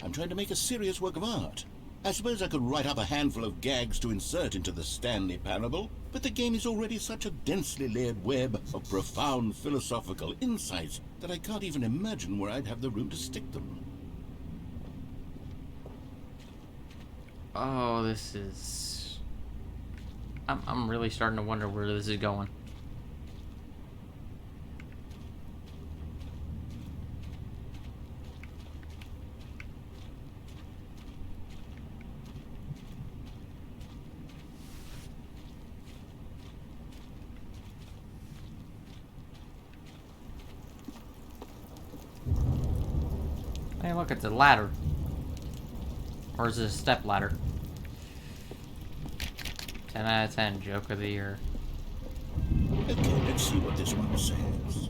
I'm trying to make a serious work of art. I suppose I could write up a handful of gags to insert into the Stanley Parable, but the game is already such a densely layered web of profound philosophical insights that I can't even imagine where I'd have the room to stick them. Oh, this is... I'm really starting to wonder where this is going. Hey, look, it's a ladder. Or is it a step ladder? 10 out of 10, joke of the year. Okay, let's see what this one says.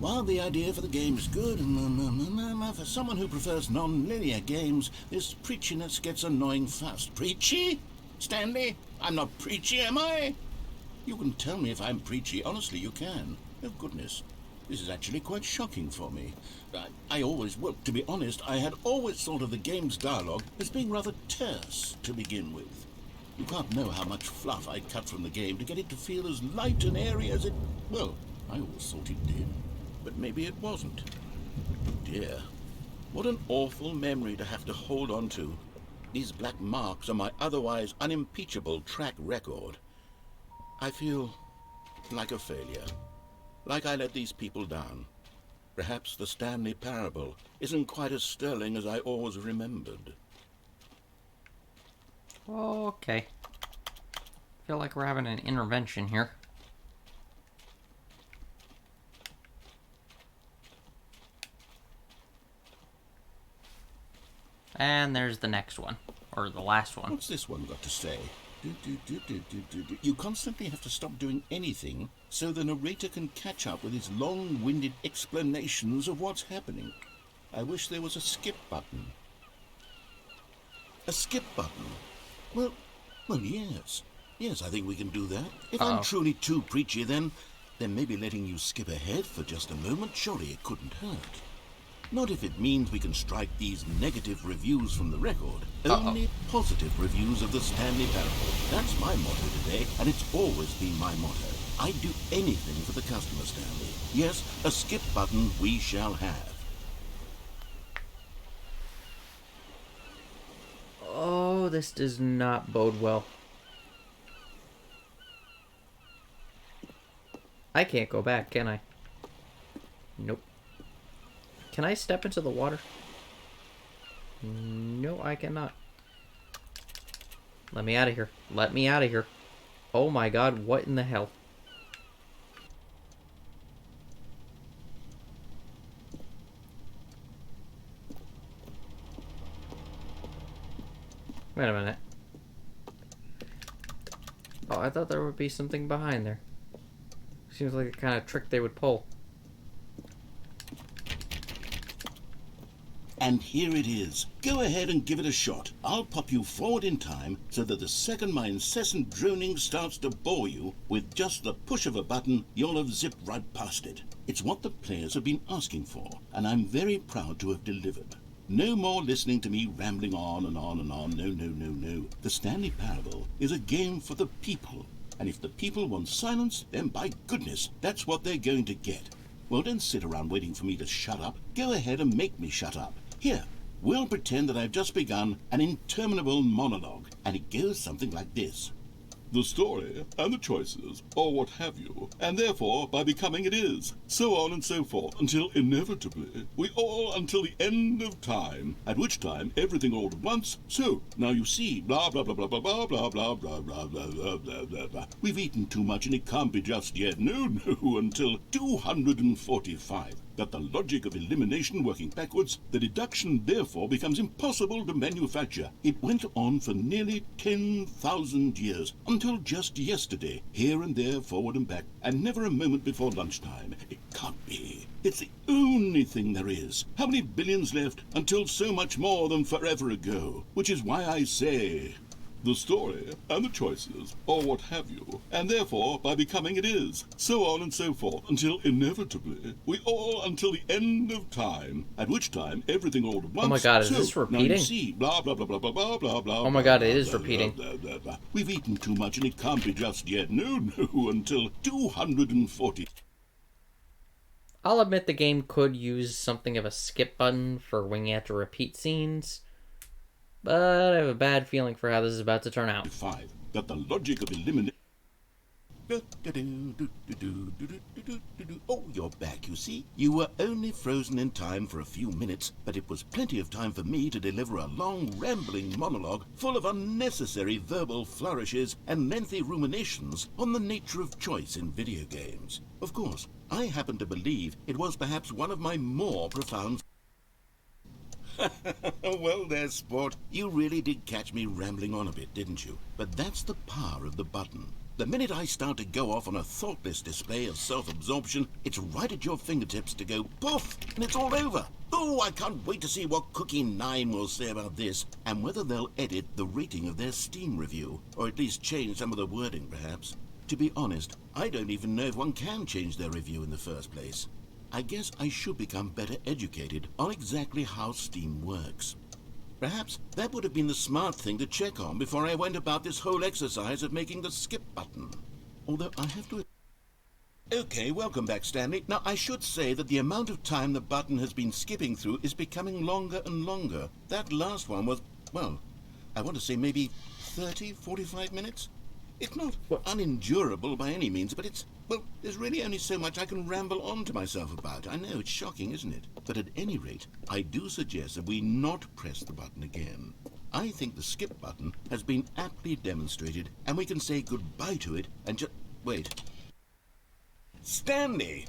While the idea for the game is good, for someone who prefers non-linear games, this preachiness gets annoying fast. Preachy? Stanley? I'm not preachy, am I? You can tell me if I'm preachy. Honestly, you can. Oh, goodness. This is actually quite shocking for me. Well, to be honest, I had always thought of the game's dialogue as being rather terse to begin with. You can't know how much fluff I cut from the game to get it to feel as light and airy as it... Well, I always thought it did, but maybe it wasn't. Dear, what an awful memory to have to hold on to. These black marks are my otherwise unimpeachable track record. I feel like a failure. Like I let these people down. Perhaps the Stanley Parable isn't quite as sterling as I always remembered. Okay. Feel like we're having an intervention here. And there's the next one. Or the last one. What's this one got to say? You constantly have to stop doing anything so the narrator can catch up with his long-winded explanations of what's happening. I wish there was a skip button. A skip button? Well, yes. Yes, I think we can do that. If I'm truly too preachy, then maybe letting you skip ahead for just a moment, surely it couldn't hurt. Not if it means we can strike these negative reviews from the record. Only positive reviews of the Stanley Parable. That's my motto today, and it's always been my motto. I'd do anything for the customer, Stanley. Yes, a skip button we shall have. Oh, this does not bode well. I can't go back, can I? Nope. Can I step into the water? No, I cannot. Let me out of here. Let me out of here. Oh my god, what in the hell? Wait a minute. Oh, I thought there would be something behind there. Seems like the kind of trick they would pull. And here it is. Go ahead and give it a shot. I'll pop you forward in time so that the second my incessant droning starts to bore you, with just the push of a button, you'll have zipped right past it. It's what the players have been asking for, and I'm very proud to have delivered. No more listening to me rambling on and on and on. No. The Stanley Parable is a game for the people. And if the people want silence, then by goodness, that's what they're going to get. Well, don't sit around waiting for me to shut up. Go ahead and make me shut up. Here, we'll pretend that I've just begun an interminable monologue, and it goes something like this. The story, and the choices, or what have you, and therefore by becoming it is, so on and so forth, until inevitably, we all until the end of time, at which time everything all at once, so, now you see, blah blah blah blah blah blah blah blah blah blah blah blah blah blah blah. We've eaten too much and it can't be just yet, no, until 245. That the logic of elimination working backwards, the deduction therefore becomes impossible to manufacture. It went on for nearly 10,000 years, until just yesterday, here and there, forward and back, and never a moment before lunchtime. It can't be. It's the only thing there is. How many billions left until so much more than forever ago? Which is why I say, the story, and the choices, or what have you, and therefore, by becoming it is, so on and so forth, until inevitably, we all until the end of time, at which time everything all at once. Oh my god, is so, this now repeating? you see, blah blah blah blah blah blah blah blah. Oh my god, it is repeating. We've eaten too much and it can't be just yet. No, until 240. I'll admit the game could use something of a skip button for when you have to repeat scenes, but I have a bad feeling for how this is about to turn out. 5. That the logic of elimination. Oh, you're back, you see. You were only frozen in time for a few minutes, but it was plenty of time for me to deliver a long, rambling monologue full of unnecessary verbal flourishes and lengthy ruminations on the nature of choice in video games. Of course, I happen to believe it was perhaps one of my more profound... Well there, sport. You really did catch me rambling on a bit, didn't you? But that's the power of the button. The minute I start to go off on a thoughtless display of self-absorption, it's right at your fingertips to go poof, and it's all over. Oh, I can't wait to see what Cookie9 will say about this, and whether they'll edit the rating of their Steam review, or at least change some of the wording, perhaps. To be honest, I don't even know if one can change their review in the first place. I guess I should become better educated on exactly how Steam works. Perhaps that would have been the smart thing to check on before I went about this whole exercise of making the skip button. Although I have to... Okay, welcome back, Stanley. Now, I should say that the amount of time the button has been skipping through is becoming longer and longer. That last one was, well, I want to say maybe 30, 45 minutes? It's not unendurable by any means, but it's, well, there's really only so much I can ramble on to myself about. I know, it's shocking, isn't it? But at any rate, I do suggest that we not press the button again. I think the skip button has been aptly demonstrated, and we can say goodbye to it and just... Wait. Stanley,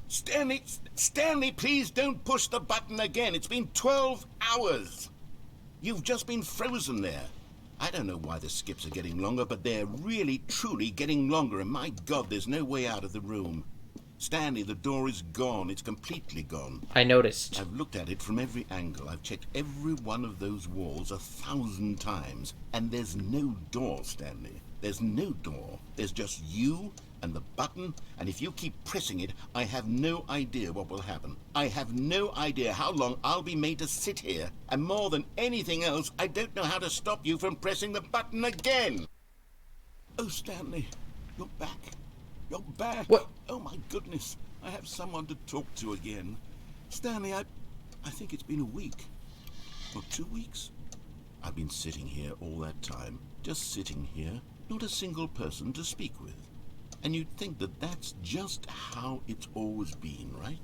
please don't push the button again. It's been 12 hours. You've just been frozen there. I don't know why the skips are getting longer, but they're really, truly getting longer, and my God, there's no way out of the room. Stanley, the door is gone. It's completely gone. I noticed. I've looked at it from every angle. I've checked every one of those walls 1,000 times, and there's no door, Stanley. There's no door. There's just you and the button, and if you keep pressing it, I have no idea what will happen. I have no idea how long I'll be made to sit here, and more than anything else, I don't know how to stop you from pressing the button again. Oh, Stanley, you're back. You're back. What? Oh, my goodness. I have someone to talk to again. Stanley, I think it's been a week. Or 2 weeks. I've been sitting here all that time. Just sitting here. Not a single person to speak with. And you'd think that that's just how it's always been, right?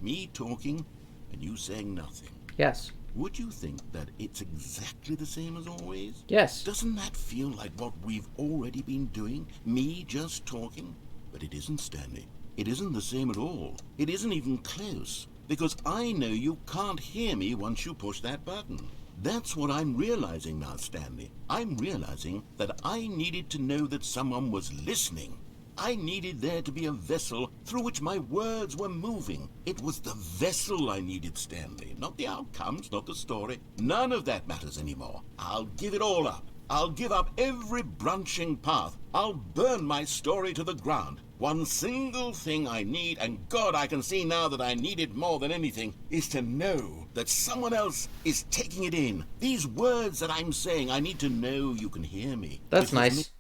Me talking and you saying nothing. Yes. Would you think that it's exactly the same as always? Yes. Doesn't that feel like what we've already been doing? Me just talking? But it isn't, Stanley. It isn't the same at all. It isn't even close. Because I know you can't hear me once you push that button. That's what I'm realizing now, Stanley. I'm realizing that I needed to know that someone was listening. I needed there to be a vessel through which my words were moving. It was the vessel I needed, Stanley. Not the outcomes, not the story. None of that matters anymore. I'll give it all up. I'll give up every branching path. I'll burn my story to the ground. One single thing I need, and God, I can see now that I need it more than anything, is to know that someone else is taking it in. These words that I'm saying, I need to know you can hear me. That's nice.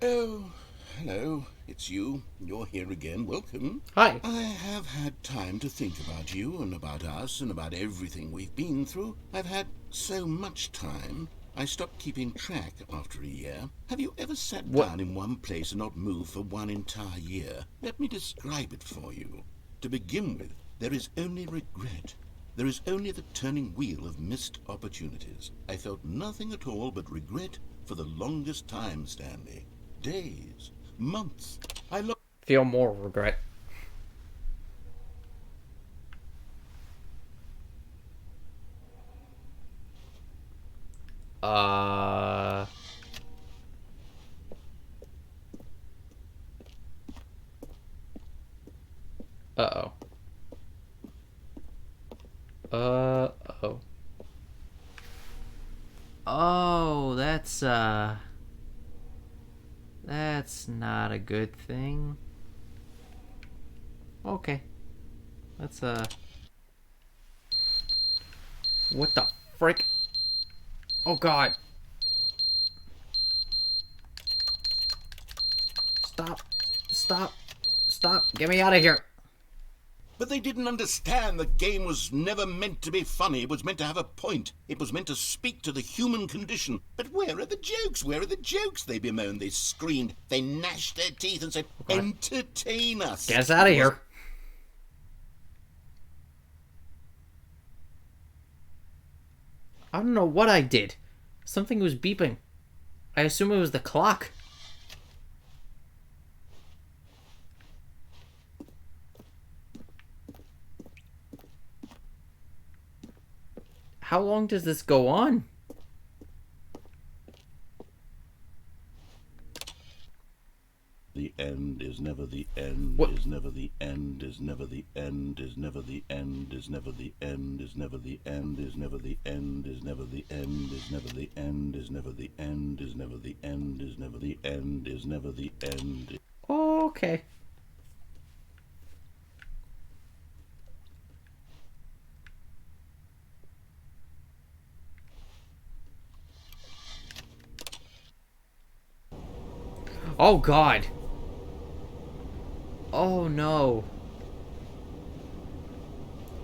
Oh, hello. It's you. You're here again. Welcome. Hi. I have had time to think about you and about us and about everything we've been through. I've had so much time. I stopped keeping track after a year. Have you ever sat down in one place and not moved for one entire year? Let me describe it for you. To begin with, there is only regret. There is only the turning wheel of missed opportunities. I felt nothing at all but regret for the longest time, Stanley. Days, months. Feel more regret. Uh-oh. Uh-oh. That's not a good thing. Okay. Let's, what the frick? Oh, God. Stop. Stop. Stop. Get me out of here. But they didn't understand the game was never meant to be funny. It was meant to have a point. It was meant to speak to the human condition. But where are the jokes? Where are the jokes? They bemoaned, they screamed, they gnashed their teeth and said, entertain us. Get us out of here. I don't know what I did. Something was beeping. I assume it was the clock. How long does this go on? The end is never the end, What? is never the end, is never the end, is never the end, is never the end, is never the end, is never the end, is never the end, is never the end, is never the end, is never the end, is never the end, is never the end. Okay. Oh, God. Oh, no.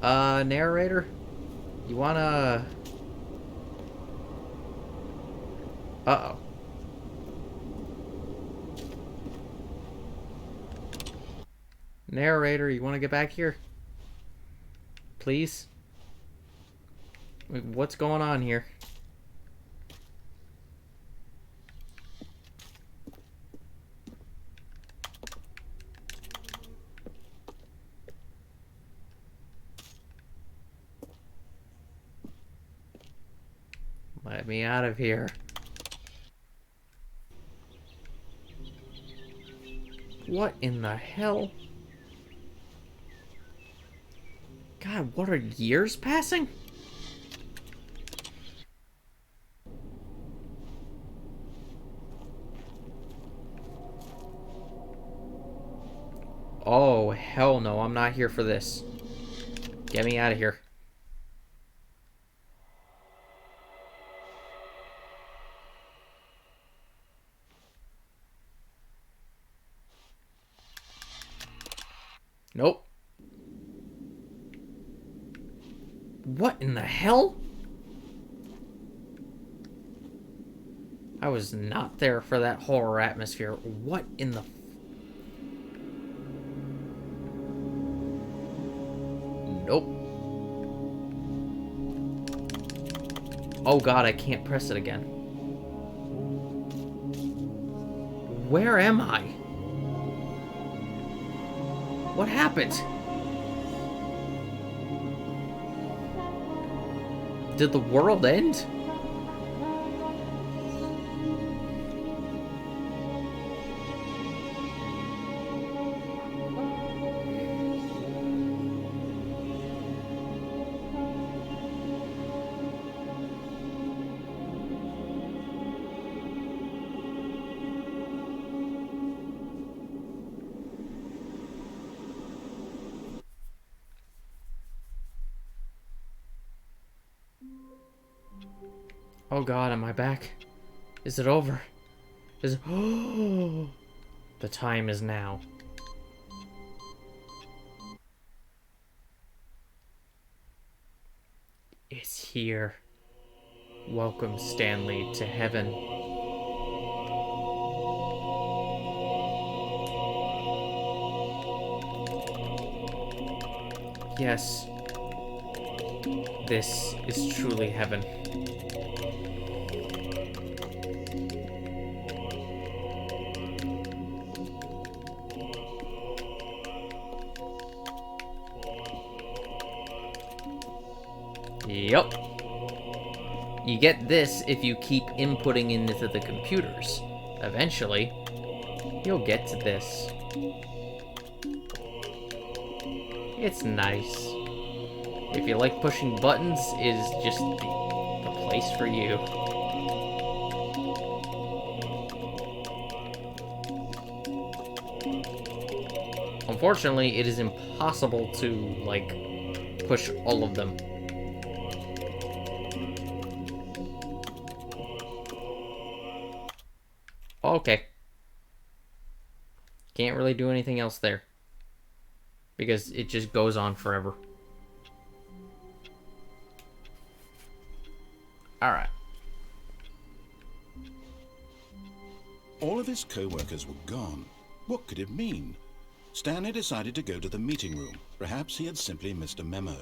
Narrator? You wanna... Uh-oh. Narrator, you wanna get back here? Please? What's going on here? Let me out of here. What in the hell? God, what are years passing? Oh, hell no, I'm not here for this. Get me out of here. Nope. What in the hell? I was not there for that horror atmosphere. What in the... Nope. Oh God, I can't press it again. Where am I? What happened? Did the world end? Oh God, am I back? Is it over? Is it... Oh, the time is now. It's here. Welcome, Stanley, to heaven. Yes. This is truly heaven. Yup. You get this if you keep inputting into the computers. Eventually, you'll get to this. It's nice. If you like pushing buttons, is just the place for you. Unfortunately, it is impossible to, like, push all of them. Okay. Can't really do anything else there. Because it just goes on forever. Alright. All of his co-workers were gone. What could it mean? Stanley decided to go to the meeting room. Perhaps he had simply missed a memo.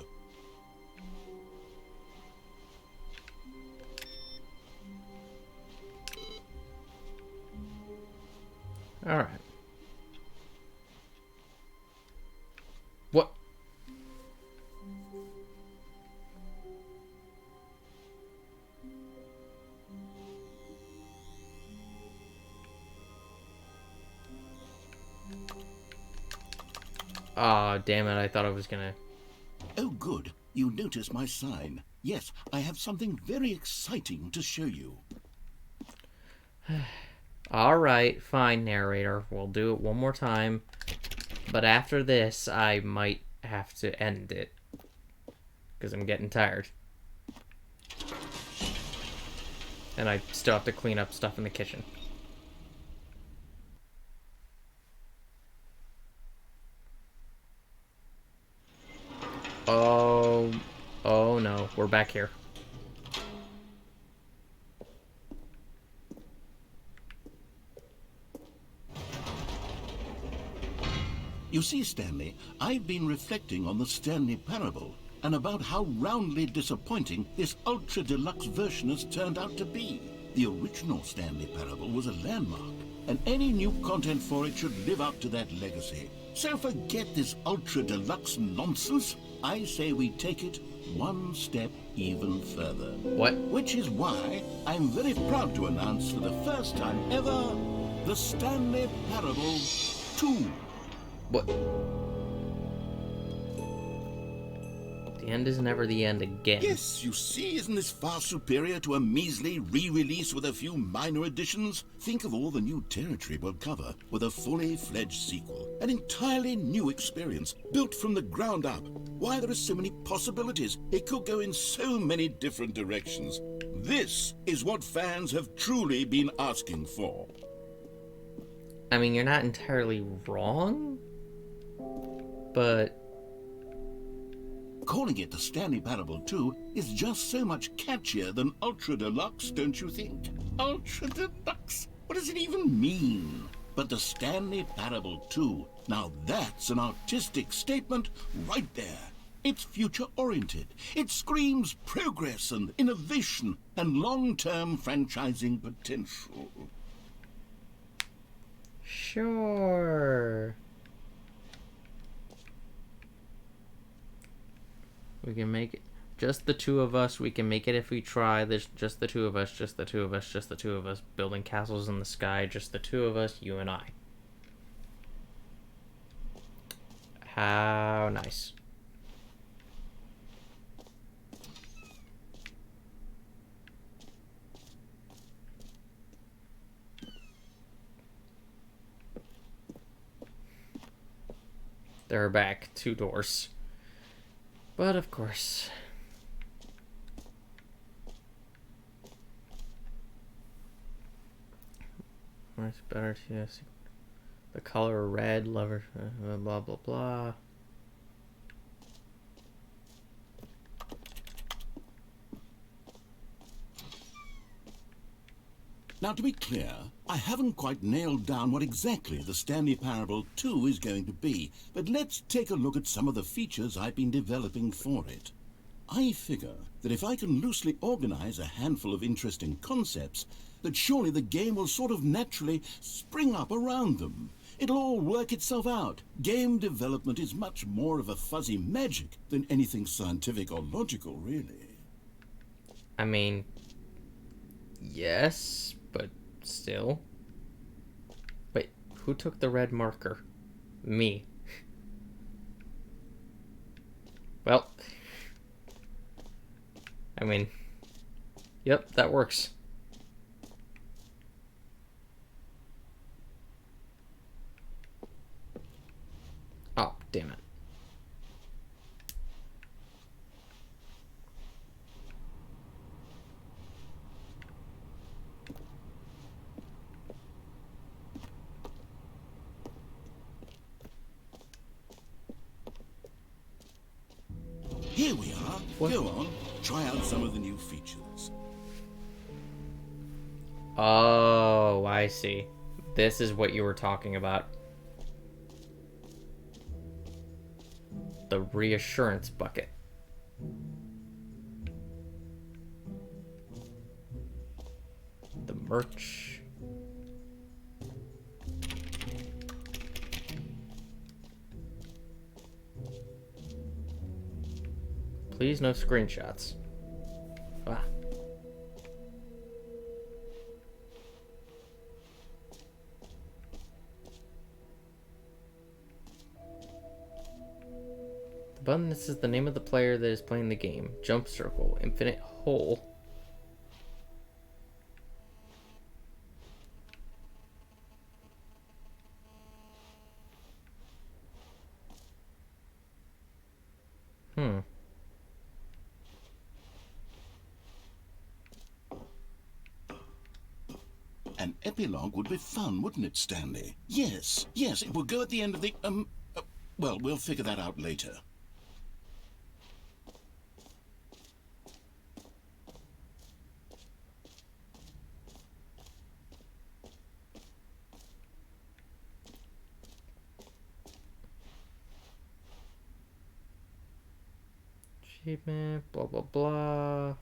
Alright. What? Ah, damn it, I thought I was gonna... Oh, good. You noticed my sign. Yes, I have something very exciting to show you. Alright, fine, narrator. We'll do it one more time. But after this, I might have to end it. Because I'm getting tired. And I still have to clean up stuff in the kitchen. Oh no, we're back here. You see, Stanley, I've been reflecting on the Stanley Parable and about how roundly disappointing this Ultra Deluxe version has turned out to be. The original Stanley Parable was a landmark, and any new content for it should live up to that legacy. So forget this Ultra Deluxe nonsense. I say we take it one step even further. What? Which is why I'm very proud to announce for the first time ever, the Stanley Parable 2. What? The end is never the end again. Yes, you see, isn't this far superior to a measly re-release with a few minor additions? Think of all the new territory we'll cover with a fully fledged sequel. An entirely new experience, built from the ground up. Why, there are so many possibilities. It could go in so many different directions. This is what fans have truly been asking for. I mean, you're not entirely wrong, but... Calling it the Stanley Parable 2 is just so much catchier than Ultra Deluxe, don't you think? Ultra Deluxe? What does it even mean? But the Stanley Parable 2, now that's an artistic statement right there. It's future-oriented. It screams progress and innovation and long-term franchising potential. Sure. We can make it. Just the two of us. We can make it if we try. There's just the two of us. Just the two of us. Just the two of us. Building castles in the sky. Just the two of us. You and I. How nice. They're back. 2 doors. But of course... It's better to use the color red, lover, blah blah blah. Now, to be clear, I haven't quite nailed down what exactly the Stanley Parable 2 is going to be, but let's take a look at some of the features I've been developing for it. I figure that if I can loosely organize a handful of interesting concepts, that surely the game will sort of naturally spring up around them. It'll all work itself out. Game development is much more of a fuzzy magic than anything scientific or logical, really. I mean, yes, but still. Wait, who took the red marker? Me. Well, I mean, yep, that works. damn it. Here we are. What? Go on. Try out some of the new features. Oh, I see. This is what you were talking about. The reassurance bucket. The merch. Please no screenshots. Ah. The button, this is the name of the player that is playing the game. Jump circle, infinite hole. An epilogue would be fun, wouldn't it, Stanley? Yes, yes, it would go at the end of the, well, we'll figure that out later. Achievement, blah, blah, blah.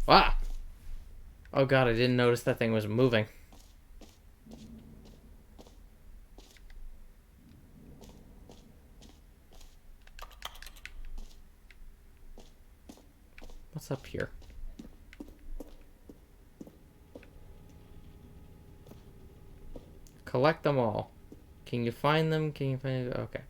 Ah! Oh god, I didn't notice that thing was moving. What's up here? Collect them all. Can you find them? Can you find it? Okay.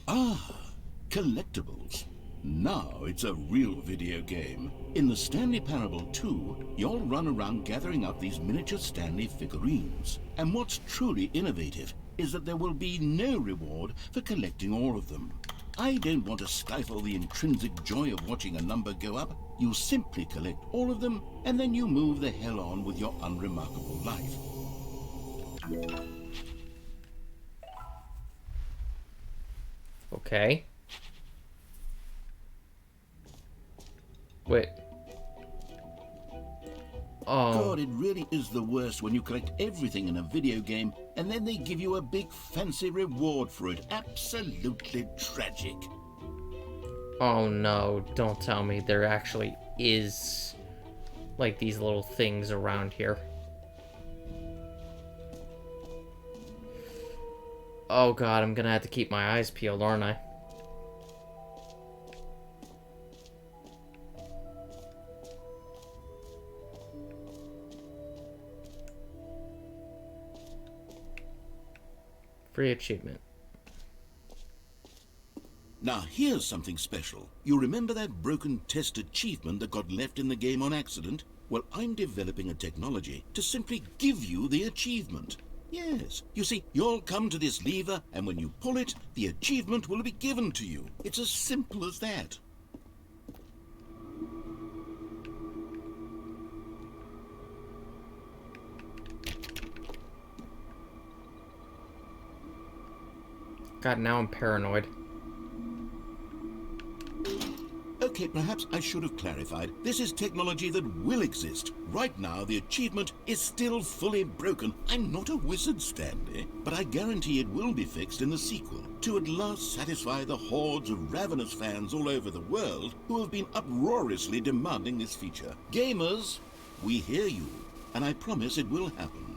Ah, collectibles. Now it's a real video game. In the Stanley Parable 2, you'll run around gathering up these miniature Stanley figurines. And what's truly innovative is that there will be no reward for collecting all of them. I don't want to stifle the intrinsic joy of watching a number go up. You simply collect all of them, and then you move the hell on with your unremarkable life. Okay. Wait. Oh. God, it really is the worst when you collect everything in a video game and then they give you a big fancy reward for it. Absolutely tragic. Oh no, don't tell me there actually is like these little things around here. Oh god, I'm gonna have to keep my eyes peeled, aren't I? Free achievement. Now here's something special. You remember that broken test achievement that got left in the game on accident? Well, I'm developing a technology to simply give you the achievement. Yes, you see, you'll come to this lever, and when you pull it, the achievement will be given to you. It's as simple as that. God, now I'm paranoid. Okay, perhaps I should have clarified. This is technology that will exist. Right now, the achievement is still fully broken. I'm not a wizard, Stanley, but I guarantee it will be fixed in the sequel to at last satisfy the hordes of ravenous fans all over the world who have been uproariously demanding this feature. Gamers, we hear you, and I promise it will happen.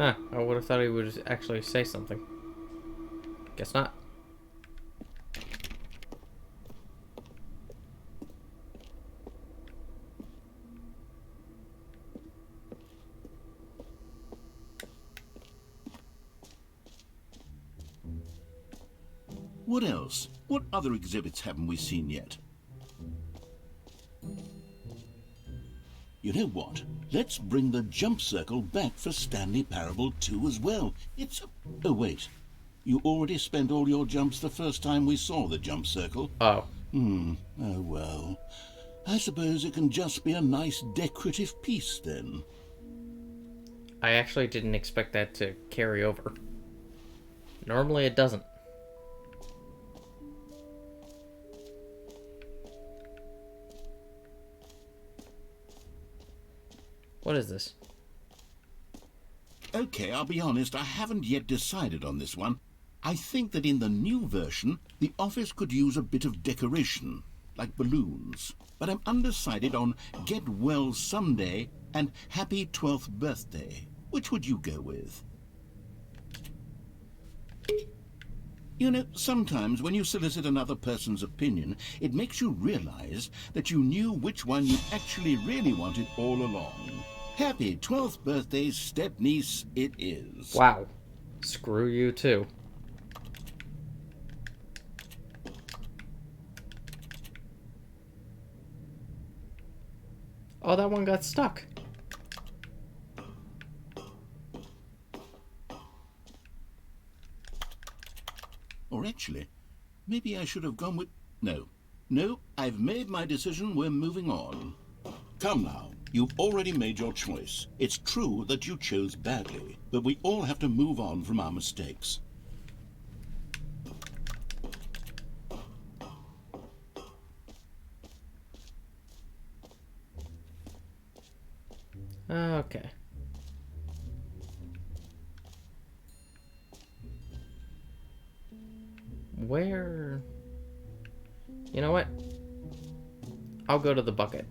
Huh, I would have thought he would actually say something. Guess not. What else? What other exhibits haven't we seen yet? You know what? Let's bring the jump circle back for Stanley Parable 2 as well. It's a... Oh, wait. You already spent all your jumps the first time we saw the jump circle. Oh. Oh, well. I suppose it can just be a nice decorative piece, then. I actually didn't expect that to carry over. Normally it doesn't. What is this? Okay, I'll be honest, I haven't yet decided on this one. I think that in the new version, the office could use a bit of decoration, like balloons. But I'm undecided on Get Well Someday and Happy 12th Birthday. Which would you go with? You know, sometimes when you solicit another person's opinion, it makes you realize that you knew which one you actually really wanted all along. Happy 12th birthday, step-niece, it is. Wow. Screw you too. Oh, that one got stuck. Or actually, maybe I should have gone with... No, I've made my decision. We're moving on. Come now, you've already made your choice. It's true that you chose badly, but we all have to move on from our mistakes. Okay. Where... You know what? I'll go to the bucket.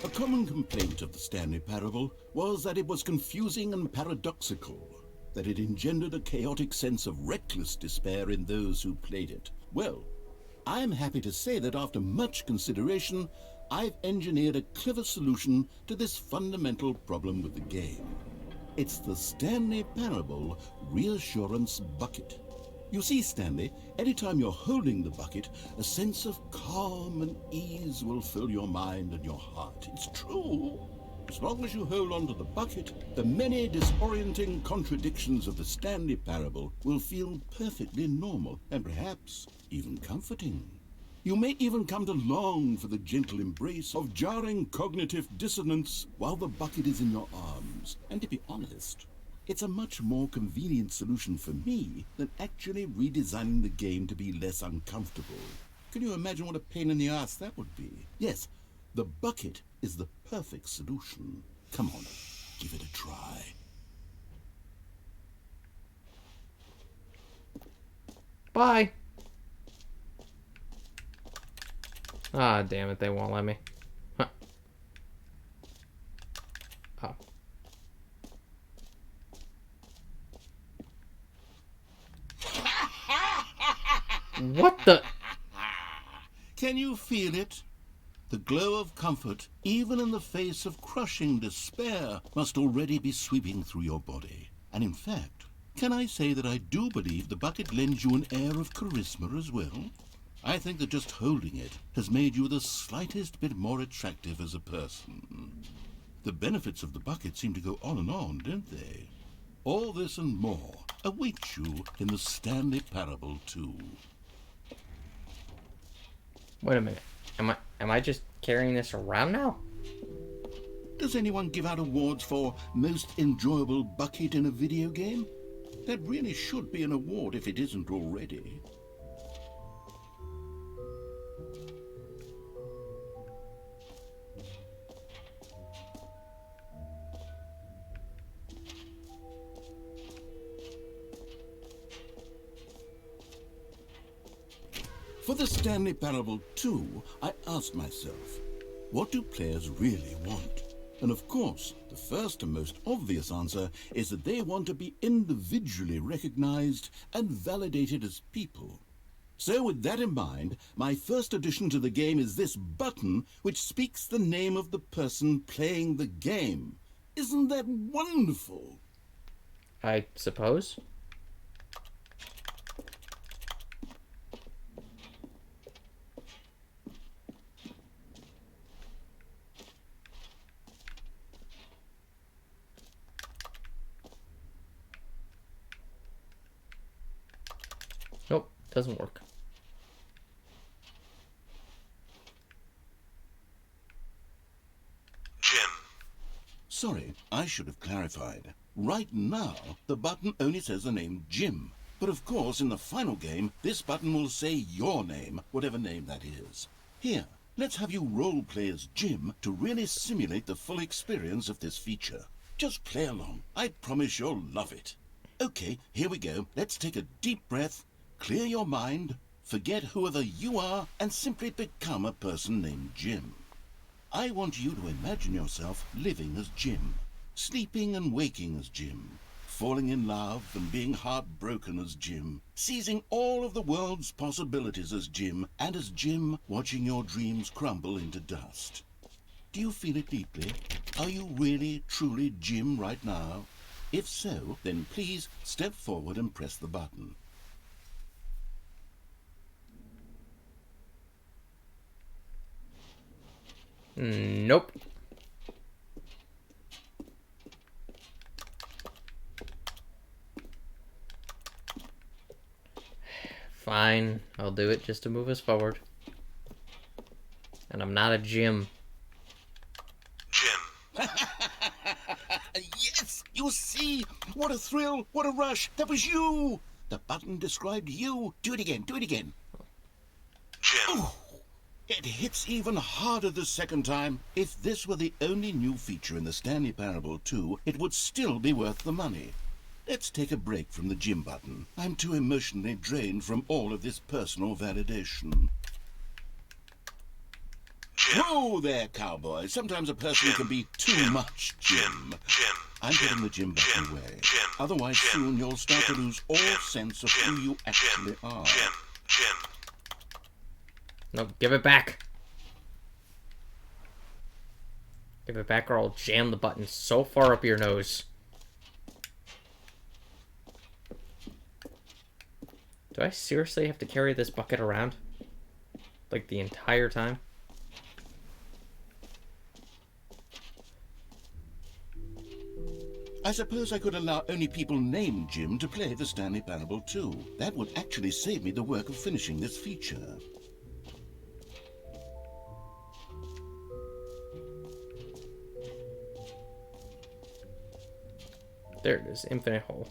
A common complaint of the Stanley Parable was that it was confusing and paradoxical, that it engendered a chaotic sense of reckless despair in those who played it. Well, I'm happy to say that after much consideration, I've engineered a clever solution to this fundamental problem with the game. It's the Stanley Parable Reassurance Bucket. You see, Stanley, anytime you're holding the bucket, a sense of calm and ease will fill your mind and your heart. It's true. As long as you hold on to the bucket, the many disorienting contradictions of the Stanley Parable will feel perfectly normal and perhaps even comforting. You may even come to long for the gentle embrace of jarring cognitive dissonance while the bucket is in your arms. And to be honest, it's a much more convenient solution for me than actually redesigning the game to be less uncomfortable. Can you imagine what a pain in the ass that would be? Yes, the bucket is the perfect solution. Come on, give it a try. Bye. Ah, damn it, they won't let me. Huh. Oh. What the? Can you feel it? The glow of comfort, even in the face of crushing despair, must already be sweeping through your body. And in fact, can I say that I do believe the bucket lends you an air of charisma as well? I think that just holding it has made you the slightest bit more attractive as a person. The benefits of the bucket seem to go on, don't they? All this and more awaits you in the Stanley Parable 2. Wait a minute. Am I just carrying this around now? Does anyone give out awards for most enjoyable bucket in a video game? That really should be an award if it isn't already. For the Stanley Parable 2, I asked myself, What do players really want? And of course, the first and most obvious answer is that they want to be individually recognized and validated as people. So with that in mind, my first addition to the game is this button which speaks the name of the person playing the game. Isn't that wonderful? I suppose. Nope, doesn't work. Jim. Sorry, I should have clarified. Right now, the button only says the name Jim. But of course, in the final game, this button will say your name, whatever name that is. Here, let's have you role-play as Jim to really simulate the full experience of this feature. Just play along. I promise you'll love it. Okay, here we go. Let's take a deep breath, clear your mind, forget whoever you are, and simply become a person named Jim. I want you to imagine yourself living as Jim, sleeping and waking as Jim, falling in love and being heartbroken as Jim, seizing all of the world's possibilities as Jim, and as Jim watching your dreams crumble into dust. Do you feel it deeply? Are you really, truly Jim right now? If so, then please step forward and press the button. Nope. Fine, I'll do it just to move us forward. And I'm not a Jim. Jim. Yes, you see? What a thrill, what a rush. That was you. The button described you. Do it again, do it again. Jim. Ooh. It hits even harder the second time. If this were the only new feature in the Stanley Parable 2, it would still be worth the money. Let's take a break from the Jim button. I'm too emotionally drained from all of this personal validation. Jim. Whoa there, cowboy. Sometimes a person can be too much Jim. I'm putting the Jim button away. Otherwise, soon you'll start to lose all sense of who you actually are. No, give it back. Give it back or I'll jam the button so far up your nose. Do I seriously have to carry this bucket around? Like the entire time? I suppose I could allow only people named Jim to play the Stanley Parable 2. That would actually save me the work of finishing this feature. There it is, infinite hole.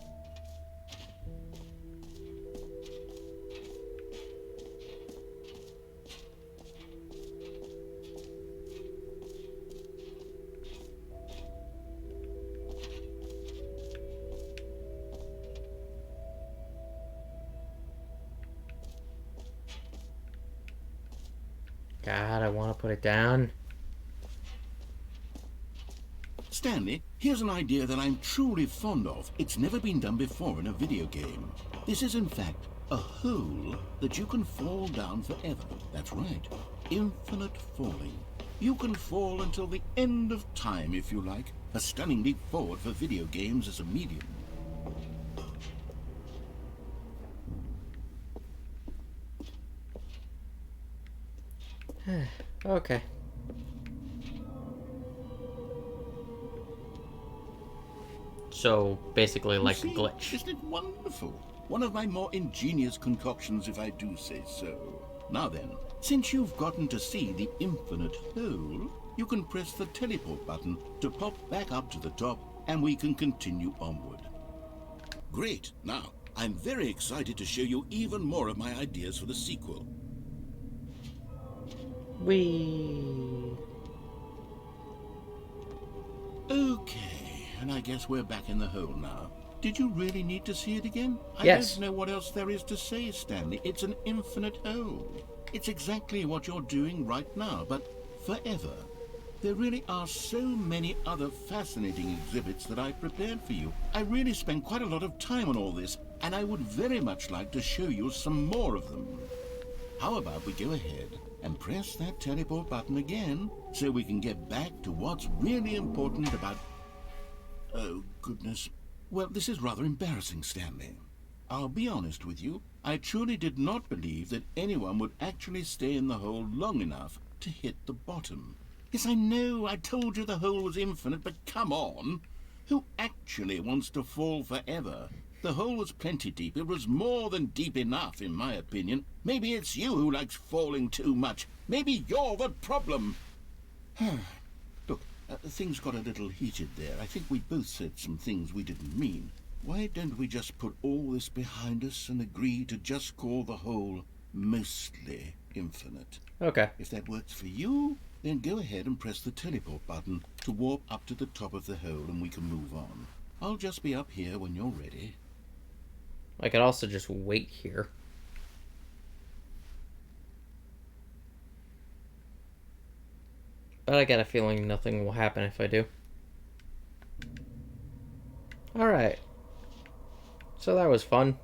God, I want to put it down. Stanley, here's an idea that I'm truly fond of. It's never been done before in a video game. This is, in fact, a hole that you can fall down forever. That's right. Infinite falling. You can fall until the end of time, if you like. A stunning leap forward for video games as a medium. Okay. So, basically like a glitch. Isn't it wonderful? One of my more ingenious concoctions, if I do say so. Now then, since you've gotten to see the infinite hole, you can press the teleport button to pop back up to the top, and we can continue onward. Great. Now, I'm very excited to show you even more of my ideas for the sequel. Whee! Okay, and I guess we're back in the hole now. Did you really need to see it again? Yes. I don't know what else there is to say, Stanley. It's an infinite hole. It's exactly what you're doing right now, but forever. There really are so many other fascinating exhibits that I've prepared for you. I really spent quite a lot of time on all this, and I would very much like to show you some more of them. How about we go ahead and press that teleport button again so we can get back to what's really important about... Oh, goodness. Well, this is rather embarrassing, Stanley. I'll be honest with you. I truly did not believe that anyone would actually stay in the hole long enough to hit the bottom. Yes, I know, I told you the hole was infinite, but come on. Who actually wants to fall forever? The hole was plenty deep. It was more than deep enough, in my opinion. Maybe it's you who likes falling too much. Maybe you're the problem. Look, things got a little heated there. I think we both said some things we didn't mean. Why don't we just put all this behind us and agree to just call the hole mostly infinite? Okay. If that works for you, then go ahead and press the teleport button to warp up to the top of the hole and we can move on. I'll just be up here when you're ready. I could also just wait here. But I got a feeling nothing will happen if I do. Alright. So that was fun.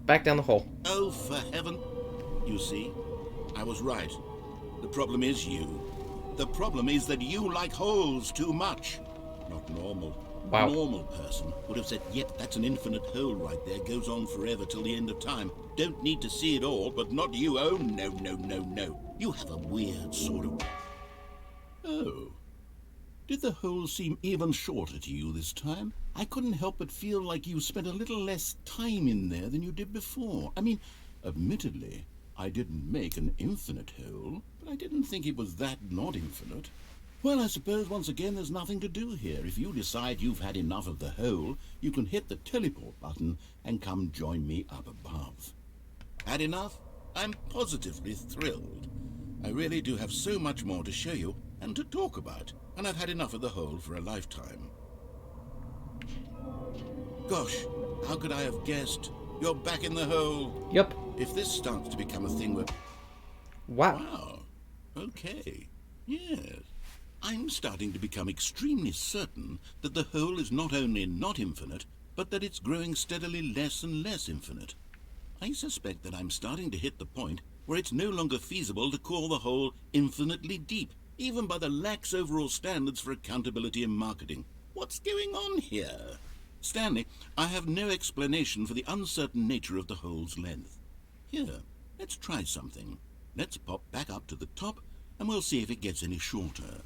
Back down the hole. Oh, for heaven. You see, I was right. The problem is you. The problem is that you like holes too much. Not normal. Wow. A normal person would have said, yep, that's an infinite hole right there. Goes on forever till the end of time. Don't need to see it all, but not you. Oh, no, no, no, no. You have a weird sort of... Oh. Did the hole seem even shorter to you this time? I couldn't help but feel like you spent a little less time in there than you did before. I mean, admittedly, I didn't make an infinite hole, but I didn't think it was that not infinite. Well, I suppose once again there's nothing to do here. If you decide you've had enough of the hole, you can hit the teleport button and come join me up above. Had enough? I'm positively thrilled. I really do have so much more to show you and to talk about, and I've had enough of the hole for a lifetime. Gosh, how could I have guessed? You're back in the hole. Yep. If this starts to become a thing where... Wow. Wow. Okay. Yes. I'm starting to become extremely certain that the hole is not only not infinite, but that it's growing steadily less and less infinite. I suspect that I'm starting to hit the point where it's no longer feasible to call the hole infinitely deep, even by the lax overall standards for accountability and marketing. What's going on here? Stanley, I have no explanation for the uncertain nature of the hole's length. Here, let's try something. Let's pop back up to the top, and we'll see if it gets any shorter.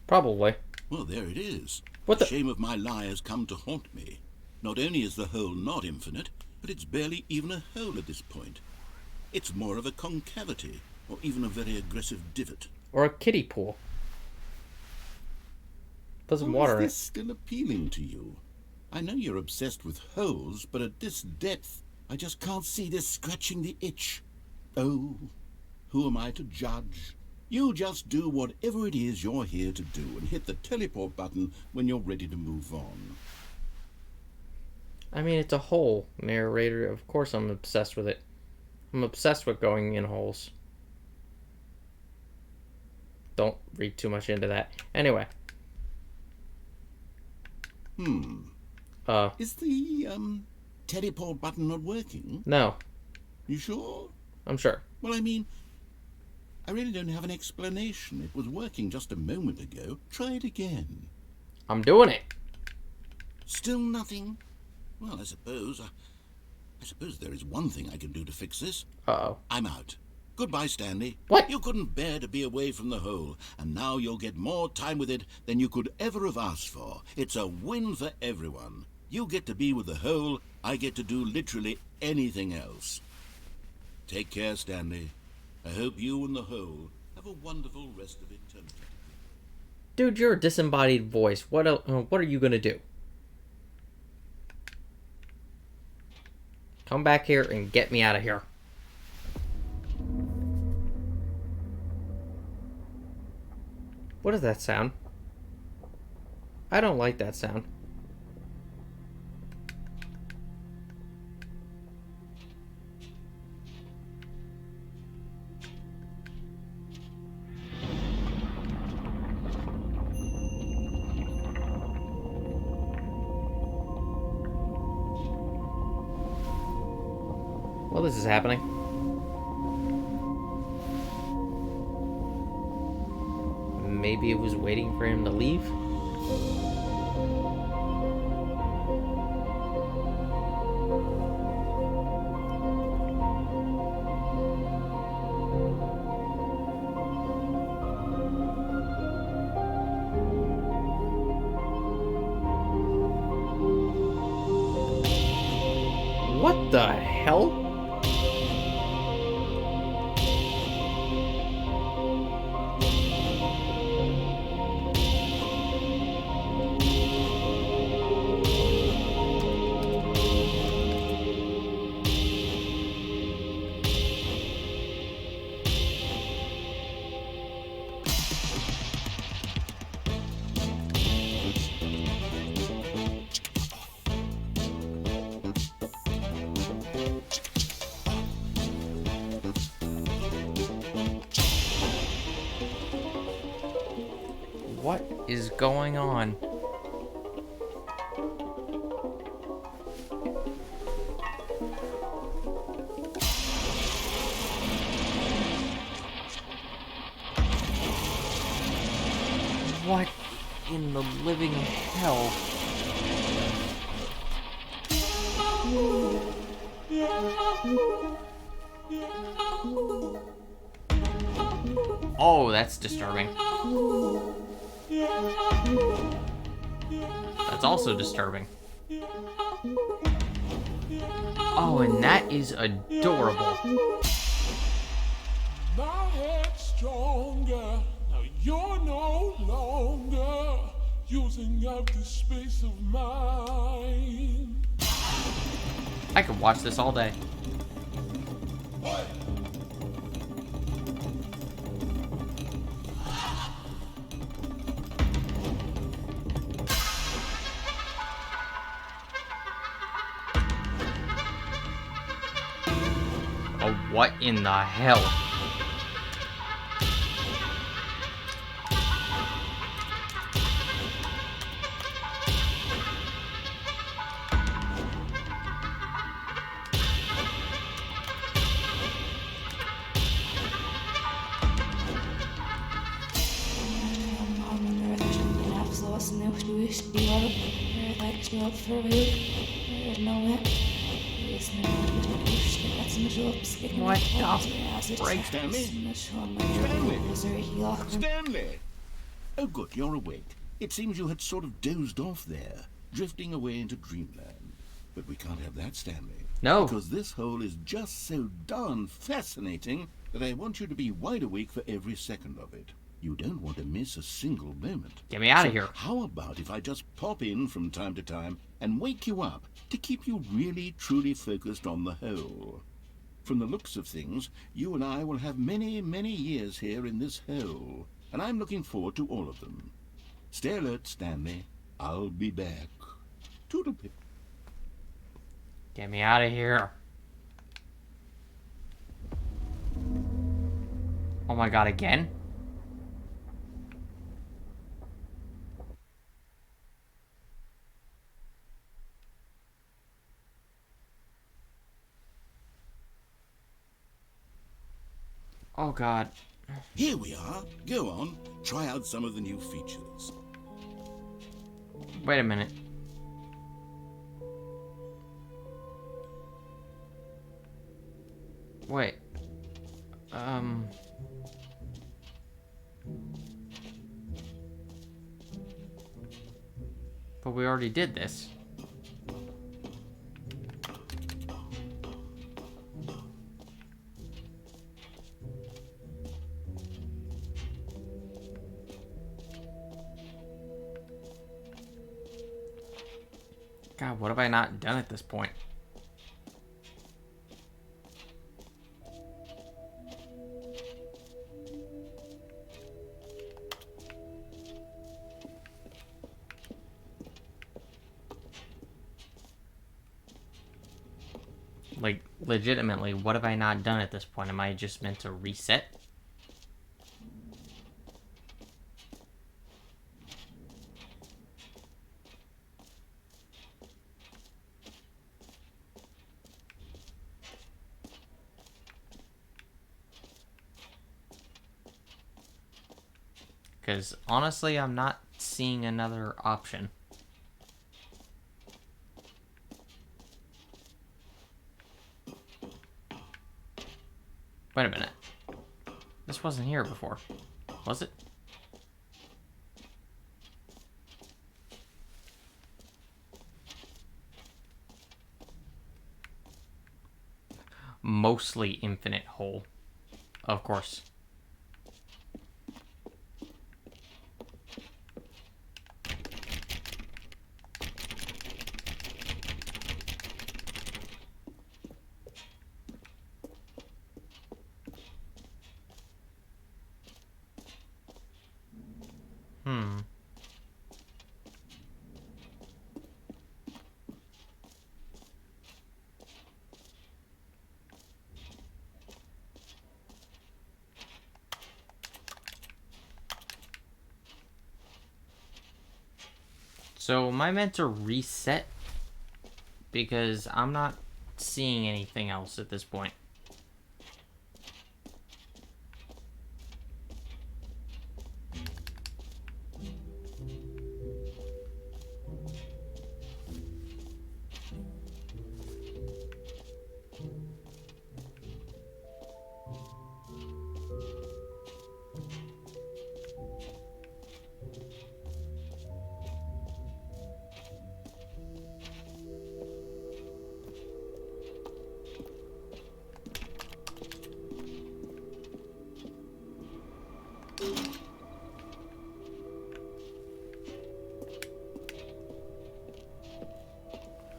Probably. Well, there it is. What the the- shame of my lie has come to haunt me. Not only is the hole not infinite, but it's barely even a hole at this point. It's more of a concavity, or even a very aggressive divot. Or a kiddie pool. Doesn't water Is it. this still appealing to you? I know you're obsessed with holes, but at this depth, I just can't see this scratching the itch. Oh, who am I to judge? You just do whatever it is you're here to do and hit the teleport button when you're ready to move on. I mean, it's a hole, narrator. Of course I'm obsessed with it. I'm obsessed with going in holes. Don't read too much into that. Anyway. Is the, teleport button not working? No. You sure? I'm sure. Well, I mean, I really don't have an explanation. It was working just a moment ago. Try it again. I'm doing it. Still nothing? Well, I suppose there is one thing I can do to fix this. Uh-oh. I'm out. Goodbye, Stanley. What? You couldn't bear to be away from the hole, and now you'll get more time with it than you could ever have asked for. It's a win for everyone. You get to be with the hole, I get to do literally anything else. Take care, Stanley. I hope you and the hole have a wonderful rest of eternity. Dude, you're a disembodied voice. What are you gonna do? Come back here and get me out of here. What is that sound? I don't like that sound. Well, this is happening. Maybe it was waiting for him to leave? What the hell? What is going on? What in the living hell? Oh, that's disturbing. That's also disturbing. Oh, and that is adorable. My head's stronger. Now you're no longer using up the space of mine. I could watch this all day. Oh, what in the hell? What the break? Stanley? Stanley! Oh, good, you're awake. It seems you had sort of dozed off there, drifting away into dreamland. But we can't have that, Stanley. No. Because this hole is just so darn fascinating that I want you to be wide awake for every second of it. You don't want to miss a single moment. Get me out of here. How about if I just pop in from time to time and wake you up to keep you really, truly focused on the hole? From the looks of things, you and I will have many, many years here in this hole, and I'm looking forward to all of them. Stay alert, Stanley. I'll be back. Toodle-pip. Get me out of here. Oh my god, again? Oh god. Here we are. Go on. Try out some of the new features. Wait a minute. Wait. But we already did this. God, what have I not done at this point? Like, legitimately, what have I not done at this point? Am I just meant to reset? because honestly, I'm not seeing another option. Wait a minute. This wasn't here before, was it? Mostly infinite hole, of course. So am I meant to reset? Because I'm not seeing anything else at this point.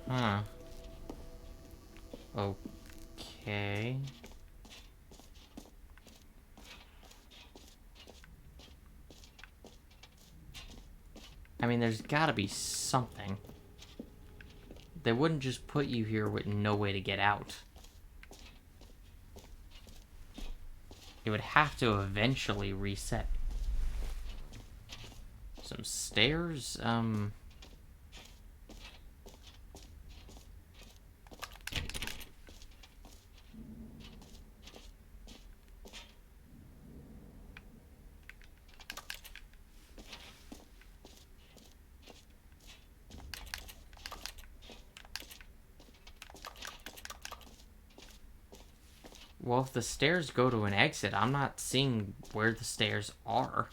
Huh. Okay. I mean, there's gotta be something. They wouldn't just put you here with no way to get out. It would have to eventually reset. Some stairs? Well, if the stairs go to an exit, I'm not seeing where the stairs are.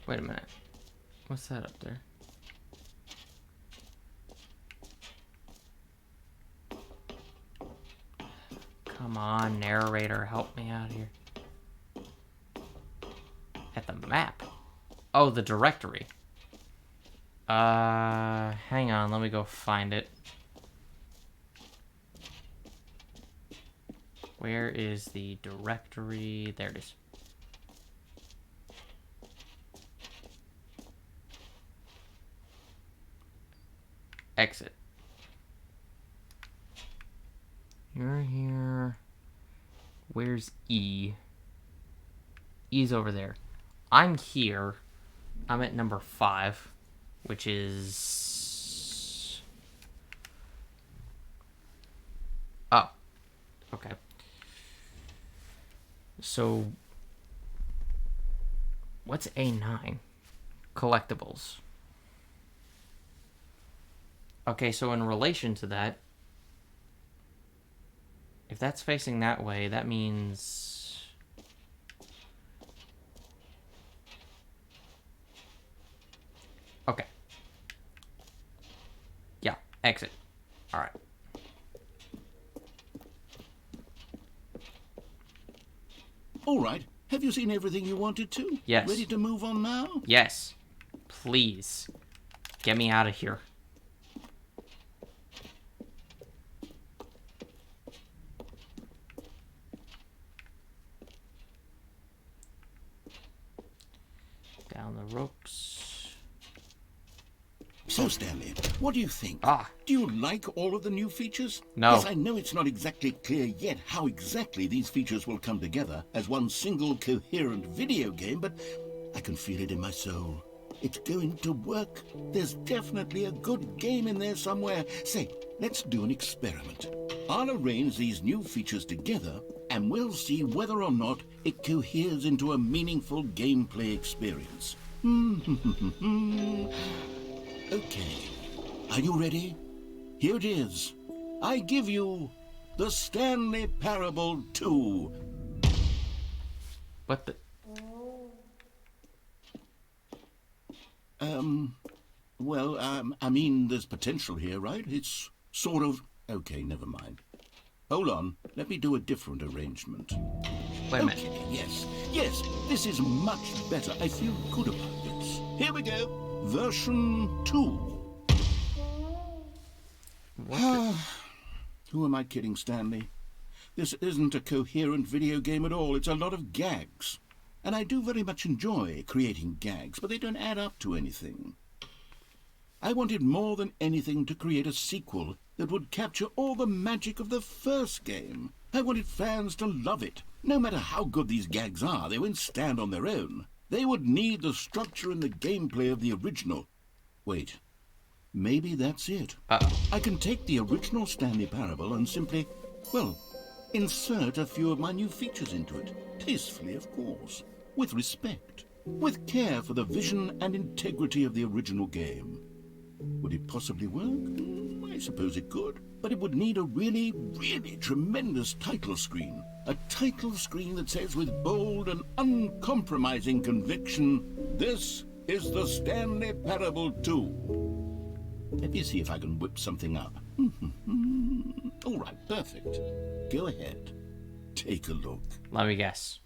Wait a minute. What's that up there? Come on, narrator, help me out here. At the map. Oh, the directory. Hang on, let me go find it. Where is the directory? There it is. Exit. You're here. Where's E? E's over there. I'm here. I'm at number 5, which is... Oh. Okay. So... What's A9? Collectibles. Okay, so in relation to that, if that's facing that way, that means... Okay. Yeah, exit. Alright. All right. Have you seen everything you wanted to? Yes. Ready to move on now? Yes. Please. Get me out of here. Down the ropes. So, Stanley, what do you think? Ah. Do you like all of the new features? No. Yes, I know it's not exactly clear yet how exactly these features will come together as one single coherent video game, but I can feel it in my soul. It's going to work. There's definitely a good game in there somewhere. Say, let's do an experiment. I'll arrange these new features together, and we'll see whether or not it coheres into a meaningful gameplay experience. Okay. Are you ready? Here it is. I give you the Stanley Parable 2. What the? I mean, there's potential here, right? It's sort of... Okay, never mind. Hold on. Let me do a different arrangement. Wait a minute. Okay, yes, this is much better. I feel good about this. Here we go. Version 2. Who am I kidding, Stanley? This isn't a coherent video game at all. It's a lot of gags. And I do very much enjoy creating gags, but they don't add up to anything. I wanted more than anything to create a sequel that would capture all the magic of the first game. I wanted fans to love it. No matter how good these gags are, they won't stand on their own. They would need the structure and the gameplay of the original. Wait, maybe that's it. I can take the original Stanley Parable and simply, well, insert a few of my new features into it. Tastefully, of course. With respect. With care for the vision and integrity of the original game. Would it possibly work? I suppose it could. But it would need a really, really tremendous title screen. A title screen that says with bold and uncompromising conviction, "This is the Stanley Parable 2. Let me see if I can whip something up. All right, perfect. Go ahead. Take a look. Let me guess.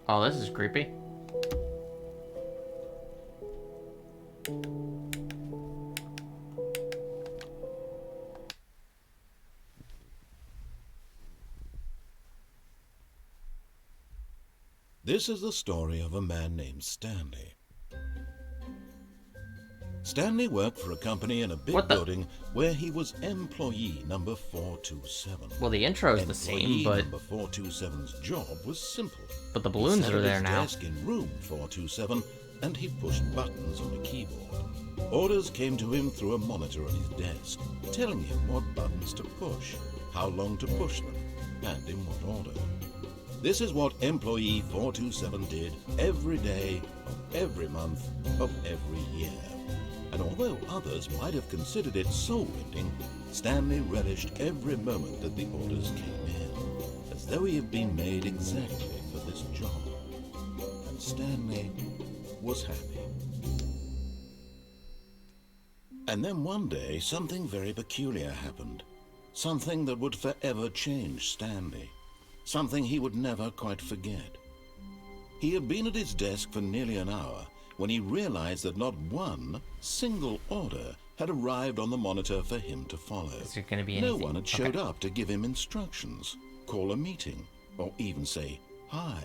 Oh, this is creepy. This is the story of a man named Stanley. Stanley worked for a company in a big building where he was employee number 427. Well, the intro is the same, but number 427's job was simple. But the balloons He sat are at there his now. Desk in room 427, and he pushed buttons on a keyboard. Orders came to him through a monitor on his desk, telling him what buttons to push, how long to push them, and in what order. This is what employee 427 did every day of every month of every year. And although others might have considered it soul-rending, Stanley relished every moment that the orders came in, as though he had been made exactly for this job. And Stanley was happy. And then one day, something very peculiar happened. Something that would forever change Stanley. Something he would never quite forget. He had been at his desk for nearly an hour when he realized that not one single order had arrived on the monitor for him to follow. Is there going to be No anything? one had showed up to give him instructions, call a meeting, or even say hi.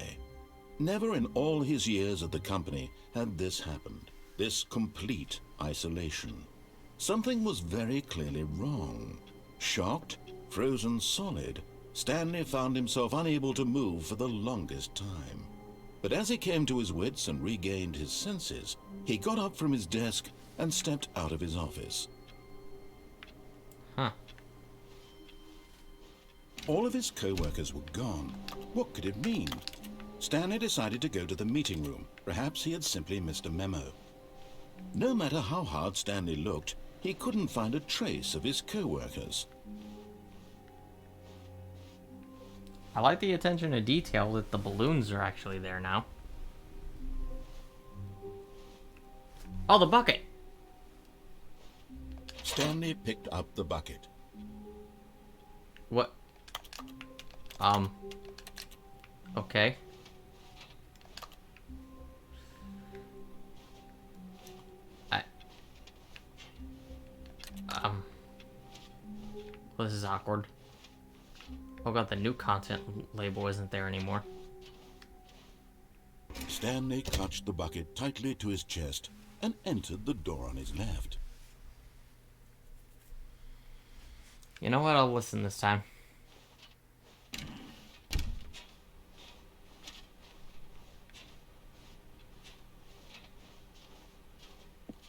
Never in all his years at the company had this happened, this complete isolation. Something was very clearly wrong. Shocked, frozen solid, Stanley found himself unable to move for the longest time. But as he came to his wits and regained his senses, he got up from his desk and stepped out of his office. Huh. All of his co-workers were gone. What could it mean? Stanley decided to go to the meeting room. Perhaps he had simply missed a memo. No matter how hard Stanley looked, he couldn't find a trace of his co-workers. I like the attention to detail that the balloons are actually there now. Oh, the bucket! Stanley picked up the bucket. What? Okay. Well, this is awkward. Oh god, the new content label isn't there anymore. Stanley clutched the bucket tightly to his chest and entered the door on his left. You know what? I'll listen this time.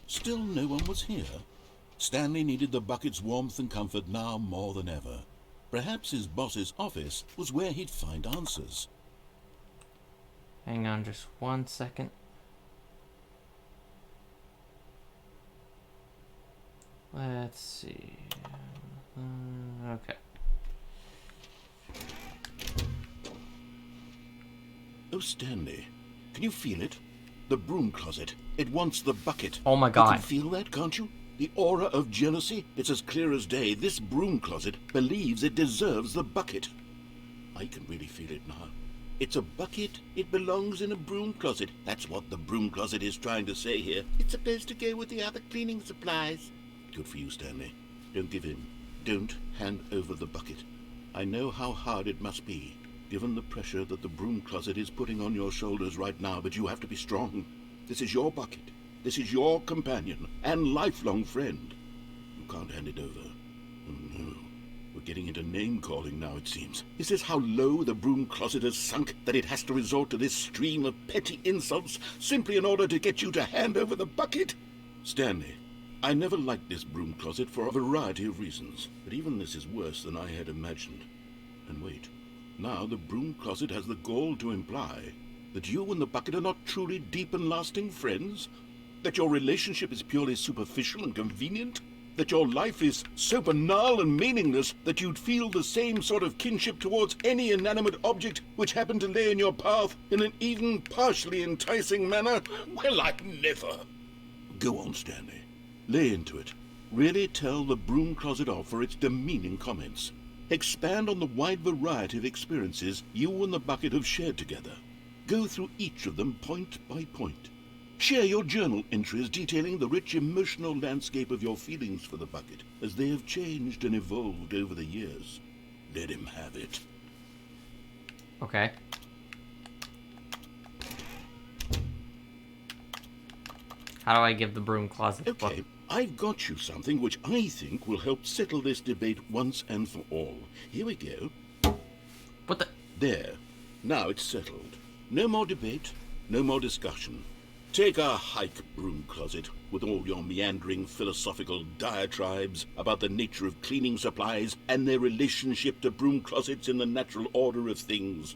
Still no one was here. Stanley needed the bucket's warmth and comfort now more than ever. Perhaps his boss's office was where he'd find answers. Hang on just 1 second. Let's see. Okay. Oh, Stanley, can you feel it? The broom closet. It wants the bucket. Oh my You god. can feel that, can't you? The aura of jealousy? It's as clear as day. This broom closet believes it deserves the bucket. I can really feel it now. It's a bucket. It belongs in a broom closet. That's what the broom closet is trying to say here. It's supposed to go with the other cleaning supplies. Good for you, Stanley. Don't give in. Don't hand over the bucket. I know how hard it must be, given the pressure that the broom closet is putting on your shoulders right now, but you have to be strong. This is your bucket. This is your companion and lifelong friend. You can't hand it over. Oh no. We're getting into name-calling now, it seems. Is this how low the broom closet has sunk, that it has to resort to this stream of petty insults simply in order to get you to hand over the bucket? Stanley, I never liked this broom closet for a variety of reasons, but even this is worse than I had imagined. And wait, now the broom closet has the gall to imply that you and the bucket are not truly deep and lasting friends? That your relationship is purely superficial and convenient? That your life is so banal and meaningless that you'd feel the same sort of kinship towards any inanimate object which happened to lay in your path in an even partially enticing manner? Well, I never. Go on, Stanley. Lay into it. Really tell the broom closet off for its demeaning comments. Expand on the wide variety of experiences you and the bucket have shared together. Go through each of them point by point. Share your journal entries detailing the rich emotional landscape of your feelings for the bucket as they have changed and evolved over the years. Let him have it. Okay. How do I give the broom closet the book? Okay, I've got you something which I think will help settle this debate once and for all. Here we go. What the? There. Now it's settled. No more debate, no more discussion. Take a hike, broom closet, with all your meandering philosophical diatribes about the nature of cleaning supplies and their relationship to broom closets in the natural order of things.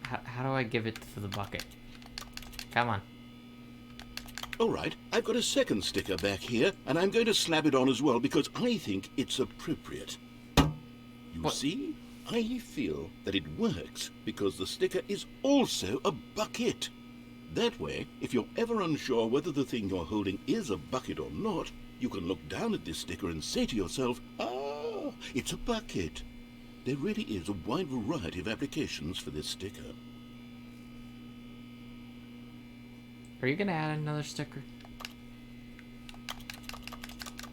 How do I give it to the bucket? Come on. All right, I've got a second sticker back here, and I'm going to slap it on as well because I think it's appropriate. You What? see? I feel that it works because the sticker is also a bucket. That way, if you're ever unsure whether the thing you're holding is a bucket or not, you can look down at this sticker and say to yourself, ah, it's a bucket. There really is a wide variety of applications for this sticker. Are you gonna add another sticker?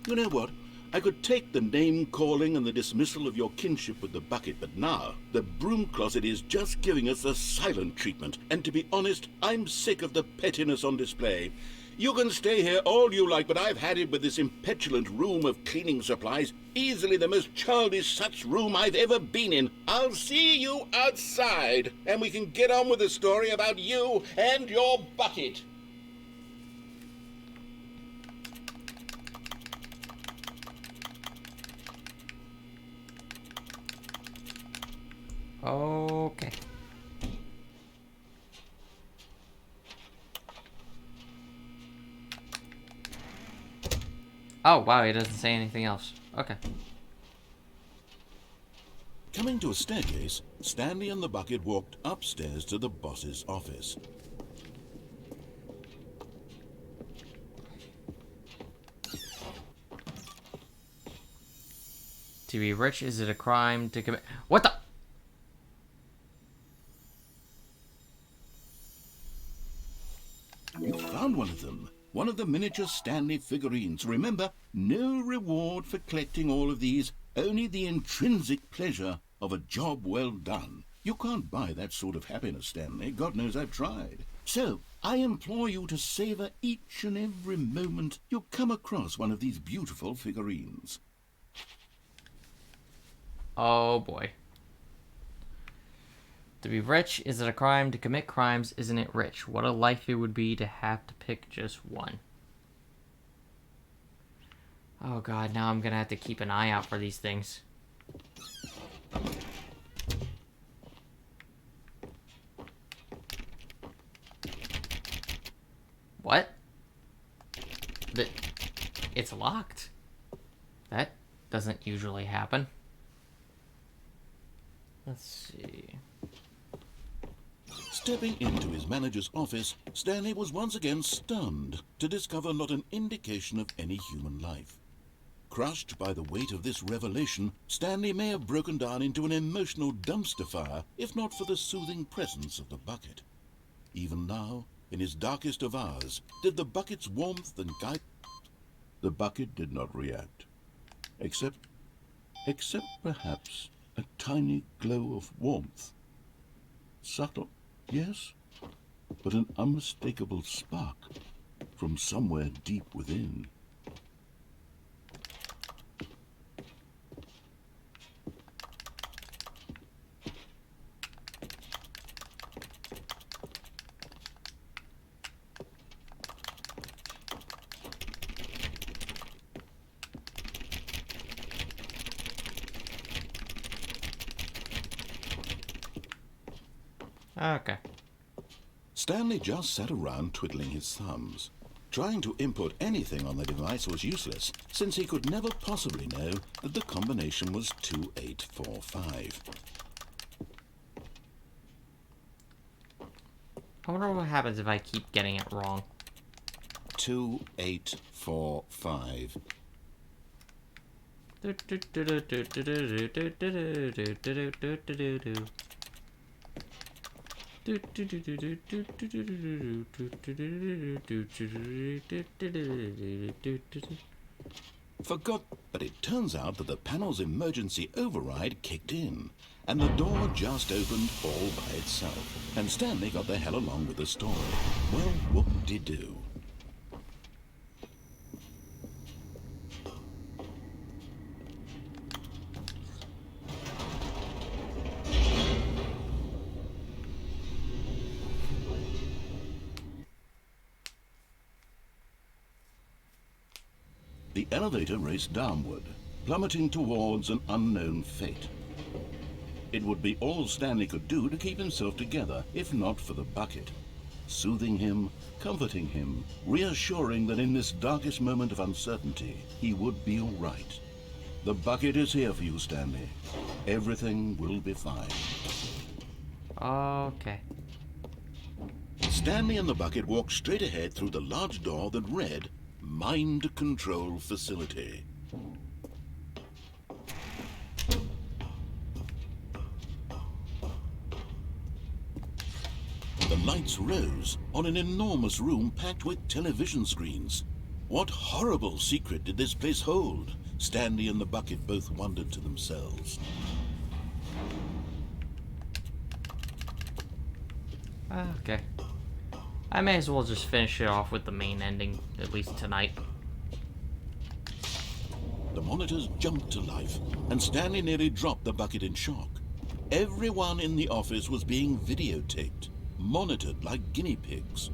You know what? I could take the name-calling and the dismissal of your kinship with the bucket, but now the broom closet is just giving us the silent treatment. And to be honest, I'm sick of the pettiness on display. You can stay here all you like, but I've had it with this impetulant room of cleaning supplies. Easily the most childish such room I've ever been in. I'll see you outside, and we can get on with the story about you and your bucket. Okay. Oh, wow, he doesn't say anything else. Okay. Coming to a staircase, Stanley and the bucket walked upstairs to the boss's office. To be rich, is it a crime to commit? What the? You found one of them. One of the miniature Stanley figurines. Remember, no reward for collecting all of these. only the intrinsic pleasure of a job well done. You can't buy that sort of happiness, Stanley. God knows I've tried. So, I implore you to savor each and every moment you come across one of these beautiful figurines. Oh boy. To be rich, is it a crime? To commit crimes, isn't it rich? What a life it would be to have to pick just one. Oh god, now I'm gonna have to keep an eye out for these things. What? It's locked. That doesn't usually happen. Let's see. Stepping into his manager's office, Stanley was once again stunned to discover not an indication of any human life. Crushed by the weight of this revelation, Stanley may have broken down into an emotional dumpster fire if not for the soothing presence of the bucket. Even now, in his darkest of hours, did the bucket's warmth and guide... The bucket did not react, except perhaps a tiny glow of warmth. Subtle, yes, but an unmistakable spark from somewhere deep within. Okay. Stanley just sat around twiddling his thumbs. Trying to input anything on the device was useless, since he could never possibly know that the combination was 2845. I wonder what happens if I keep getting it wrong. 2845. Forgot, but it turns out that the panel's emergency override kicked in, and the door just opened all by itself, and Stanley got the hell along with the story. Well, whoop-de-doo. The elevator raced downward, plummeting towards an unknown fate. It would be all Stanley could do to keep himself together, if not for the bucket. Soothing him, comforting him, reassuring that in this darkest moment of uncertainty, he would be all right. The bucket is here for you, Stanley. Everything will be fine. Okay. Stanley and the bucket walked straight ahead through the large door that read, Mind Control Facility. The lights rose on an enormous room packed with television screens. What horrible secret did this place hold? Stanley and the bucket both wondered to themselves. Okay. I may as well just finish it off with the main ending, at least tonight. The monitors jumped to life, and Stanley nearly dropped the bucket in shock. Everyone in the office was being videotaped, monitored like guinea pigs.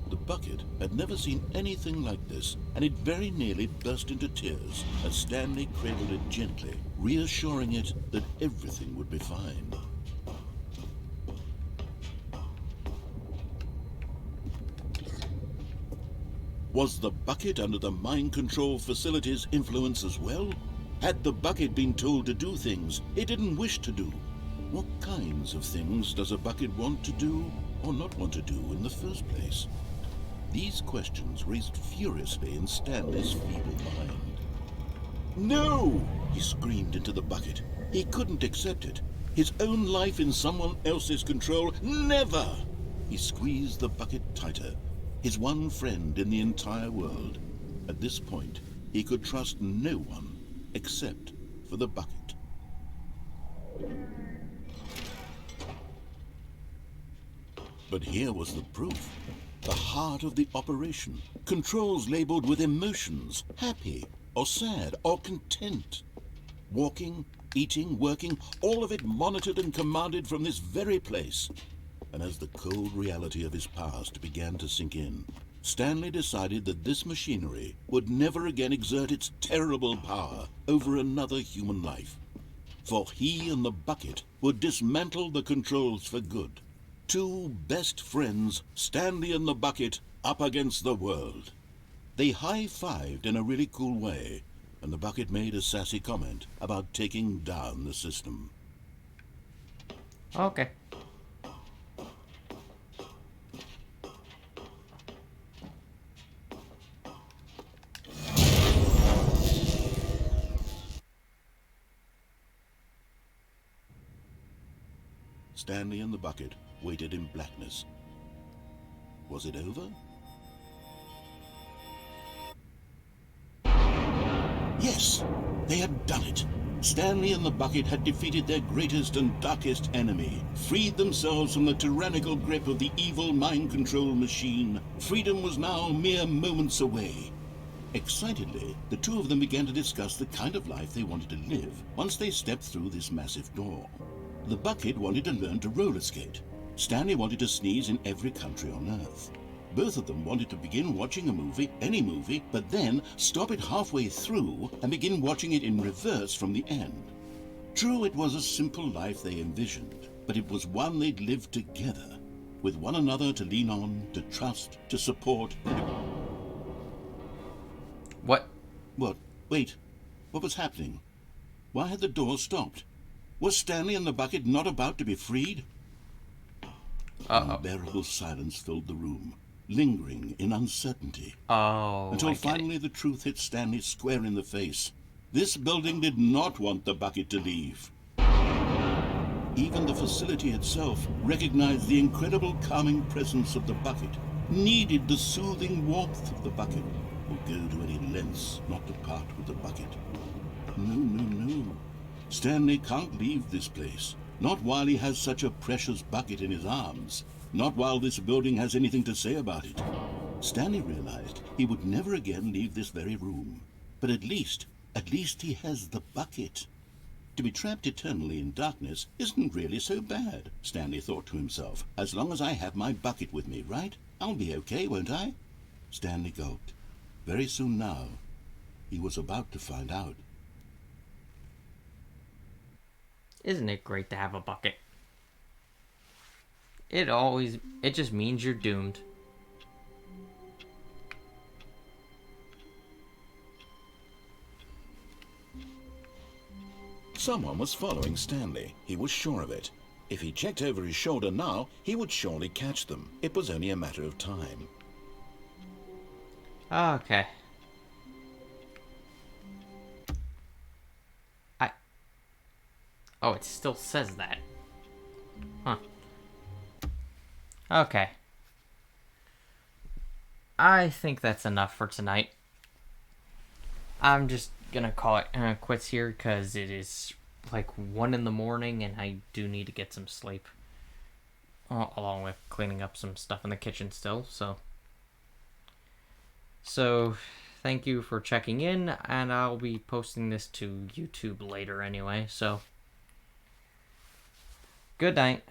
The bucket had never seen anything like this, and it very nearly burst into tears as Stanley cradled it gently, reassuring it that everything would be fine. Was the bucket under the mind control facility's influence as well? Had the bucket been told to do things it didn't wish to do? What kinds of things does a bucket want to do or not want to do in the first place? These questions raced furiously in Stanley's feeble mind. No! He screamed into the bucket. He couldn't accept it. His own life in someone else's control, never! He squeezed the bucket tighter. His one friend in the entire world. At this point, he could trust no one except for the bucket. But here was the proof. The heart of the operation. Controls labeled with emotions, happy or sad or content. Walking, eating, working, all of it monitored and commanded from this very place. And as the cold reality of his past began to sink in, Stanley decided that this machinery would never again exert its terrible power over another human life. For he and the bucket would dismantle the controls for good. Two best friends, Stanley and the bucket, up against the world. They high-fived in a really cool way, and the bucket made a sassy comment about taking down the system. Okay. Stanley and the bucket waited in blackness. Was it over? Yes, they had done it. Stanley and the bucket had defeated their greatest and darkest enemy, freed themselves from the tyrannical grip of the evil mind control machine. Freedom was now mere moments away. Excitedly, the two of them began to discuss the kind of life they wanted to live once they stepped through this massive door. The bucket wanted to learn to roller skate. Stanley wanted to sneeze in every country on Earth. Both of them wanted to begin watching a movie, any movie, but then stop it halfway through and begin watching it in reverse from the end. True, it was a simple life they envisioned, but it was one they'd lived together, with one another to lean on, to trust, to support. What? What? Wait. What was happening? Why had the door stopped? Was Stanley and the bucket not about to be freed? Unbearable silence filled the room, lingering in uncertainty. Until finally the truth hit Stanley square in the face. This building did not want the bucket to leave. Even the facility itself recognized the incredible calming presence of the bucket, needed the soothing warmth of the bucket, would go to any lengths not to part with the bucket. No. Stanley can't leave this place. Not while he has such a precious bucket in his arms. Not while this building has anything to say about it. Stanley realized he would never again leave this very room. But at least he has the bucket. To be trapped eternally in darkness isn't really so bad, Stanley thought to himself. As long as I have my bucket with me, right? I'll be okay, won't I? Stanley gulped. Very soon now, he was about to find out. Isn't it great to have a bucket? It just means you're doomed. Someone was following Stanley. He was sure of it. If he checked over his shoulder now, he would surely catch them. It was only a matter of time. Okay. Oh, it still says that. Huh. Okay. I think that's enough for tonight. I'm just gonna call it quits here because it is like 1 in the morning and I do need to get some sleep. Along with cleaning up some stuff in the kitchen still, So, thank you for checking in, and I'll be posting this to YouTube later anyway, so... Good night.